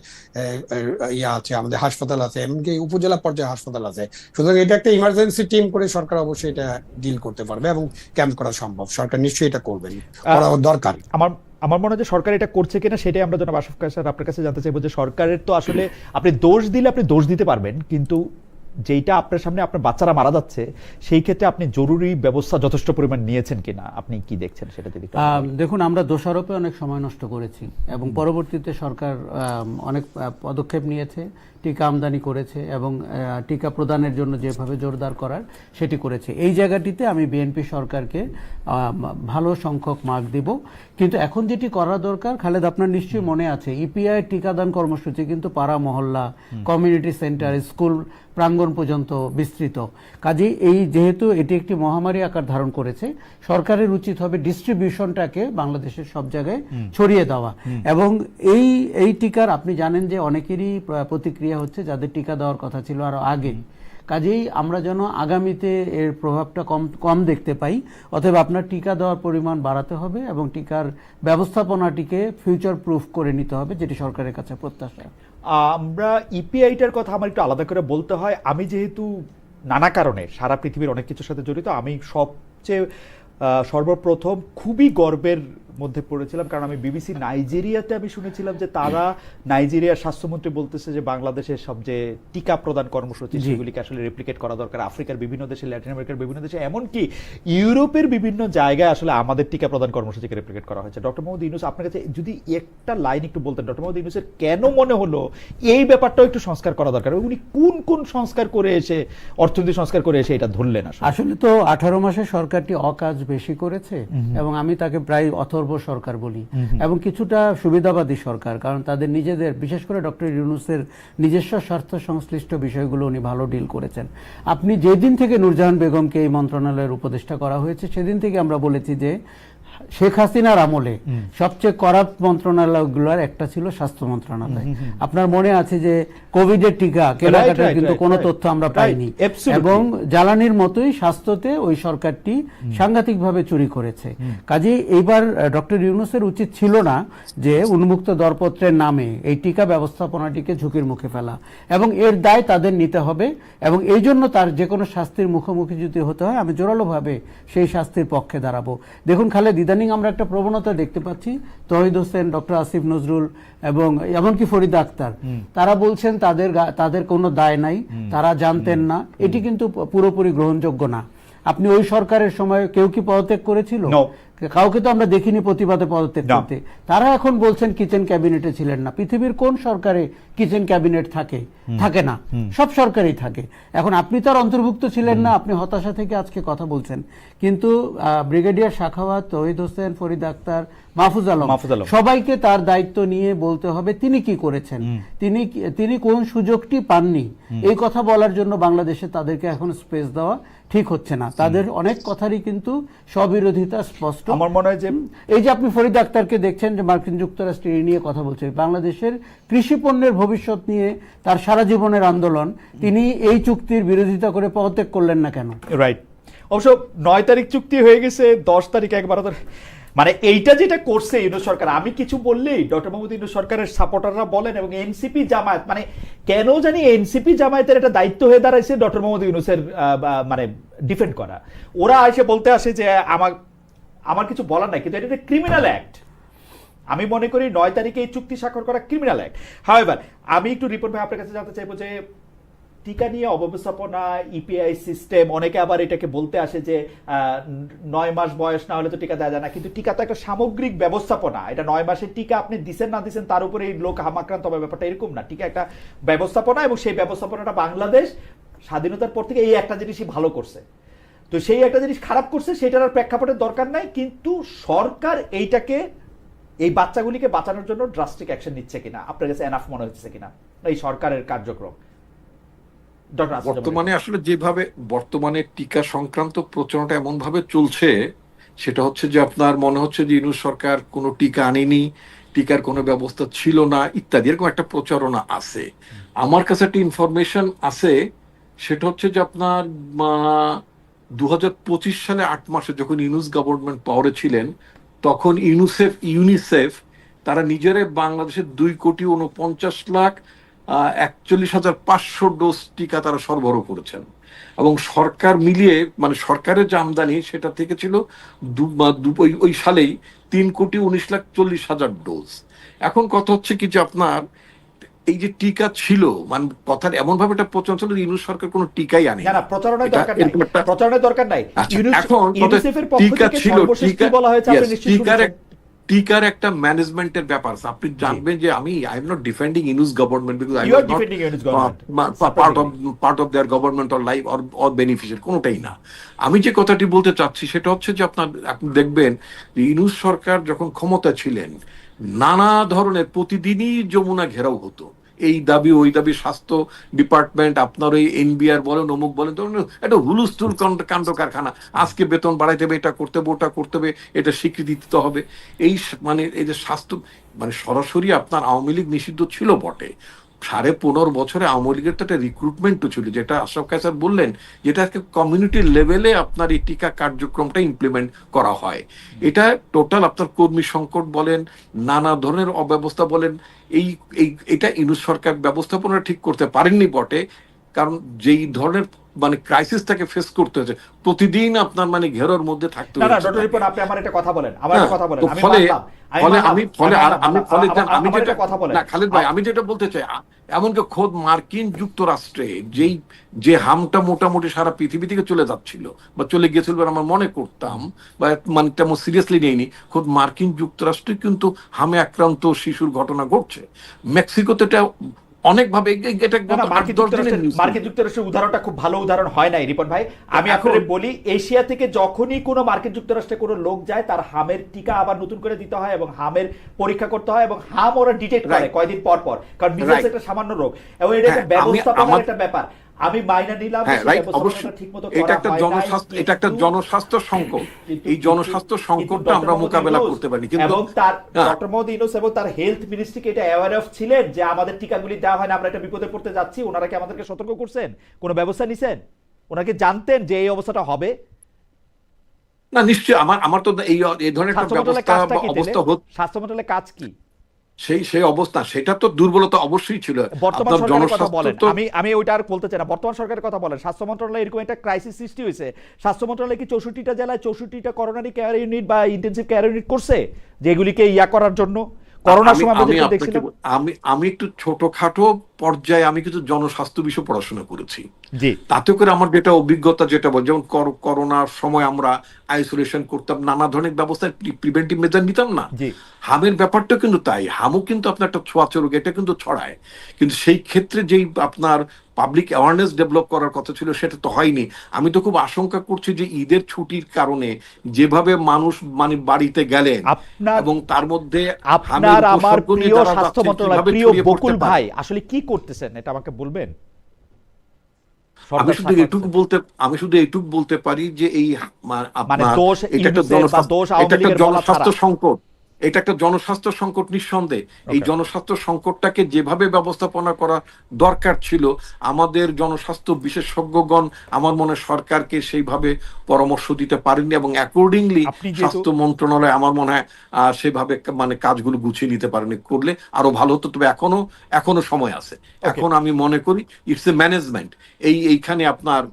ইয়া আছে, আমাদের হাসপাতাল আছে, এমনকি উপজেলা পর্যায়ে হাসপাতাল আছে। সুতরাং এটা একটা ইমার্জেন্সি টিম করে সরকার অবশ্যই এটা ডিল করতে পারবে, এবং ক্যাম্প করা সম্ভব। সরকার নিশ্চয়ই এটা করবেন, করা দরকার। আমার মনে হয় যে সরকার এটা করছে কিনা সেটাই আমরা জনাব আশরাফ স্যার আপনার কাছে জানতে চাইবো। যে সরকারের তো আসলে আপনি দোষ দিলে আপনি দোষ দিতে পারবেন, কিন্তু যেইটা আপনার সামনে আপনার বাচ্চারা মারা যাচ্ছে সেই ক্ষেত্রে আপনি জরুরি ব্যবস্থা যথেষ্ট পরিমাণ নিয়েছেন কিনা, আপনি কি দেখছেন সেটা যদি? দেখুন, আমরা দোষারোপে অনেক সময় নষ্ট করেছি, এবং পরবর্তীতে সরকার অনেক পদক্ষেপ নিয়েছে, টিকা আমদানি করেছে, এবং টিকা প্রদানের জন্য যেভাবে জোরদার করার সেটি করেছে। এই জায়গাটিতে আমি বিএনপি সরকারকে ভালো সংখ্যক মার্ক দিব। কিন্তু এখন যেটি করা দরকার, খালেদ আপনার নিশ্চয়ই মনে আছে, ইপিআই টিকাদান কর্মসূচি কিন্তু পাড়া মহল্লা, কমিউনিটি সেন্টার, স্কুল প্রাঙ্গণ পর্যন্ত বিস্তৃত। কাজেই যেহেতু এটি একটি মহামারী আকার ধারণ করেছে, সরকারের উচিত হবে ডিস্ট্রিবিউশনটাকে বাংলাদেশের সব জায়গায় ছড়িয়ে দেওয়া। এবং এই টিকার আপনি জানেন যে অনেকেরই প্রতিক্রিয়া হচ্ছে যাদের টিকা দেওয়ার কথা ছিল আরো আগে। কাজেই আমরা যেন আগামীতে এর প্রভাবটা কম দেখতে পাই। অতএব আপনার টিকা দেওয়ার পরিমাণ বাড়াতে হবে এবং টিকার ব্যবস্থাপনাটিকে ফিউচার প্রুফ করে নিতে হবে, যেটি সরকারের কাছে প্রত্যাশা। আমরা ইপিআইটার কথা আমার একটু আলাদা করে বলতে হয়। আমি যেহেতু নানা কারণে সারা পৃথিবীর অনেক কিছুর সাথে জড়িত, আমি সবচেয়ে সর্বপ্রথম খুবই গর্বের মধ্যে পড়েছিলাম, কারণ আমি বিবিসি নাইজেরিয়াতে আমি শুনেছিলাম যে তারা নাইজেরিয়ার স্বাস্থ্যমন্ত্রী বলতেছে যে বাংলাদেশের সব যে টিকা প্রদান কর্মসূচি সেগুলিকে আসলে রেপ্লিকেট করা দরকার আফ্রিকার বিভিন্ন দেশে, ল্যাটিন আমেরিকার বিভিন্ন দেশে, এমনকি ইউরোপের বিভিন্ন জায়গায় আসলে আমাদের টিকা প্রদান কর্মসূচিকে রেপ্লিকেট করা হয়েছে। ডক্টর মোহাম্মদ ইউনূস, আপনার কাছে যদি একটা লাইন একটু বলতেন, ডক্টর মোহাম্মদ ইউনূসের কেন মনে হলো এই ব্যাপারটাও একটু সংস্কার করা দরকার, উনি কোন কোন সংস্কার করে এসে, অর্থনীতি সংস্কার করে এসে এটা ধরলেন? আসলে তো 18 মাসে সরকারটি অকাজ বেশি করেছে এবং আমি তাকে প্রায় অথর্ব সরকার বলি, এবং কিছুটা সুবিধাবাদী সরকার, কারণ তাদের নিজেদের, বিশেষ করে ডক্টর ইউনূসের নিজস্ব স্বার্থ সংশ্লিষ্ট বিষয়গুলো উনি ভালো ডিল করেছেন। আপনি যেদিন থেকে নূরজাহান বেগমকে এই মন্ত্রণালয়ের উপদেষ্টা করা হয়েছে সেদিন থেকে আমরা বলেছি যে শেখ হাসিনার আমলে সবচেয়ে করাপ্ট মন্ত্রণালয়গুলোর একটা ছিল স্বাস্থ্য মন্ত্রণালয়। আপনার মনে আছে যে কোভিডের টিকা কেনাকাটার কিন্তু কোনো তথ্য আমরা পাইনি, এবং জ্বালানির মতোই স্বাস্থ্যতে ওই সরকারটি সাংঘাতিকভাবে চুরি করেছে। কাজেই এইবার ডক্টর ইউনূসের উচিত ছিল না যে উন্মুক্ত দরপত্রের নামে এই টিকা ব্যবস্থাপনাটিকে ঝুঁকির মুখে ফেলা, এবং এর দায় তাদের নিতে হবে, এবং এই জন্য তার যে কোনো শাস্তির মুখোমুখি যদি হতে হয় আমি জোরালোভাবে সেই শাস্তির পক্ষে দাঁড়াবো। দেখুন খালেদ, ইদানিং আমরা একটা প্রবণতা দেখতে পাচ্ছি, তৌহিদ হোসেন, ডক্টর আসিফ নজরুল এবং এমনকি ফরিদ আক্তার, তারা বলছেন তাদের কোনো দায় নাই, তারা জানতেন না। এটি কিন্তু পুরোপুরি গ্রহণযোগ্য না। আপনি ওই সরকারের সময় কেউ কি পদত্যাগ করেছিল? কাউকে তো আমরা দেখিনি প্রতিবাদে পদত্যাগ করতে। তারা এখন বলছেন কিচেন ক্যাবিনেটে ছিলেন না। পৃথিবীর কোন সরকারে কিচেন ক্যাবিনেট থাকে? থাকে না, সব সরকারেই থাকে। এখন আপনি তো আর অন্তর্ভুক্ত ছিলেন না, আপনি হতাশা থেকে আজকে কথা বলছেন, কিন্তু ব্রিগেডিয়ার সাখাওয়াত, তৌহিদ হোসেন, ফরিদ আক্তার, মাহফুজ আলম, সবাইকে তার দায়িত্ব নিয়ে বলতে হবে তিনি কি করেছেন, তিনি কোন সুযোগটি পাননি। এই কথা বলার জন্য বাংলাদেশে তাদেরকে এখন স্পেস দেওয়া ঠিক হচ্ছে না। তাদের অনেক কথারই কিন্তু স্ববিরোধিতা স্পষ্ট। আমার মনে হয় যে এই যে আপনি ফরিদ আক্তারকে দেখছেন যে মার্কিন যুক্তরাষ্ট্রে এই নিয়ে কথা বলছে, বাংলাদেশের কৃষি পণ্যের ভবিষ্যৎ নিয়ে তার সারা জীবনের আন্দোলন, তিনি এই চুক্তির বিরোধিতা করে পদত্যাগ করলেন না কেন? রাইট। অবশ্য 9 তারিখ চুক্তি হয়ে গেছে, 10 তারিখ একবার মানে এইটা যেটা করছে ইউনূস সরকার, আমি কিছু বললেই ডক্টর মোহাম্মদ ইউনূস সরকারের সাপোর্টাররা বলেন, এবং এনসিপি জামায়াত, মানে কেন জানি এনসিপি জামায়াতের একটা দায়িত্ব হয়ে দাঁড়াইছে ডক্টর মোহাম্মদ ইউনূসের মানে ডিফেন্ড করা। ওরা এসে বলতে আসে যে আমার কিছু বলার নাই, কিন্তু এটা একটা ক্রিমিনাল অ্যাক্ট। আমি মনে করি 9 তারিখে এই চুক্তি স্বাক্ষর করা ক্রিমিনাল অ্যাক্ট। হাউএভার, আমি একটু রিপোর্ট ভাই আপনার কাছে জানতে চাইবো যে টিকা নিয়ে অব্যবস্থাপনা, ইপিআই সিস্টেম, অনেকে আবার এটাকে বলতে আসে যে 9 মাস বয়স না হলে তো টিকা দেওয়া যায় না, কিন্তু টিকা তো একটা সামগ্রিক ব্যবস্থাপনা। এটা 9 মাসের টিকা আপনি দিচ্ছেন না দিচ্ছেন তার উপরে এই লোক হামাক্রান্ত হবে, ব্যাপারটা এরকম না। টিকা একটা ব্যবস্থাপনা, এবং সেই ব্যবস্থাপনাটা বাংলাদেশ স্বাধীনতার পর থেকে এই একটা জিনিসই ভালো করছে। তো সেই একটা জিনিস খারাপ করছে, সেটার আর প্রেক্ষাপটের দরকার নাই, কিন্তু সরকার এইটাকে, এই বাচ্চাগুলিকে বাঁচানোর জন্য ড্রাস্টিক অ্যাকশন নিচ্ছে কিনা, আপনার কাছে এনাফ মনে হচ্ছে কিনা এই সরকারের কার্যক্রম? বর্তমানে আসলে যেভাবে বর্তমানে টিকা সংক্রান্ত প্রচারণাটা এমন ভাবে চলছে, সেটা হচ্ছে যে আপনার মনে হচ্ছে যে ইউনূস সরকার কোনো টিকা আনেনি, টিকার কোনো ব্যবস্থা ছিল না ইত্যাদি, এরকম একটা প্রচারণা আছে। আমার কাছে একটা ইনফরমেশন আছে, সেটা হচ্ছে যে আপনার 2025 সালে 8 মাসে যখন ইউনূস গভর্নমেন্ট পাওয়ারে ছিলেন, তখন ইউনিসেফ তারা নিজেরাই বাংলাদেশের 2,49,41,500 ডোজ টিকা তারা সরবরাহ করেছেন, এবং সরকার মিলিয়ে মানে সরকারের যে আমদানি সেটা থেকে ছিল ওই সালেই 3,19,40,000 ডোজ। এখন কথা হচ্ছে কি যে আপনার এই যে টিকা ছিল, মানে কথার এমন ভাবে একটা প্রচার ছিল যে ইউনূস সরকার কোনো টিকাই আনে না, প্রচারণার দরকার নাই, প্রচারণার দরকার নাই। এখন ইউনিসেফের পক্ষ থেকে সর্বশেষ কি বলা হয়েছে আপনি নিশ্চয়ই শুনেছেন। টিকার একটা ম্যানেজমেন্টের ব্যাপার আছে। আপনি জানবেন যে I am not defending Yunus government, because I am not part of their government or life or beneficiary, কোনোটাই না। আমি যে কথাটি বলতে চাচ্ছি সেটা হচ্ছে যে আপনি দেখবেন যে ইউনূস সরকার যখন ক্ষমতা ছিলেন, নানা ধরনের প্রতিদিনই যমুনা ঘেরাও হতো, এই দাবি ওই দাবি, স্বাস্থ্য ডিপার্টমেন্ট আপনার ওই এনবিআর বলেন, অমুক বলেন, একটা হুলুস্থুল কাণ্ড কারখানা, আজকে বেতন বাড়াইতে হবে, এটা করতে হবে, ওটা করতে হবে, এটা স্বীকৃতি দিতে হবে। এই মানে এই যে স্বাস্থ্য, মানে সরাসরি আপনার আওয়ামী লীগ নিষিদ্ধ ছিল বটে, 15.5 বছরে আওয়ামী লীগের তো একটা রিক্রুটমেন্টও ছিল, যেটা আশরাফ কায়সার বললেন, যেটা কমিউনিটি লেভেলে আপনার এই টিকা কার্যক্রমটা ইমপ্লিমেন্ট করা হয়। এটা টোটাল আপনার কর্মী সংকট বলেন, নানা ধরনের অব্যবস্থা বলেন, এটা ইউনূস সরকার ব্যবস্থাপনা ঠিক করতে পারেননি বটে, কারণ যেই ধরনের মানে ক্রাইসিসটাকে ফেস করতে হচ্ছে, প্রতিদিন আপনার মানে ঘেরোর মধ্যে থাকতে না না হচ্ছে ডক্টর তাকে। রিপন, আপনি আমার একটা কথা বলেন, আমার একটা কথা বলেন, তো আমি ফলে মানলাম, আমি ফলে মানলাম, আমি ফলে আমি আর মানলাম, আমি ফলে আমি আমার যেটা একটা কথা বলেন। না খালিদ ভাই, আমি যেটা বলতে চাই, এমনকি খোদ মার্কিন যুক্তরাষ্ট্রে যে হামটা মোটামুটি সারা পৃথিবী থেকে চলে যাচ্ছিল বা চলে গিয়েছিল বলে আমরা মনে করতাম, বা মানে তেমন সিরিয়াসলি নেইনি, খোদ মার্কিন যুক্তরাষ্ট্রে কিন্তু হামে আক্রান্ত শিশুর ঘটনা ঘটছে। মেক্সিকোতে এটা অনেকভাবে এটা না গত না, 8-10 দিনের নিউজ। মার্কিন যুক্তরাষ্ট্রের উদাহরণটা খুব ভালো উদাহরণ হয় নাই রিপন ভাই। আমি এখন- আপনাদের বলি, এশিয়া থেকে যখনই কোনো মার্কিন যুক্তরাষ্ট্রে কোনো লোক যায়, তার হামের টিকা আবার নতুন করে দিতে হয় এবং হামের পরীক্ষা করতে হয় এবং হাম ওরা ডিটেক্ট করে Right. কয়দিন পর পর, কারণ মিজেলস Right. একটা সামান্য রোগ এবং এটা একটা হ্যাঁ, ব্যবস্থাপনার একটা ব্যাপার। আমি মাইনা নিলাম যে হ্যাঁ, সেই রাইট, ব্যবস্থাপনাটা অবশ্যই ঠিকমতো এটা করা একটা হয় নাই, জনস্বাস্থ্য, এটা একটা কিন্তু- জনস্বাস্থ্য সংকট। এই জনস্বাস্থ্য সংকটটা আমরা মোকাবেলা করতে পারিনি, কিন্তু এবং তার হ্যাঁ। ডক্টর মোহাম্মদ ইউনূস এবং তার হেলথ মিনিস্ট্রিকে এটা অ্যাওয়ার অফ ছিলেন যে আমাদের টিকাগুলি দেওয়া হয় না, আমরা একটা বিপদে পড়তে যাচ্ছি। ওনারা কি আমাদেরকে সতর্ক করছেন, কোনো ব্যবস্থা নিছেন? ওনাকে জানতেন যে এই অবস্থাটা হবে? না নিশ্চয়ই, আমার তো এই ধরনের একটা স্বাস্থ্য মন্ত্রণালয়ের ব্যবস্থা কাজটা বা কি অবস্থা তাহলে? স্বাস্থ্য মন্ত্রণালয়ের কাজ কি? সেই অবস্থা, সেটা তো দুর্বলতা অবশ্যই ছিল। বর্তমান আপনার সরকারের কথা বলেন, জনস্বাস্থ্য তো আমি ওইটা আর বলতে চাই না, বর্তমান সরকারের কথা বলেন। স্বাস্থ্য মন্ত্রণালয়ে এরকম একটা ক্রাইসিস সৃষ্টি হয়েছে, স্বাস্থ্য মন্ত্রণালয় কি 64টা জেলায় 64টা করোনারি কেয়ার ইউনিট বা ইন্টেনসিভ কেয়ার ইউনিট করছে যেগুলিকে ইয়া করার জন্য? করোনার সময় আমরা যেটা দেখছিলাম। আমি একটু ছোটখাটো পর্যায়ে আমি কিছু জনস্বাস্থ্য বিষয়ে পড়াশোনা করেছি। জি, তাতে করে আমার যেটা অভিজ্ঞতা, যেটা বল, যেমন করোনার সময় আমরা আইসোলেশন করতাম, নানা ধরনের ব্যবস্থা, প্রিভেন্টিভ মেজার নিতাম না। জি। হামের ব্যাপারটা কিন্তু তাই, হামও কিন্তু আপনার একটা ছোঁয়াচে রোগ, এটা কিন্তু ছড়ায়। কিন্তু সেই ক্ষেত্রে যেই আপনার পাবলিক অ্যাওয়ারনেস ডেভেলপ করার কথা ছিল সেটা তো হয়নি। আমি তো খুব আশঙ্কা করছি যে ঈদের ছুটির কারণে যেভাবে মানুষ মানে বাড়িতে গেলেন এবং তার মধ্যে আপনার আমার প্রিয় স্বাস্থ্য মন্ত্রণালয়, প্রিয় বকুল ভাই আসলে কি করতেছেন এটা আমাকে বলবেন? আমি শুধু এইটুকু বলতে পারি যে এই মানে দোষ এটা একটা জনস্বাস্থ্য সংকট, এটা একটা জনস্বাস্থ্য সংকট নিঃসন্দেহে। এই জনস্বাস্থ্য সংকটটাকে যেভাবে ব্যবস্থাপনা করা দরকার ছিল, আমাদের জনস্বাস্থ্য বিশেষজ্ঞগণ আমার মনে হয় সরকারকে সেইভাবে পরামর্শ দিতে পারেননি এবং অ্যাকর্ডিংলি স্বাস্থ্য মন্ত্রণালয় আমার মনে হয় সেভাবে মানে কাজগুলো গুছিয়ে নিতে পারেনি। করলে আরো ভালো হতো, তবে এখনো সময় আছে। এখন আমি মনে করি ইটস এ ম্যানেজমেন্ট। এইখানে আপনার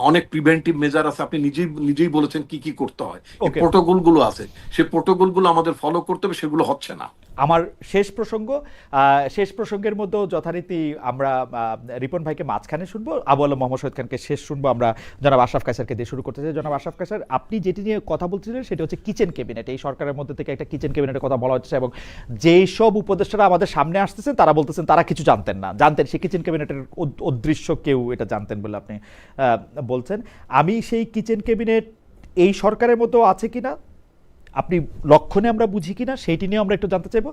অনেক প্রিভেন্টিভ মেজার আছে, আপনি নিজেই বলেছেন কি কি করতে হয়, প্রোটোকল গুলো আছে, সেই প্রোটোকল গুলো আমাদের ফলো করতে হবে, সেগুলো হচ্ছে না। আমার শেষ প্রসঙ্গের মধ্যেও যথারীতি আমরা রিপন ভাইকে মাঝখানে শুনবো, আবু আলম মোহাম্মদ শহীদ খানকে শেষ শুনবো। আমরা জনাব আশরাফ কায়সারকে দিয়ে শুরু করতে চাই। জনাব আশরাফ কায়সার, আপনি যেটি নিয়ে কথা বলছিলেন সেটা হচ্ছে কিচেন ক্যাবিনেট। এই সরকারের মধ্যে থেকে একটা কিচেন ক্যাবিনেটের কথা বলা হচ্ছে এবং যেই সব উপদেষ্টারা আমাদের সামনে আসতেছেন তারা বলতেছেন তারা কিছু জানতেন না, জানতেন সেই কিচেন ক্যাবিনেটের অদৃশ্য কেউ এটা জানতেন বলে আপনি বলছেন। আমি সেই কিচেন ক্যাবিনেট এই সরকারের মধ্যেও আছে কিনা, আপনি লক্ষণে আমরা বুঝি কিনা, সেইটি নিয়ে আমরা একটু জানতে চাইবো।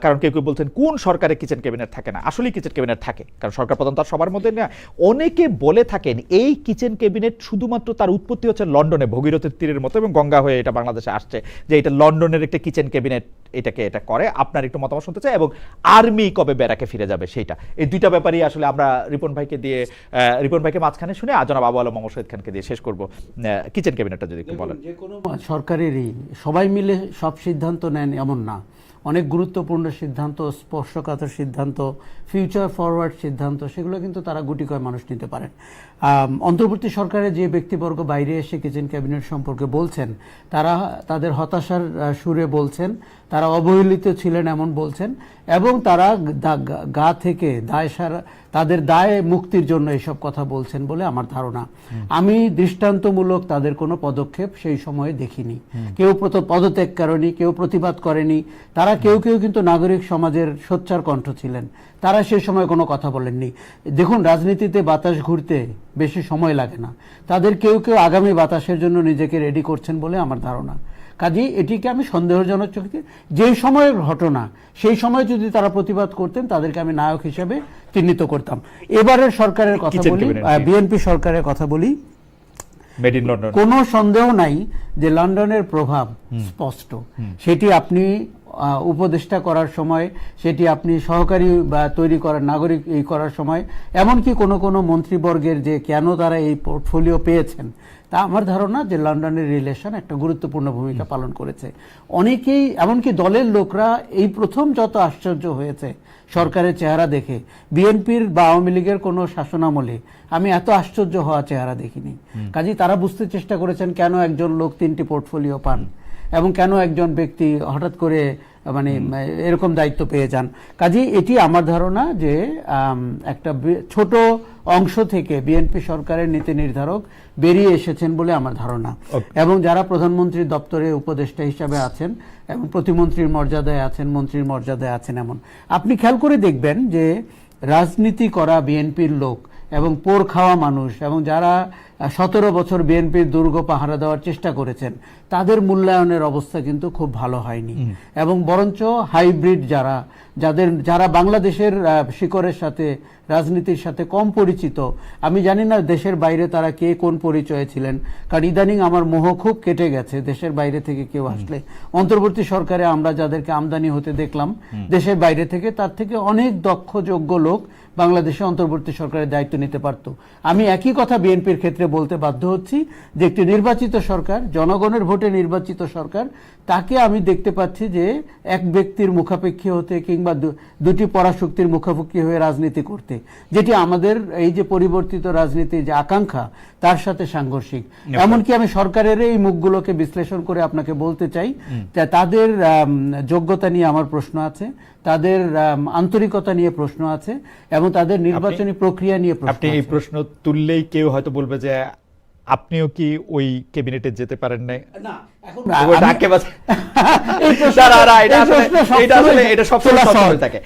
কারণ কেউ কেউ বলছেন কোন সরকারে কিচেন ক্যাবিনেট থাকে না, আসলেই কিচেন ক্যাবিনেট থাকে, কারণ সরকার প্রধান তার সবার মধ্যে না। অনেকে বলে থাকেন এই কিচেন ক্যাবিনেট শুধুমাত্র তার উৎপত্তি হচ্ছে লন্ডনে, ভগীরথের তীরের মতো, এবং গঙ্গা হয়ে এটা বাংলাদেশে আসছে, যে এটা লন্ডনের একটা কিচেন ক্যাবিনেট এটা করে। আপনার একটু মতামত শুনতে চাই, এবং আর্মি কবে ব্যারাকে ফিরে যাবে সেইটা, এই দুইটা ব্যাপারই আসলে আমরা রিপন ভাইকে মাঝখানে শুনে জনাব আবু আলম মোহাম্মদ শহীদ খানকে দিয়ে শেষ করবো। কিচেন ক্যাবিনেটটা যদি একটু বলেন। যে কোনো সরকারেরই সবাই মিলে সব সিদ্ধান্ত নেন এমন না, অনেক গুরুত্বপূর্ণ সিদ্ধান্ত, স্পর্শকাতর সিদ্ধান্ত, ফিউচার ফরওয়ার্ড সিদ্ধান্ত, সেগুলো কিন্তু তারা গুটি কয় মানুষ নিতে পারেন। অন্তর্বর্তী সরকারে যে ব্যক্তিবর্গ বাইরে এসে কিচেন ক্যাবিনেট সম্পর্কে বলছেন, তারা তাদের হতাশার সুরে বলছেন, তারা অবহেলিত ছিলেন এমন বলছেন, এবং তারা গা থেকে তাদের দায় মুক্তির জন্য এইসব কথা বলছেন বলে আমার ধারণা। আমি দৃষ্টান্তমূলক তাদের কোনো পদক্ষেপ সেই সময়ে দেখিনি। কেউ পদত্যাগ করেনি, কেউ প্রতিবাদ করেনি, তারা কেউ কিন্তু নাগরিক সমাজের সোচ্চার কণ্ঠ ছিলেন, তারা সেই সময় কোনো কথা বলেননি। দেখুন, রাজনীতিতে বাতাস ঘুরতে বেশি সময় লাগে না, তাদের কেউ আগামী বাতাসের জন্য নিজেকে রেডি করছেন বলে আমার ধারণা। কাজেই এটিকে আমি সন্দেহজনক চোখে, যেই সময়ের ঘটনা সেই সময় যদি তারা প্রতিবাদ করতেন তাদেরকে আমি নায়ক হিসেবে চিহ্নিত করতাম। এবারের সরকারের কথা বলি, বিএনপি সরকারের কথা বলি, কোনো সন্দেহ নাই যে লন্ডনের প্রভাব স্পষ্ট। সেটি আপনি উপদেষ্টা করার সময়, সেটি আপনি সহকারী বা তৈরি করার নাগরিক এই করার সময়, এমনকি কোনো মন্ত্রীবর্গের যে কেন তারা এই পোর্টফোলিও পেয়েছেন, তা আমার ধারণা যে লন্ডনের রিলেশন একটা গুরুত্বপূর্ণ ভূমিকা পালন করেছে। অনেকেই এমনকি দলের লোকরা এই প্রথম যত আশ্চর্য হয়েছে সরকারের চেহারা দেখে, বিএনপির বা আওয়ামী লীগের কোনো শাসনামলে আমি এত আশ্চর্য হওয়া চেহারা দেখিনি। কাজেই তারা বুঝতে চেষ্টা করেছেন কেন একজন লোক 3টি পোর্টফোলিও পান এবং কেন একজন ব্যক্তি হঠাৎ করে মানে এরকম দায়িত্ব পেয়ে যান। কাজেই এটি আমার ধারণা যে একটা ছোট অংশ থেকে বিএনপি সরকারের নীতি নির্ধারক বেরিয়ে এসেছেন বলে আমার ধারণা। এবং যারা প্রধানমন্ত্রীর দপ্তরে উপদেষ্টা হিসাবে আছেন এবং প্রতিমন্ত্রীর মর্যাদায় আছেন, মন্ত্রীর মর্যাদায় আছেন, এমন আপনি খেয়াল করে দেখবেন যে রাজনীতি করা বিএনপির লোক এবং পোর খাওয়া মানুষ এবং যারা 17 বছর বিএনপির দুর্গ পাহারা দেওয়ার চেষ্টা করেছেন, তাদের মূল্যায়নের অবস্থা কিন্তু খুব ভালো হয়নি। এবং বরঞ্চ হাইব্রিড যারা বাংলাদেশের শিকড়ের সাথে, রাজনীতির সাথে কম পরিচিত, আমি জানি না দেশের বাইরে তারা কে কোন পরিচয়ে ছিলেন, কারণ ইদানিং আমার মোহ খুব কেটে গেছে দেশের বাইরে থেকে কেউ আসলে। অন্তর্বর্তী সরকারে আমরা যাদেরকে আমদানি হতে দেখলাম দেশের বাইরে থেকে, তার থেকে অনেক দক্ষ যোগ্য লোক বাংলাদেশে অন্তর্বর্তী সরকারের দায়িত্ব নিতে পারত। আমি একই কথা বিএনপির ক্ষেত্রে বলতে বাধ্য হচ্ছি যে একটি নির্বাচিত সরকার, জনগণের ভোটে নির্বাচিত সরকার, তাকে আমি দেখতে পাচ্ছি যে এক ব্যক্তির মুখাপেক্ষী হতে কিংবা দুটি পরাশক্তির মুখাপেক্ষী হয়ে রাজনীতি করতে, যেটি আমাদের এই যে পরিবর্তিত রাজনীতির যে আকাঙ্ক্ষা তার সাথে সাংঘর্ষিক। এমনকি আমি সরকারের এই মুখগুলোকে বিশ্লেষণ করে আপনাকে বলতে চাই, তাদের যোগ্যতা নিয়ে আমার প্রশ্ন আছে, তাদের আন্তরিকতা নিয়ে প্রশ্ন আছে এবং তাদের নির্বাচনী প্রক্রিয়া নিয়ে প্রশ্ন আছে। আপনি এই প্রশ্ন তুললেই কেউ হয়তো বলবে যে আপনিও কি ওই ক্যাবিনেটে যেতে পারেন নাই? না, এখন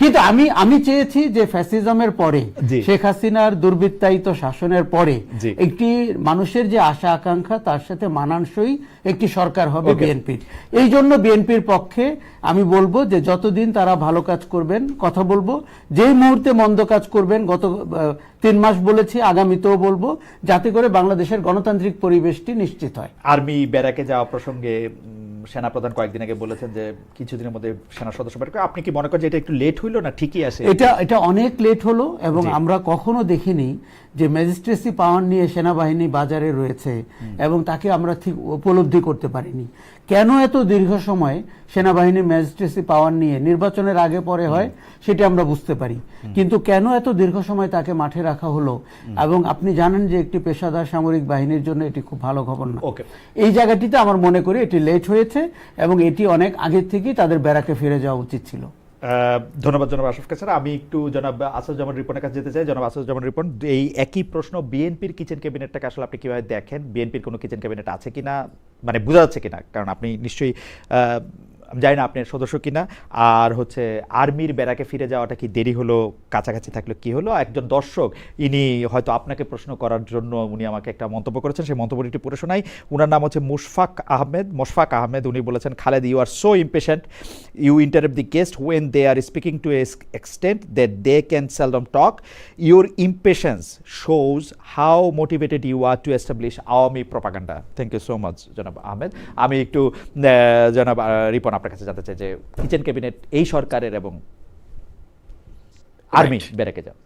কিন্তু আমি চেয়েছি যে ফ্যাসিজমের পরে, শেখ হাসিনার দুর্বৃত্তায়িত শাসনের পরে একটি মানুষের যে আশা আকাঙ্ক্ষা তার সাথে মানানসই একটি সরকার হবে বিএনপির। এই জন্য বিএনপির পক্ষে আমি বলবো যে যতদিন তারা ভালো কাজ করবেন কথা বলবো, যেই মুহূর্তে মন্দ কাজ করবেন, গত 3 মাস বলেছি, আগামীতেও বলবো, যাতে করে বাংলাদেশের গণতান্ত্রিক পরিবেশটি নিশ্চিত হয়। আর্মি ব্যারাকে যাওয়া প্রসঙ্গে সেনাপ্রধান কয়েকদিন আগে বলেছেন যে কিছুদিনের মধ্যে সেনা সদস্য বের করে। আপনি কি মনে করেন যে এটা একটু লেট হইলো না ঠিকই আছে? এটা অনেক লেট হলো এবং আমরা কখনো দেখিনি যে ম্যাজিস্ট্রেসি পাওয়ার নিয়ে সেনাবাহিনী বাজারে রয়েছে এবং তাকে আমরা ঠিক উপলব্ধি করতে পারিনি। কেন এত দীর্ঘ সময় সেনাবাহিনী ম্যাজিস্ট্রেসি পাওয়ার নিয়ে নির্বাচনের আগে পরে হয় সেটা আমরা বুঝতে পারি, কিন্তু কেন এত দীর্ঘ সময় তাকে মাঠে রাখা হলো? এবং আপনি জানেন যে একটি পেশাদার সামরিক বাহিনীর জন্য এটি খুব ভালো খবর না। এই জায়গাটিতে আমার মনে করি এটি লেট হয়েছে এবং এটি অনেক আগের থেকেই তাদের ব্যারাকে ফিরে যাওয়া উচিত ছিল। ধন্যবাদ জনাব আশরাফ কায়সার। আমি একটু জনাব আসাদুজ্জামান রিপনের কাছে যেতে চাই। জনাব আসাদুজ্জামান রিপন, এই একই প্রশ্ন, বিএনপির কিচেন ক্যাবিনেটটাকে আসলে আপনি কিভাবে দেখেন? বিএনপির কোনো কিচেন ক্যাবিনেট আছে কিনা, মানে বোঝা যাচ্ছে কিনা? কারণ আপনি নিশ্চয়ই আমি জানি না আপনি সদস্য কিনা। আর হচ্ছে আর্মির ব্যারাকে ফিরে যাওয়াটা কি দেরি হলো, কাছাকাছি থাকলো, কি হলো? একজন দর্শক ইনি হয়তো আপনাকে প্রশ্ন করার জন্য উনি আমাকে একটা মন্তব্য করেছেন, সেই মন্তব্যটি পড়ে শোনাই। উনার নাম হচ্ছে মোশফাক আহমেদ। উনি বলেছেন, Khaled, you are so impatient, you interrupt the guest when they are speaking to an extent that they can seldom talk. Your impatience shows how motivated you are to establish Awami propaganda. Thank you so much, জনাব আহমেদ। আমি একটু জনাব রিপন আপনার কাছে জানতে চাই যে kitchen cabinet এই সরকারের এবং আর্মি ব্যারাকে যাও।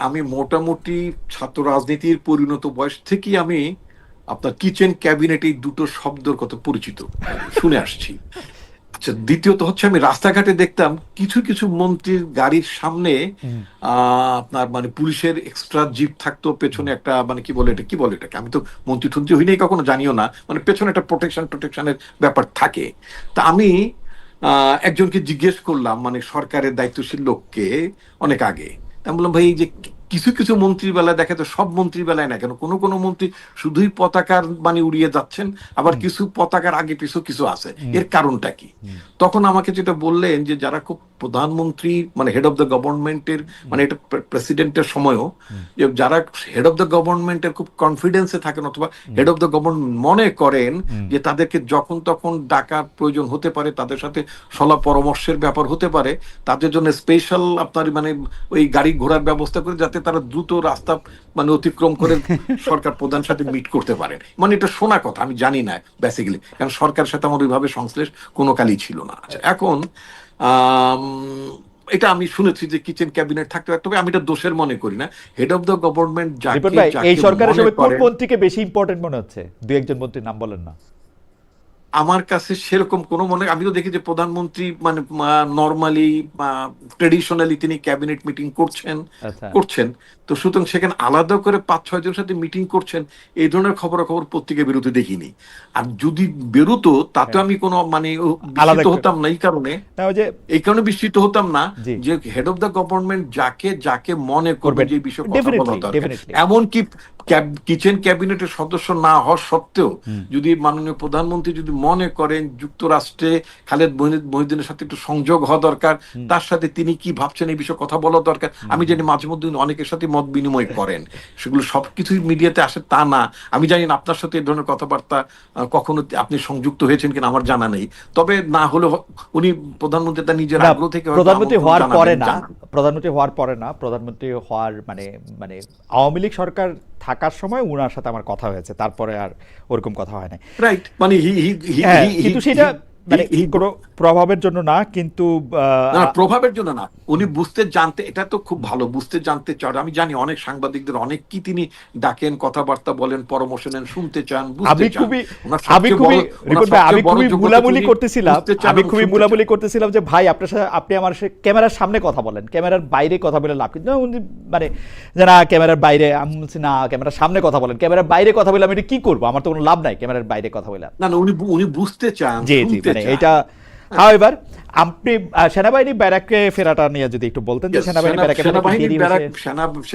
আমি মোটামুটি ছাত্র রাজনীতির পরিণত বয়স থেকেই আমি আপনার কিচেন ক্যাবিনেট এই দুটো শব্দের কথা পরিচিত শুনে আসছি। আচ্ছা, দ্বিতীয়ত হচ্ছে আমি রাস্তাঘাটে দেখতাম কিছু কিছু মন্ত্রীর গাড়ির সামনে আপনার মানে পুলিশের এক্সট্রা জিপ থাকতো, পেছনে একটা মানে কি বলে এটাকে, আমি তো মন্ত্রী টন্ত্রী হই নাই কখনো, জানিও না, মানে পেছনে একটা প্রোটেকশনের ব্যাপার থাকে। তা আমি একজনকে জিজ্ঞেস করলাম, মানে সরকারের দায়িত্বশীল লোককে অনেক আগে, আমি বললাম, ভাই যে কিছু কিছু মন্ত্রীর বেলায় দেখা তো সব মন্ত্রীর বেলায় না কেন, কোনো মন্ত্রী শুধুই পতাকার মানে উড়িয়ে যাচ্ছেন, আবার কিছু পতাকার আগে পিছু কিছু আছে, এর কারণটা কি? তখন আমাকে যেটা বললেন যে যারা খুব প্রধানমন্ত্রী মানে হেড অফ দ্য গভর্নমেন্টের, মানে এটা প্রেসিডেন্টের সময়ও, যে যারা হেড অফ দ্য গভর্নমেন্টের খুব কনফিডেন্সে থাকেন অথবা হেড অফ দ্য গভর্নমেন্ট মনে করেন যে তাদেরকে যখন তখন ডাকার প্রয়োজন হতে পারে, তাদের সাথে সলা পরামর্শের ব্যাপার হতে পারে, তাদের জন্য স্পেশাল আপনার মানে ওই গাড়ি ঘোড়ার ব্যবস্থা করে যাতে তারা দ্রুত রাস্তা মানে অতিক্রম করে সরকার প্রধানের সাথে মিট করতে পারেন, মানে এটা শোনা কথা, আমি জানি না বেসিক্যালি, কারণ সরকারের সাথে আমার ওইভাবে সংশ্লেষ কোনো কালই ছিল না। আচ্ছা, এখন এটা আমি শুনেছি যে কিচেন ক্যাবিনেট থাকতে পারে, তবে আমি এটা দোষের মনে করি না। Head of the government Ripon ভাই, এই সরকারের সময় কোন মন্ত্রীকে বেশি ইম্পর্টেন্ট মনে হচ্ছে? দুই একজন মন্ত্রীর নাম বলেন না। আমার কাছে সেরকম কোনো মনে, আমি তো দেখি যে প্রধানমন্ত্রী মানে নর্মালি ট্রেডিশনালি তিনি ক্যাবিনেট মিটিং করছেন, তো সুতরাং সেখানে আলাদা করে 5-6 জনের সাথে মিটিং করছেন এই ধরনের খবরাখবর পত্রিকায় বেরোতে দেখিনি। আর যদি বেরোতো তাতে আমি কোনো মানে বিস্মিত হতাম না, এই কারণে বিস্মিত হতাম না যে হেড অফ দ্য গভর্নমেন্ট যাকে মনে করবেন যে বিষয়ে কথা বলা দরকার, এমনকি কিচেন ক্যাবিনেটের সদস্য না হওয়া সত্ত্বেও যদি মাননীয় প্রধানমন্ত্রী যদি মনে করেন যুক্তরাষ্ট্রে খালেদ মহিউদ্দিনের সাথে একটু সংযোগ হওয়া দরকার, তার সাথে তিনি কি ভাবছেন এই বিষয়ে কথা বলা দরকার, আমি জানি মাঝে মধ্যে অনেকের সাথে মত বিনিময় করেন, সেগুলো সবকিছুই মিডিয়াতে আসে তা না। আমি জানি না আপনার সাথে এই ধরনের কথাবার্তা কখনো আপনি সংযুক্ত হয়েছেন কিনা আমার জানা নেই, তবে না হলে উনি প্রধানমন্ত্রী তার নিজের আগ্রহ থেকে প্রধানমন্ত্রী হওয়ার মানে আওয়ামী লীগ সরকার থাকার সময় উনার সাথে আমার কথা হয়েছে, তারপরে আর ওরকম কথা হয় না, রাইট? মানে কিন্তু সেটা মানে কোনো প্রভাবের জন্য না, কিন্তু প্রভাবের জন্য না, উনি বুঝতে জানতে, এটা তো খুব ভালো, বুঝতে জানতে চান। আমি জানি অনেক সাংবাদিকদের অনেক কি তিনি ডাকেন, কথাবার্তা বলেন, পরামর্শ নেন, শুনতে চান, বুঝতে চান। আমি খুবই মুলামুলি করতেছিলাম যে ভাই আপনি আমার ক্যামেরার সামনে কথা বলেন, ক্যামেরার বাইরে কথা বলে লাভ কিন্তু মানে না, ক্যামেরার বাইরে, আমি বলছি না ক্যামেরার সামনে কথা বলেন, ক্যামেরার বাইরে কথা বলে আমি এটা কি করবো, আমার তো কোনো লাভ নাই ক্যামেরার বাইরে কথা বলে। না উনি বুঝতে চান, জি এটা। হাউএভার, আপনি সেনাবাহিনী ব্যারাকে ফেরাটা নিয়ে যদি একটু বলতেন যে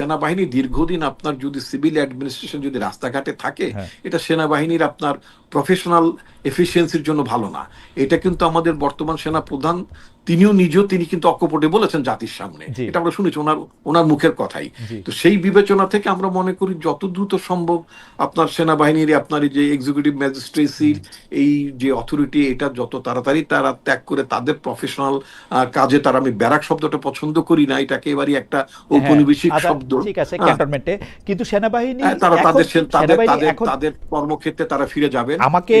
সেনাবাহিনী দীর্ঘদিন আপনার যদি সিভিল অ্যাডমিনিস্ট্রেশন যদি রাস্তাঘাটে থাকে, এটা সেনাবাহিনীর আপনার প্রফেশনাল এফিসিয়েন্সির জন্য ভালো না। এটা কিন্তু আমাদের বর্তমান সেনা প্রধান তিনি কিন্তু অকপটে বলেছেন জাতির সামনে, এটা আমরা শুনেছি ওনার মুখের কথাই। তো সেই বিবেচনা থেকে আমরা মনে করি যত দ্রুত সম্ভব আপনার সেনাবাহিনীর আপনার এই যে এক্সিকিউটিভ ম্যাজিস্ট্রেসির এই যে অথরিটি, এটা যত তাড়াতাড়ি তারা ত্যাগ করে তাদের প্রফেশনাল কাজে তারা, আমি ব্যারাক শব্দটা পছন্দ করি না, এটা একেবারে একটা ঔপনিবেশিক শব্দ, ঠিক আছে, ক্যান্টনমেন্টে, কিন্তু সেনাবাহিনী তারা তাদের কর্মক্ষেত্রে তারা ফিরে যাবেন। আমাকে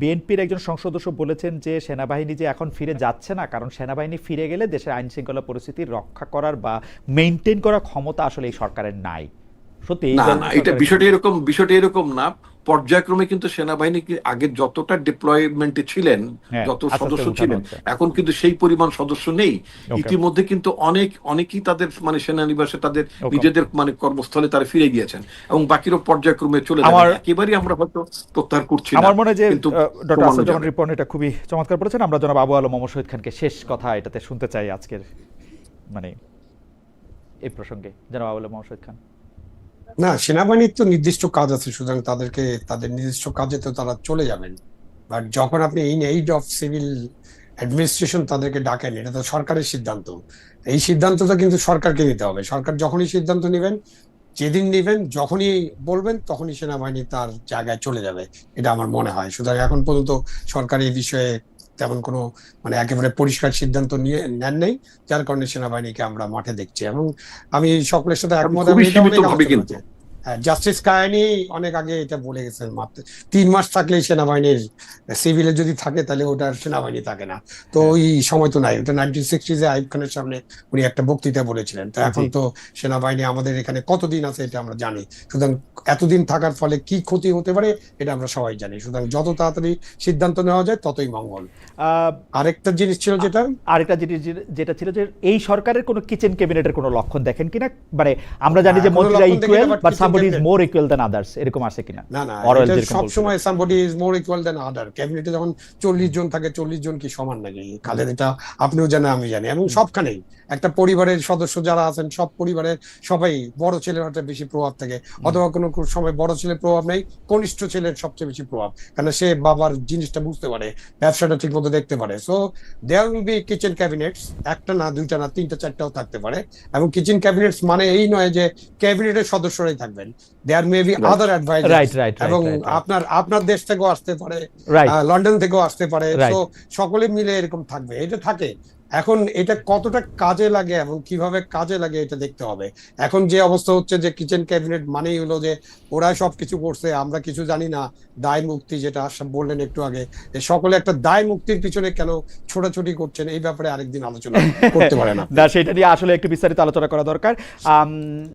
বিএনপির একজন সংসদ সদস্য বলেছেন যে সেনাবাহিনী যে এখন ফিরে যাচ্ছে না, কারণ সেনাবাহিনী ফিরে গেলে দেশের আইন শৃঙ্খলা পরিস্থিতি রক্ষা করার বা মেইনটেইন করার ক্ষমতা আসলে এই সরকারের নাই। সত্যি না, এটা বিষয়টা এরকম না। পর্যায়ক্রমে কিন্তু সেনাবাহিনী আগে যতটা ডিপ্লয়মেন্টে ছিলেন, যত সদস্য ছিলেন, এখন কিন্তু সেই পরিমাণ সদস্য নেই। ইতিমধ্যে কিন্তু অনেকেই তাদের মানে সেনানিবাসে তাদের নিজেদের মানে কর্মস্থলে তারা ফিরে গিয়েছেন এবং বাকিরও পর্যায়ক্রমে চলে যাবে। একেবারেই আমরা হয়তো প্রত্যাহার করছি না। আমার মনে হয় যে ডক্টর আসাদুজ্জামান রিপন এটা খুবই চমৎকার বলেছেন। আমরা জনাব আবু আলম মোহাম্মদ শহীদ খানকে শেষ কথা এটাতে শুনতে চাই আজকের মানে এই প্রসঙ্গে। জনাব আবু আলম মোহাম্মদ শহীদ খান। না, সেনাবাহিনীর তো নির্দিষ্ট কাজ আছে, সুতরাং তাদের নির্দিষ্ট কাজে তো তারা চলে যাবেন। বাট যখন আপনি in aid of civil administration তাদেরকে ডাকেন, এটা তো সরকারের সিদ্ধান্ত। এই সিদ্ধান্তটা কিন্তু সরকারকে নিতে হবে। সরকার যখনই সিদ্ধান্ত নেবেন, যেদিন নেবেন, যখনই বলবেন, তখনই সেনাবাহিনী তার জায়গায় চলে যাবে, এটা আমার মনে হয়। সুতরাং এখন পর্যন্ত সরকার এই বিষয়ে তেমন কোনো মানে একেবারে পরিষ্কার সিদ্ধান্ত নেন নেই, যার কারণে সেনাবাহিনীকে আমরা মাঠে দেখছি। এবং আমি সকলের সাথে একমত। জাস্টিস কায়ানি অনেক আগে এটা বলে গেছেন, মাত্র 3 মাস থাকলেই সেনাবাহিনীর, সিভিলে যদি থাকে তাহলে ওটার সেনাবাহিনী থাকে না। তো ওই সময় তো নাই, ওটা 1960s আইয়ুব খানের সামনে উনি একটা বক্তৃতা বলেছিলেন। তো এখন তো সেনাবাহিনী আমাদের এখানে কতদিন আছে এটা আমরা জানি। সুতরাং এতদিন থাকার ফলে কি ক্ষতি হতে পারে এটা আমরা সবাই জানি। সুতরাং যত তাড়াতাড়ি সিদ্ধান্ত নেওয়া যায় ততই মঙ্গল। আরেকটা জিনিস ছিল যেটা ছিল যে এই সরকারের কোনো কিচেন ক্যাবিনেটের কোনো লক্ষণ দেখেন কিনা, মানে আমরা জানি যে মন্ত্রীরা equal but somebody is more equal than others, এরকম আছে কিনা? না, এটা সব সময় somebody is more equal than other। ক্যাবিনেটে যখন 40 জন থাকে, 40 জন কি সমান নাকি? খালেদ, এটা আপনিও জানেন, আমি জানি। এবং সবখানেই একটা পরিবারের সদস্য যারা আছেন, সব পরিবারের সবাই বড় ছেলের হাতে বেশি প্রভাব থাকে, অথবা কোনো সময় বড় ছেলের প্রভাব নেই, কনিষ্ঠ ছেলের সবচেয়ে বেশি প্রভাব, কারণ সে বাবার জিনিসটা বুঝতে পারে, ব্যবসাটা ঠিক মতো দেখতে পারে। So there will be kitchen cabinets, একটা না, দুইটা না, 3টা 4টাও থাকতে পারে। এবং কিচেন ক্যাবিনেটস মানে এই নয় যে ক্যাবিনেটের সদস্যরাই থাকবেন, দেয়ার মে বি আদার অ্যাডভাইজার্স, এবং আপনার দেশ থেকেও আসতে পারে, লন্ডন থেকেও আসতে পারে। তো সকলে মিলে এরকম থাকবে, এটা থাকে। এখন এটা কতটা কাজে লাগে এবং কিভাবে কাজে লাগে এটা দেখতে হবে। এখন যে অবস্থা হচ্ছে যে কিচেন ক্যাবিনেট মানেই হলো যে ওরা সবকিছু করছে, আমরা কিছু জানি না, দায় মুক্তি, যেটা আশরাফ বললেন একটু আগে, যে সকলে একটা দায় মুক্তির পিছনে কেন ছোটাছুটি করছেন, এই ব্যাপারে আরেকদিন আলোচনা করতে পারেন আপনি। না, সেটা নিয়ে আসলে একটু বিস্তারিত আলোচনা করা দরকার।